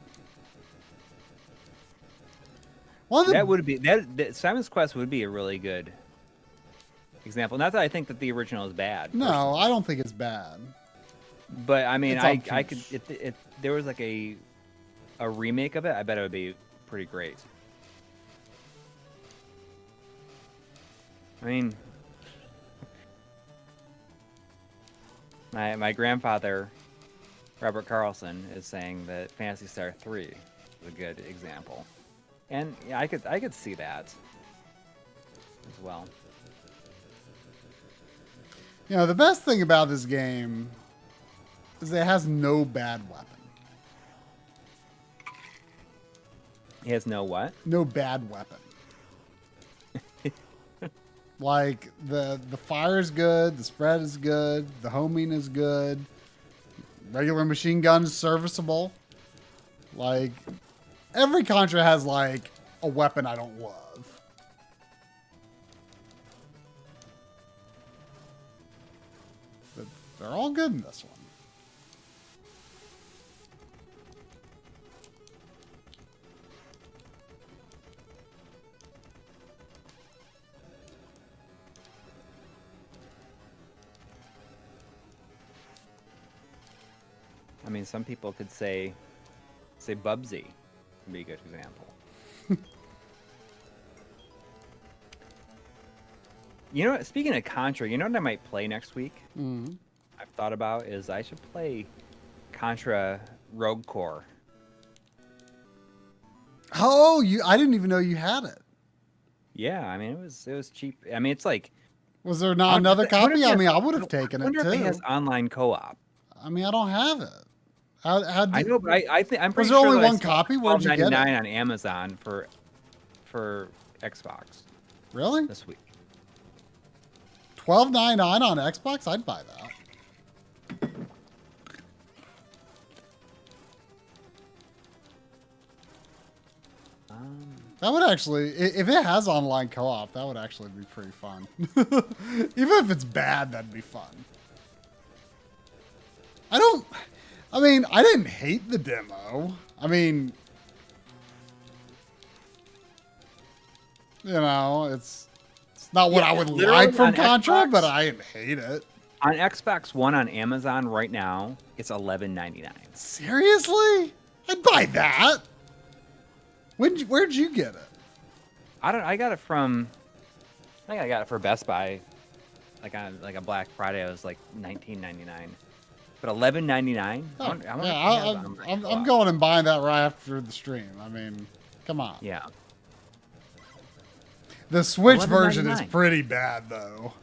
Simon's Quest would be a really good example. Not that I think that the original is bad. No, personally. I don't think it's bad. But I mean, I could if there was like a remake of it, I bet it would be pretty great. I mean, my grandfather, Robert Carlson, is saying that Phantasy Star 3 is a good example. And yeah, I could see that as well. You know, the best thing about this game is it has no bad weapon. He has no what? No bad weapon. Like, the fire is good, the spread is good, the homing is good, regular machine gun is serviceable. Like, every Contra has, like, a weapon I don't love. But they're all good in this one. I mean, some people could say Bubsy would be a good example. You know what? Speaking of Contra, you know what I might play next week? Mm-hmm. I've thought about is I should play Contra Rogue Core. Oh, I didn't even know you had it. Yeah, I mean it was cheap. I mean it's like. Was there not another copy? I mean, I would have taken it too. I wonder if it has online co-op. I mean, I don't have it. I know, but I'm pretty sure. Was there only one copy? Where did you get it? $12.99 on Amazon for Xbox. Really? This week. $12.99 on Xbox? I'd buy that. That would actually, if it has online co-op, that would actually be pretty fun. Even if it's bad, that'd be fun. I mean, I didn't hate the demo. I mean, you know, it's not what I would like from Contra, but I didn't hate it. On Xbox One on Amazon right now, it's $11.99. Seriously? I'd buy that. Where'd you get it? I got it from. I think I got it for Best Buy, like on a Black Friday. It was like $19.99. But $11.99. Oh, yeah, I'm going and buying that right after the stream. I mean, come on. Yeah. The Switch version is pretty bad, though.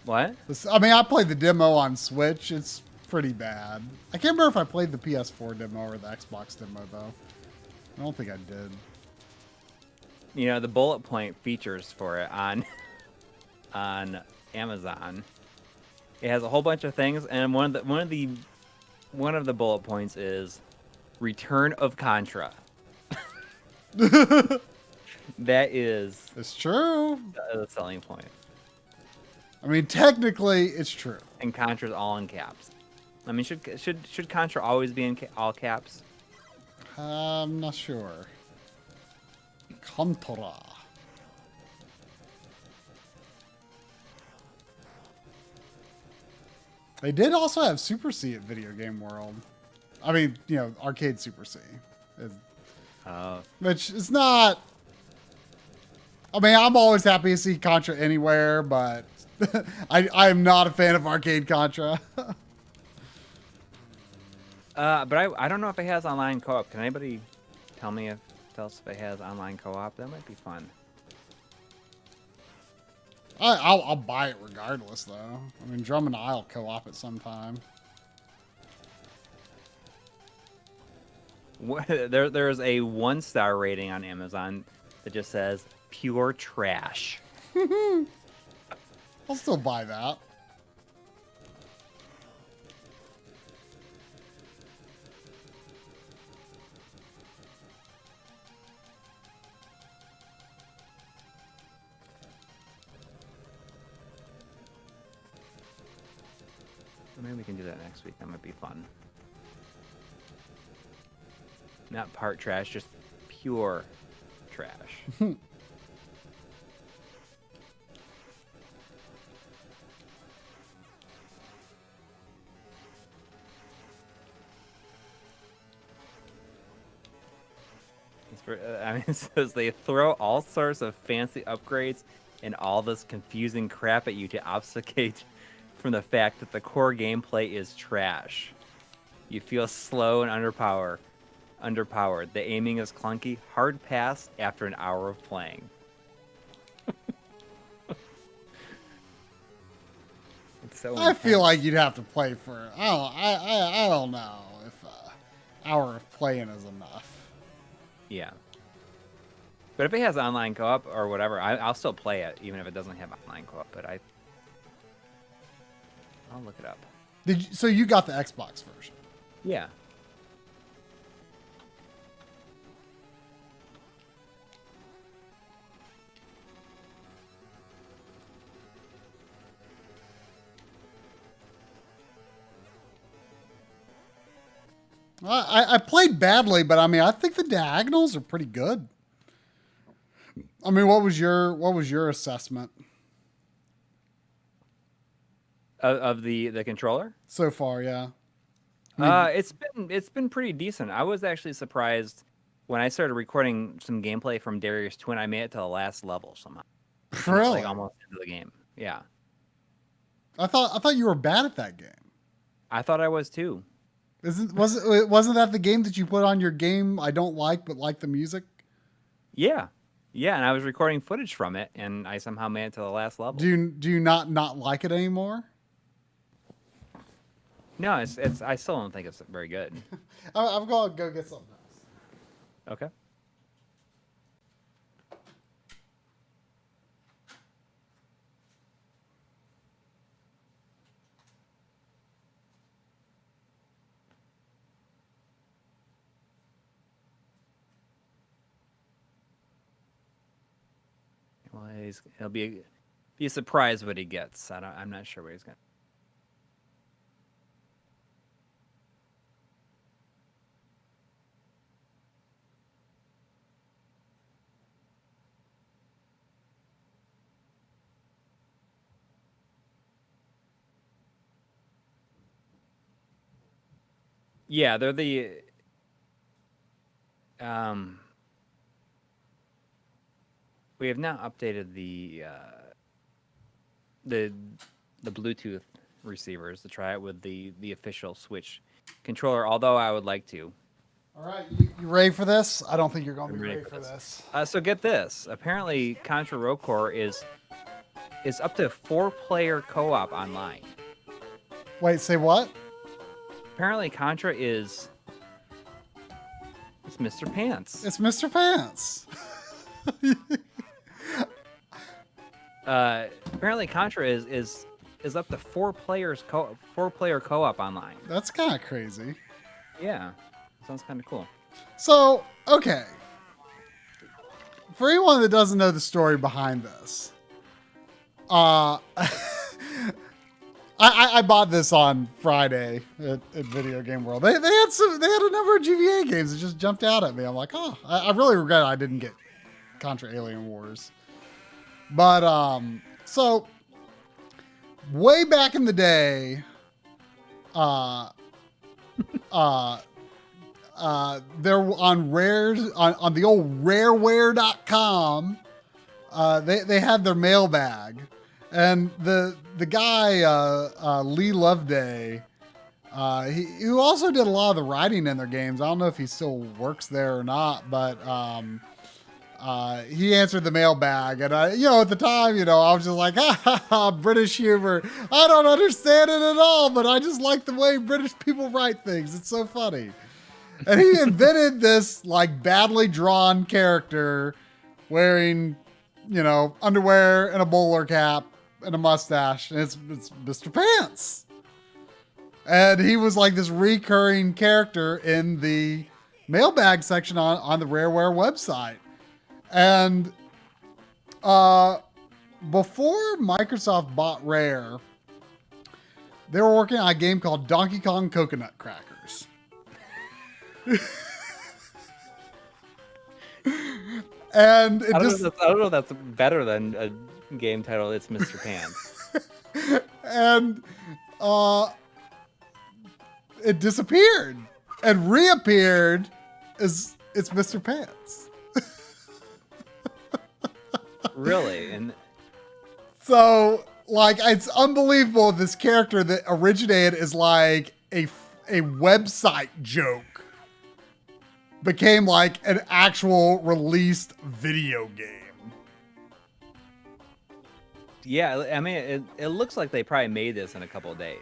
What? I mean, I played the demo on Switch. It's pretty bad. I can't remember if I played the PS4 demo or the Xbox demo, though. I don't think I did. You know, the bullet point features for it on Amazon. It has a whole bunch of things, and one of the bullet points is Return of Contra. That is. It's true. The selling point. I mean, technically, it's true. And Contra's all in caps. I mean, should Contra always be in all caps? I'm not sure. Contra. They did also have Super C at Video Game World. I mean, you know, Arcade Super C. Which is not... I mean, I'm always happy to see Contra anywhere, but I am not a fan of Arcade Contra. But I don't know if it has online co-op. Can anybody tell us if it has online co-op? That might be fun. I'll buy it regardless, though. I mean, Drum and I'll co-op it sometime. There's a 1-star rating on Amazon that just says pure trash. I'll still buy that. Maybe we can do that next week. That might be fun. Not part trash, just pure trash. I mean, it says they throw all sorts of fancy upgrades and all this confusing crap at you to obfuscate from the fact that the core gameplay is trash. You feel slow and underpowered. The aiming is clunky. Hard pass after an hour of playing. I feel like you'd have to play for... I don't know if an hour of playing is enough. Yeah. But if it has online co-op or whatever, I'll still play it, even if it doesn't have online co-op. But I'll look it up. So you got the Xbox version? Yeah. I played badly, but I mean, I think the diagonals are pretty good. I mean, what was your assessment of the controller so far? Yeah, it's been pretty decent. I was actually surprised when I started recording some gameplay from Darius Twin. I made it to the last level somehow. Really? Like almost into the game. Yeah. I thought you were bad at that game. I thought I was too. Wasn't that the game that you put on your game I don't like but like the music? Yeah. Yeah, and I was recording footage from it and I somehow made it to the last level. Do you not like it anymore? No, it's I still don't think it's very good. I'm going to go get something else. Okay. Well, he'll be surprised what he gets. I'm not sure what he's gonna. Yeah, they're the we have now updated the Bluetooth receivers to try it with the official Switch controller. Although I would like to. All right, you ready for this? I don't think you're going to be ready for this. So get this. Apparently, Contra Rogue Core is up to 4-player co-op online. Wait, say what? Apparently, Contra is it's Mr. Pants. It's Mr. Pants. Apparently, Contra is up to 4-player co-op online. That's kind of crazy. Yeah. Sounds kind of cool. So, okay. For anyone that doesn't know the story behind this, I bought this on Friday at Video Game World. They had a number of GVA games that just jumped out at me. I'm like, oh, I really regret I didn't get Contra Alien Wars. But so way back in the day, they're on on the old rareware.com. They had their mailbag, and the guy Lee Loveday, who also did a lot of the writing in their games. I don't know if he still works there or not, but he answered the mailbag, and at the time, I was just like, British humor. I don't understand it at all, but I just like the way British people write things. It's so funny. And he invented this like badly drawn character wearing, underwear and a bowler cap and a mustache. And it's Mr. Pants. And he was like this recurring character in the mailbag section on the Rareware website. And before Microsoft bought Rare, they were working on a game called Donkey Kong Coconut Crackers. And I don't know if that's better than a game title. It's Mr. Pants. And it disappeared and reappeared as it's Mr. Pants. Really? And so like it's unbelievable. This character that originated as like a website joke became like an actual released video game. Yeah, I mean, it looks like they probably made this in a couple of days.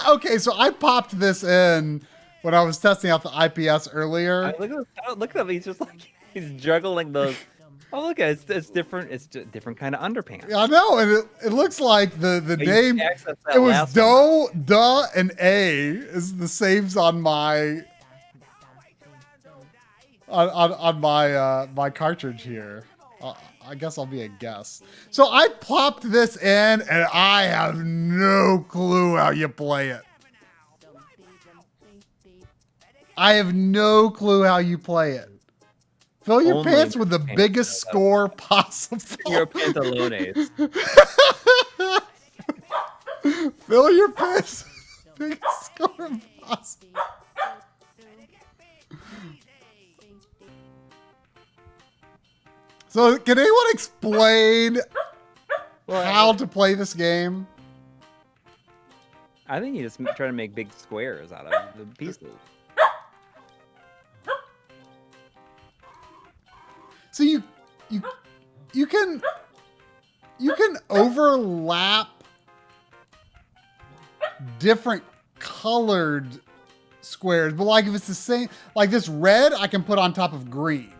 Okay, so I popped this in when I was testing out the IPS earlier. Look at him. He's just like he's juggling those. Oh, look, it's different. It's a different kind of underpants. Yeah, I know, and it looks like the name. It was Doe, Duh, and A is the saves on my my cartridge here. I guess I'll be a guess. So I popped this in, and I have no clue how you play it. I have no clue how you play it. Fill your pants with the biggest score possible. Your pantalones. Fill your pants with the biggest score possible. So, can anyone explain how to play this game? I think you just try to make big squares out of the pieces. So you can overlap different colored squares, but like if it's the same, like this red, I can put on top of green.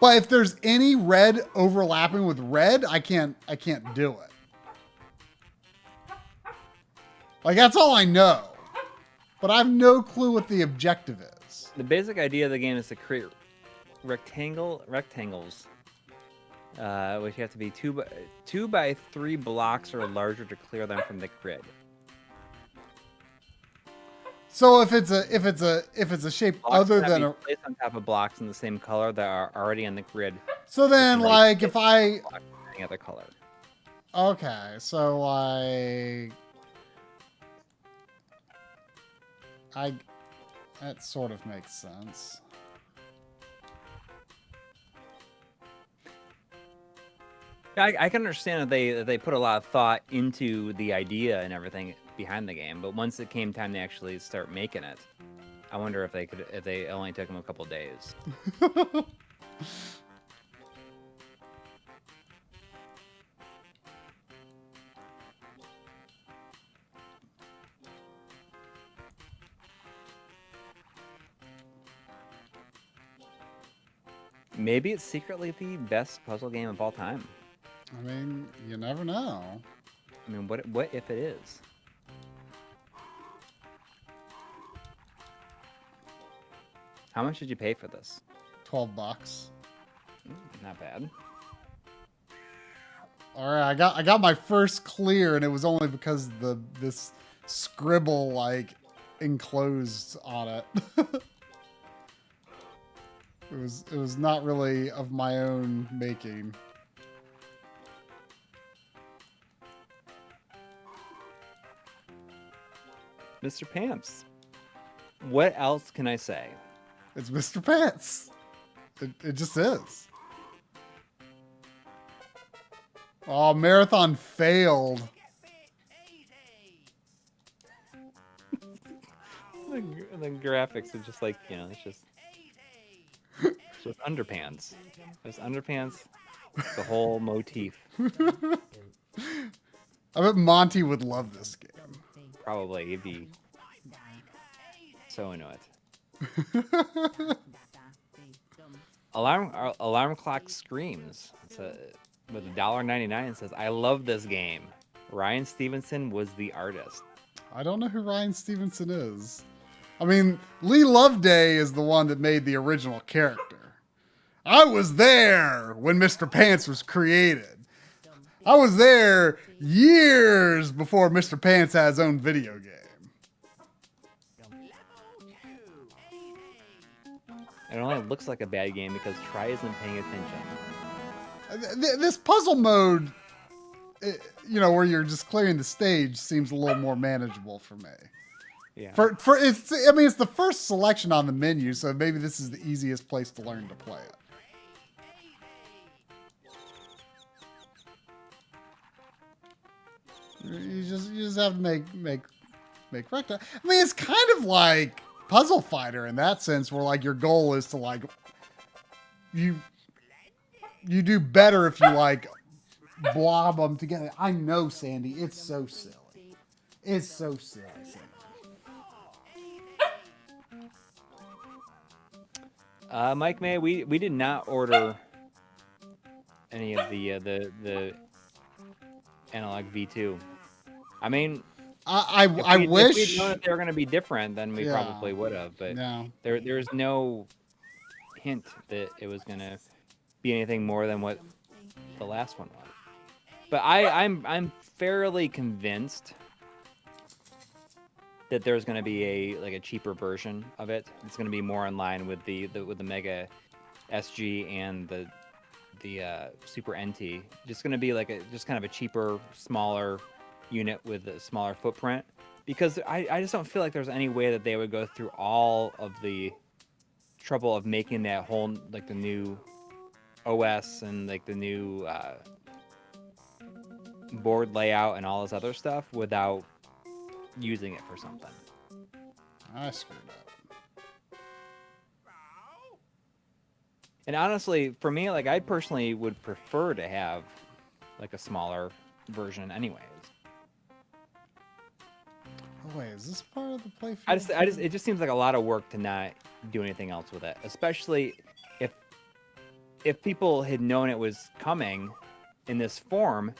But if there's any red overlapping with red, I can't do it. Like that's all I know, but I have no clue what the objective is. The basic idea of the game is to create rectangles, which have to be 2 by 3 blocks or larger to clear them from the grid. So if it's a shape Blocks other than placed on top of blocks in the same color that are already in the grid. So then, like, if I any other color. Okay, so like that sort of makes sense. I can understand that they put a lot of thought into the idea and everything behind the game, but once it came time to actually start making it, I wonder if they only took them a couple days. Maybe it's secretly the best puzzle game of all time. I mean, you never know. I mean, what if it is? How much did you pay for this? $12. Not bad. All right, I got my first clear, and it was only because this scribble like enclosed on it. It was not really of my own making. Mr. Pants. What else can I say? It's Mr. Pants. It just is. Oh, marathon failed. The graphics are just like, you know, it's just underpants. There's underpants. The whole motif. I bet Monty would love this game. Probably, he'd be so into it. Alarm clock screams. It's with $1.99. It says, "I love this game. Ryan Stevenson was the artist." I don't know who Ryan Stevenson is. I mean, Lee Loveday is the one that made the original character. I was there when Mr. Pants was created. I was there years before Mr. Pants had his own video game. It only looks like a bad game because Try isn't paying attention. This puzzle mode, you know, where you're just clearing the stage, seems a little more manageable for me. Yeah. I mean, it's the first selection on the menu, so maybe this is the easiest place to learn to play it. You just have to make recta. I mean, it's kind of like Puzzle Fighter in that sense, where like your goal is to like you do better if you like blob them together. I know, Sandy, it's so silly. It's so silly, Sandy. Mike May, we did not order any of the analog V2. I mean, I if wish we'd known that they were going to be different, then we probably would have. But no. There's no hint that it was going to be anything more than what the last one was. But I'm fairly convinced that there's going to be a cheaper version of it. It's going to be more in line with the Mega SG and the Super NT. Just going to be like just kind of a cheaper, smaller unit with a smaller footprint, because I just don't feel like there's any way that they would go through all of the trouble of making that whole like the new OS and like the new board layout and all this other stuff without using it for something. I screwed up. And honestly, for me, like I personally would prefer to have like a smaller version anyways. Oh wait, is this part of the playfield? It just seems like a lot of work to not do anything else with it, especially if people had known it was coming in this form,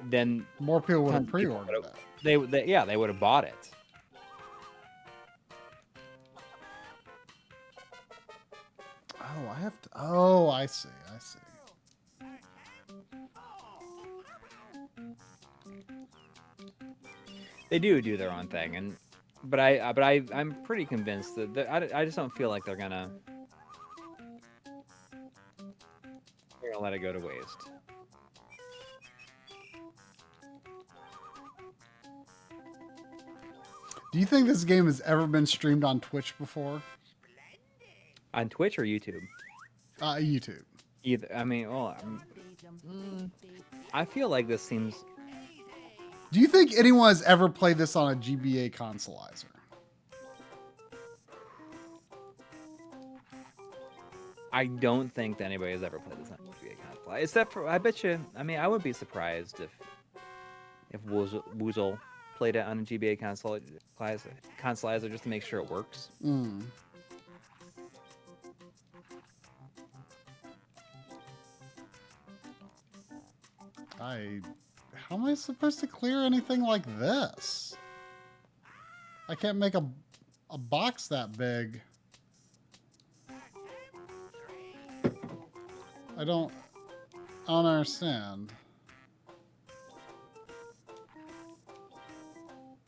then more people would have pre-ordered it. They would have bought it. Oh, I have to. Oh, I see. They do their own thing, but I'm pretty convinced that I just don't feel like they're gonna let it go to waste. Do you think this game has ever been streamed on Twitch before? On Twitch or YouTube? YouTube. Either. I mean, well, I feel like this seems. Do you think anyone has ever played this on a GBA consolizer? I don't think that anybody has ever played this on a GBA console, except for I bet you. I mean, I would be surprised if Woozle played it on a GBA consolizer just to make sure it works. Mm. How am I supposed to clear anything like this? I can't make a box that big. I don't understand.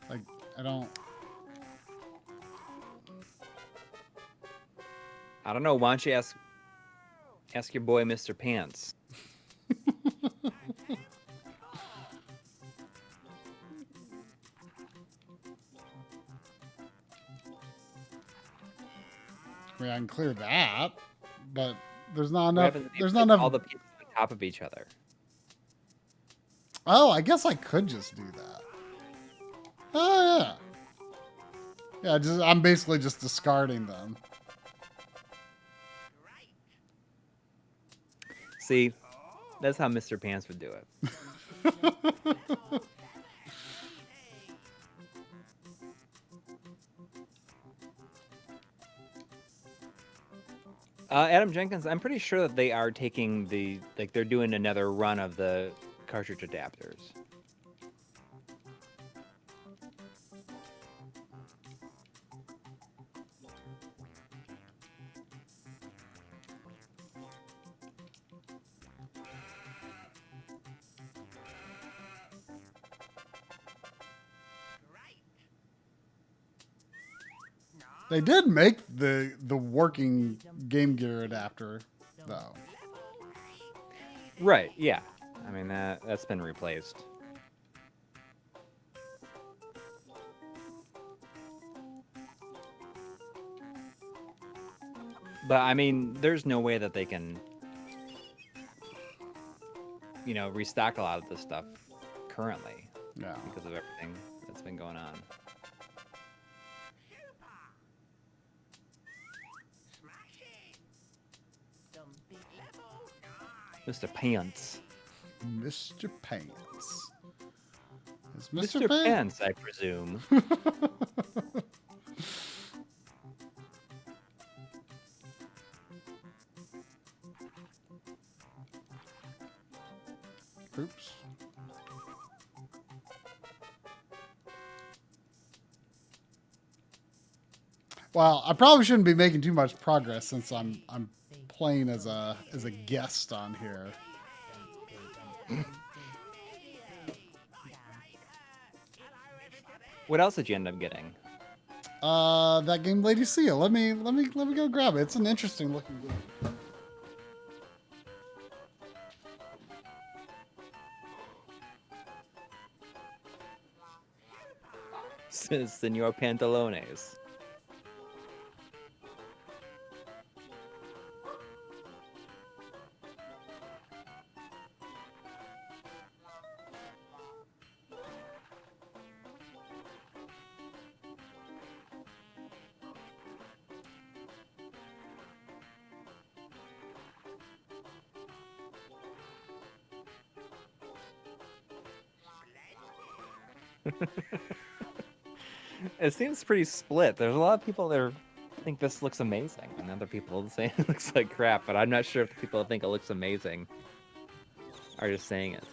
Like, I don't know. Why don't you ask your boy Mr. Pants? I mean, I can clear that, but there's not enough. There's not enough. All the pieces on top of each other. Oh, I guess I could just do that. Oh yeah. Yeah, I'm basically just discarding them. See, that's how Mr. Pants would do it. Adam Jenkins, I'm pretty sure that they are taking they're doing another run of the cartridge adapters. They did make the working Game Gear adapter, though. Right, yeah. I mean, that's been replaced. But, I mean, there's no way that they can, restock a lot of this stuff currently. Yeah. Because of everything that's been going on. Mr. Pants. Mr. Pants. Is Mr. Pants, I presume. Oops. Well, I probably shouldn't be making too much progress since I'm playing as a guest on here. What else did you end up getting? That game, Lady Seal. Let me go grab it. It's an interesting looking game. Senor Pantalones. It seems pretty split. There's a lot of people that think this looks amazing, and other people say it looks like crap, but I'm not sure if the people that think it looks amazing are just saying it.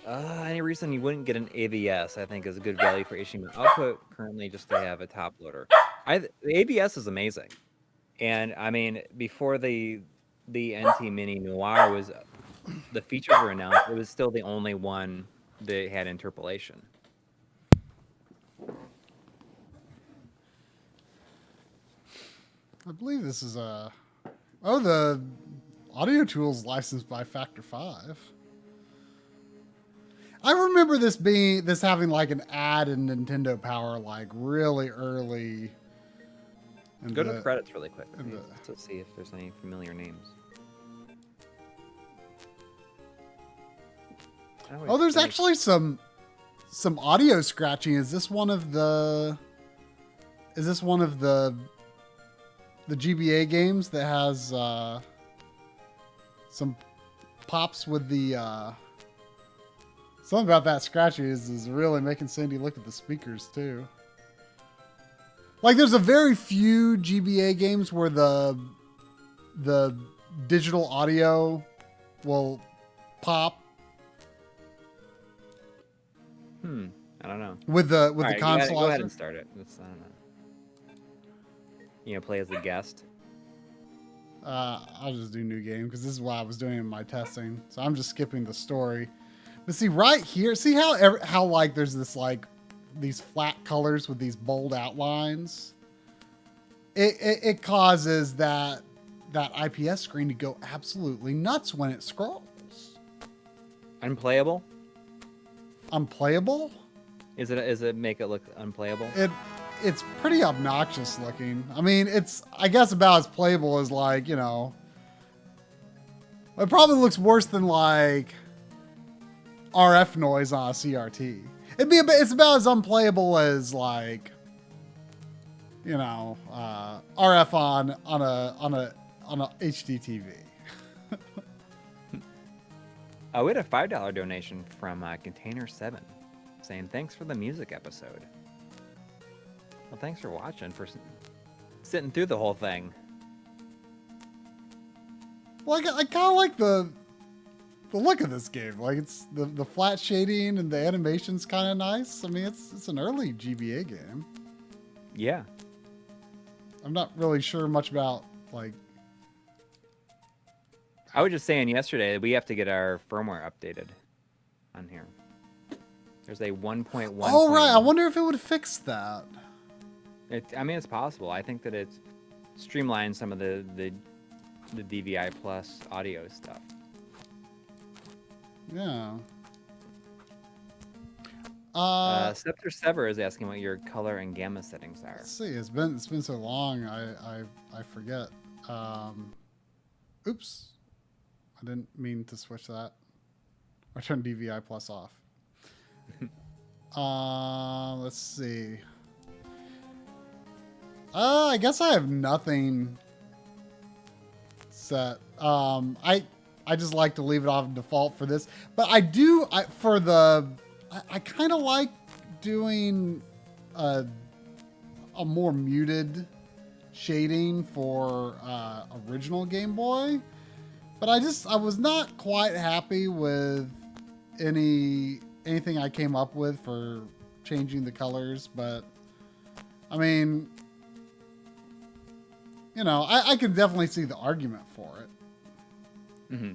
Any reason you wouldn't get an ABS, I think, is a good value for HDMI output currently, just to have a top loader. The ABS is amazing. And, I mean, before the NT Mini Noir was... the features were announced, it was still the only one that had interpolation. I believe this is the audio tool's licensed by Factor 5. I remember this having like an ad in Nintendo Power like really early And Go to credits really quick. and Let's see if there's any familiar names. Oh, there's actually some audio scratching. Is this one of the GBA games that has some pops with the something about that scratching is really making Sandy look at the speakers too. Like there's a very few GBA games where the digital audio will pop. I don't know. With the All right, console. Go ahead and start it. I don't know. Play as the guest. I'll just do new game because this is what I was doing in my testing. So I'm just skipping the story. But see right here, see how like there's this like these flat colors with these bold outlines. It causes that IPS screen to go absolutely nuts when it scrolls. Unplayable? Unplayable? Is it make it look unplayable? It's pretty obnoxious looking. I mean, it's I guess about as playable as like, you know. It probably looks worse than like RF noise on a CRT. It's about as unplayable as like, you know, RF on a HD TV. We had a $5 donation from Container 7 saying thanks for the music episode. Well, thanks for watching, for sitting through the whole thing. Well, I kind of like the look of this game. Like it's the flat shading and the animation's kind of nice. I mean, it's an early GBA game. Yeah. I'm not really sure much about like. I was just saying yesterday we have to get our firmware updated on here. There's a 1.1. Oh right, I wonder if it would fix that. I mean, it's possible. I think that it's streamlined some of the DVI Plus audio stuff. Yeah. Scepter Sever is asking what your color and gamma settings are. Let's see. It's been so long. I forget. Oops. I didn't mean to switch that. I turned DVI Plus off. Let's see. I guess I have nothing set. I just like to leave it off default for this, but I kind of like doing a more muted shading for original Game Boy, but I was not quite happy with anything I came up with for changing the colors. But I mean, you know, I can definitely see the argument for it. Mm-hmm.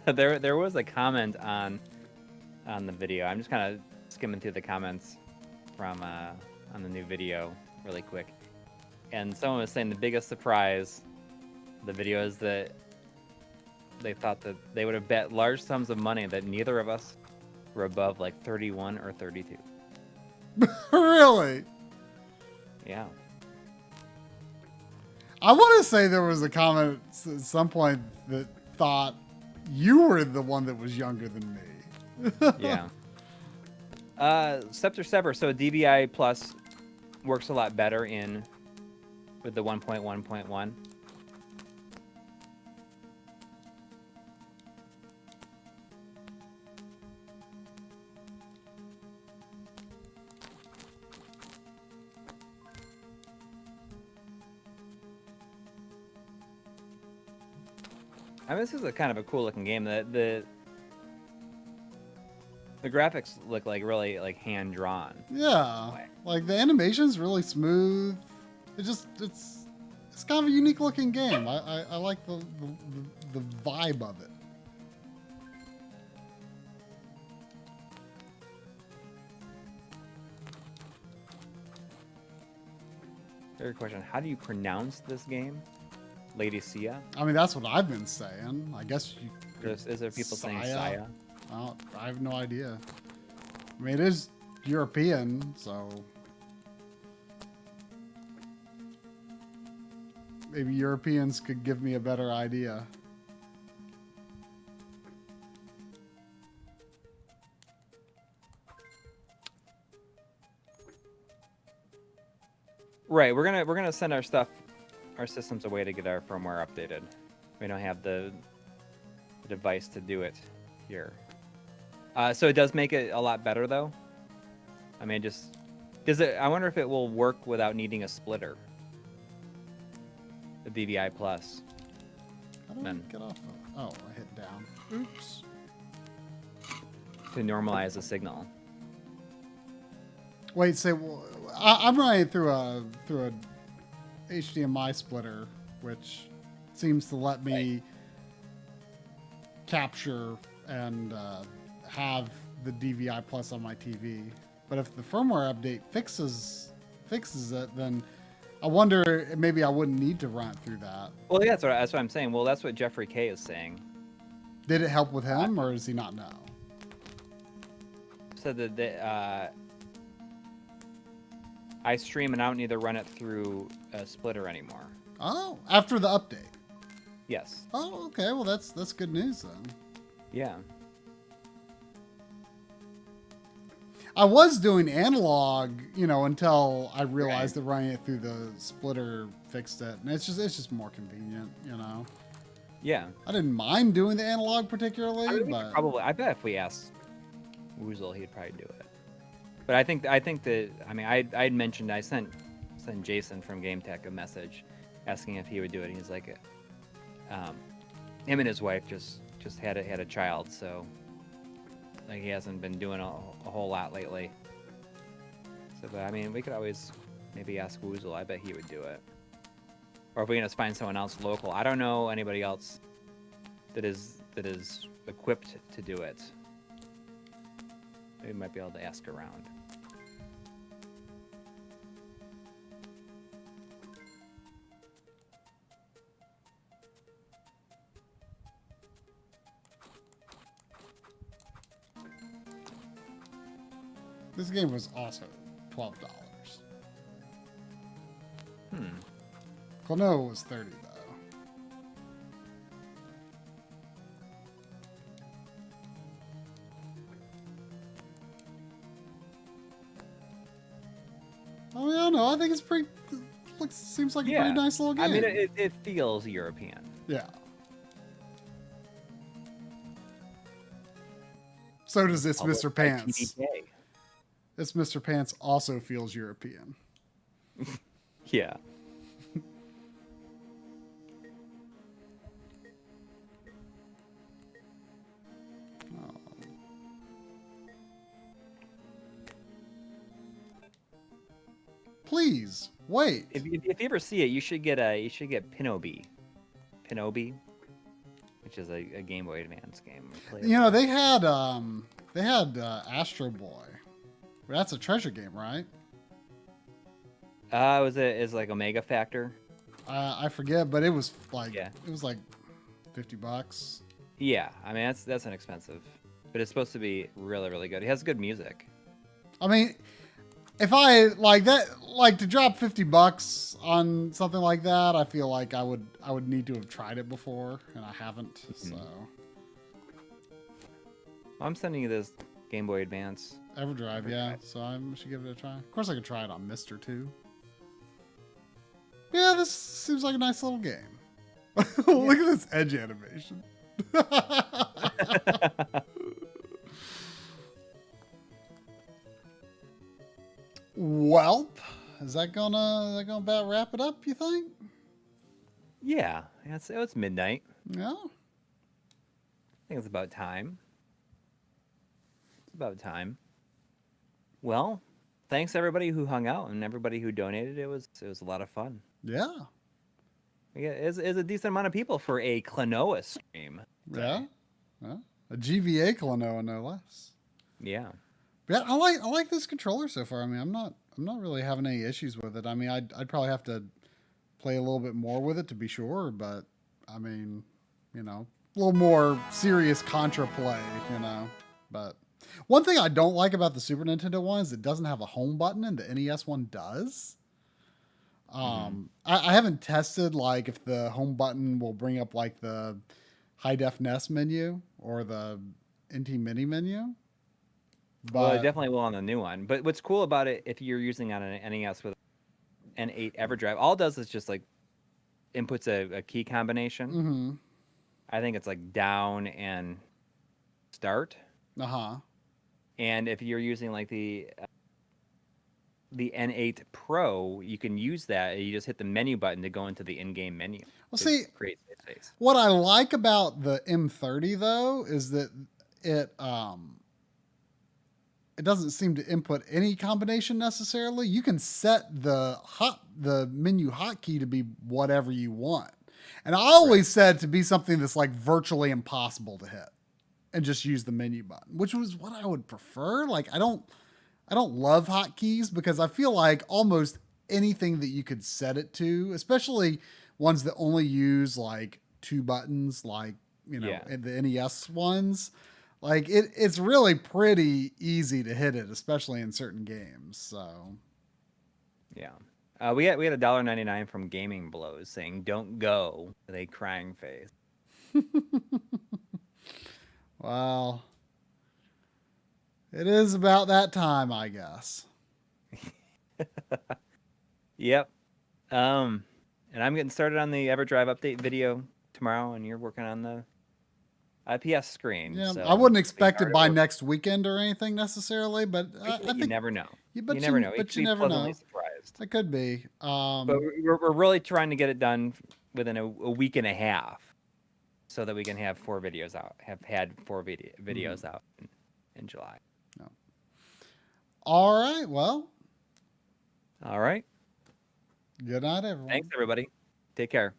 There was a comment on the video. I'm just kind of skimming through the comments from on the new video really quick, and someone was saying the biggest surprise of the video is that they thought that they would have bet large sums of money that neither of us were above like 31 or 32. Really? Yeah. I want to say there was a comment at some point that thought you were the one that was younger than me. Yeah. Scepter Sever. So DVI Plus works a lot better with the 1.1.1. I mean, this is a kind of a cool looking game. The graphics look like really like hand drawn. Yeah, like the animation's really smooth. It's kind of a unique looking game. I like the vibe of it. Third question: how do you pronounce this game? Lady Sia? I mean, that's what I've been saying. I guess you. Is there people saying Saya? I have no idea. I mean, it is European, so maybe Europeans could give me a better idea. Right, we're gonna send our systems away to get our firmware updated. We don't have the device to do it here. So it does make it a lot better, though. I mean, I wonder if it will work without needing a splitter. The DVI Plus. How do I get off of? Oh, I hit down. Oops. To normalize the signal. Wait, say, I'm running through a HDMI splitter, which seems to let me capture and have the DVI Plus on my TV. But if the firmware update fixes it, then I wonder maybe I wouldn't need to run it through that. Well, yeah, that's what I'm saying. Well, that's what Jeffrey K is saying. Did it help with him, or does he not know? Said that I stream and I don't need to run it through a splitter anymore. Oh, after the update. Yes. Oh, okay. Well, that's good news then. Yeah. I was doing analog, until I realized that running it through the splitter fixed it, and it's just more convenient, Yeah. I didn't mind doing the analog particularly, but I bet if we asked Woozle, he'd probably do it. But I think that I had mentioned I sent Jason from Game Tech a message asking if he would do it. And he's like, him and his wife just had a child, so like he hasn't been doing a whole lot lately. So, but I mean, we could always maybe ask Woozle. I bet he would do it. Or if we can just find someone else local. I don't know anybody else that is equipped to do it. We might be able to ask around. this game was also $12. Klonoa was $30 though. Oh yeah, no, I think it's pretty. Seems like a pretty nice little game. I mean, it feels European. Yeah. So does this Mr. Pants. This Mr. Pants also feels European. Yeah. Please wait. If you ever see it, you should get Pinobi, which is a Game Boy Advance game. They had Astro Boy. That's a treasure game, right? Is like Omega Factor. I forget, but it was like it was like $50. Yeah, I mean that's inexpensive, but it's supposed to be really, really good. It has good music. I mean, if I to drop $50 on something like that, I feel like I would need to have tried it before, and I haven't. Mm-hmm. So I'm sending you this Game Boy Advance. Everdrive, yeah. So I should give it a try. Of course, I could try it on Mister too. Yeah, this seems like a nice little game. Look at this edge animation. Welp, is that gonna about wrap it up, you think? Yeah, it's midnight. Yeah. I think it's about time. It's about time. Well, thanks everybody who hung out and everybody who donated. It was a lot of fun. Yeah. Yeah, it's a decent amount of people for a Klonoa stream. Yeah. A GVA Klonoa, no less. Yeah. Yeah, I like this controller so far. I mean, I'm not I'm not really having any issues with it. I mean, I'd probably have to play a little bit more with it to be sure, but I mean, you know, a little more serious Contra play, you know. But one thing I don't like about the Super Nintendo one is it doesn't have a home button, and the NES one does. I haven't tested like if the home button will bring up like the high def NES menu or the NT Mini menu. Well, it But definitely will on the new one. But what's cool about it, if you're using on an NES with N8 EverDrive, all it does is just like inputs a key combination. I think it's like down and start. And if you're using like the N8 Pro, you can use that. You just hit the menu button to go into the in-game menu. Well, see, create space. What I like about the M30 though is that it doesn't seem to input any combination necessarily. You can set the menu hotkey to be whatever you want. And I always said to be something that's like virtually impossible to hit and just use the menu button, which was what I would prefer. Like I don't love hotkeys because I feel like almost anything that you could set it to, especially ones that only use like 2 buttons, like, you know, the NES ones, like it's really pretty easy to hit it, especially in certain games. So, yeah. We had $1.99 from Gaming Blows saying "Don't go" with a crying face. Well, it is about that time, I guess. Yep. And I'm getting started on the EverDrive update video tomorrow, and you're working on the IPS screen. Yeah, so I wouldn't expect it by next weekend or anything necessarily, but I think you never know. You never know. But you never know. Surprised. It could be. But we're really trying to get it done within a week and a half, so that we can have 4 videos out. Have had 4 videos out in July. No. All right. Well. All right. Good night, everyone. Thanks, everybody. Take care.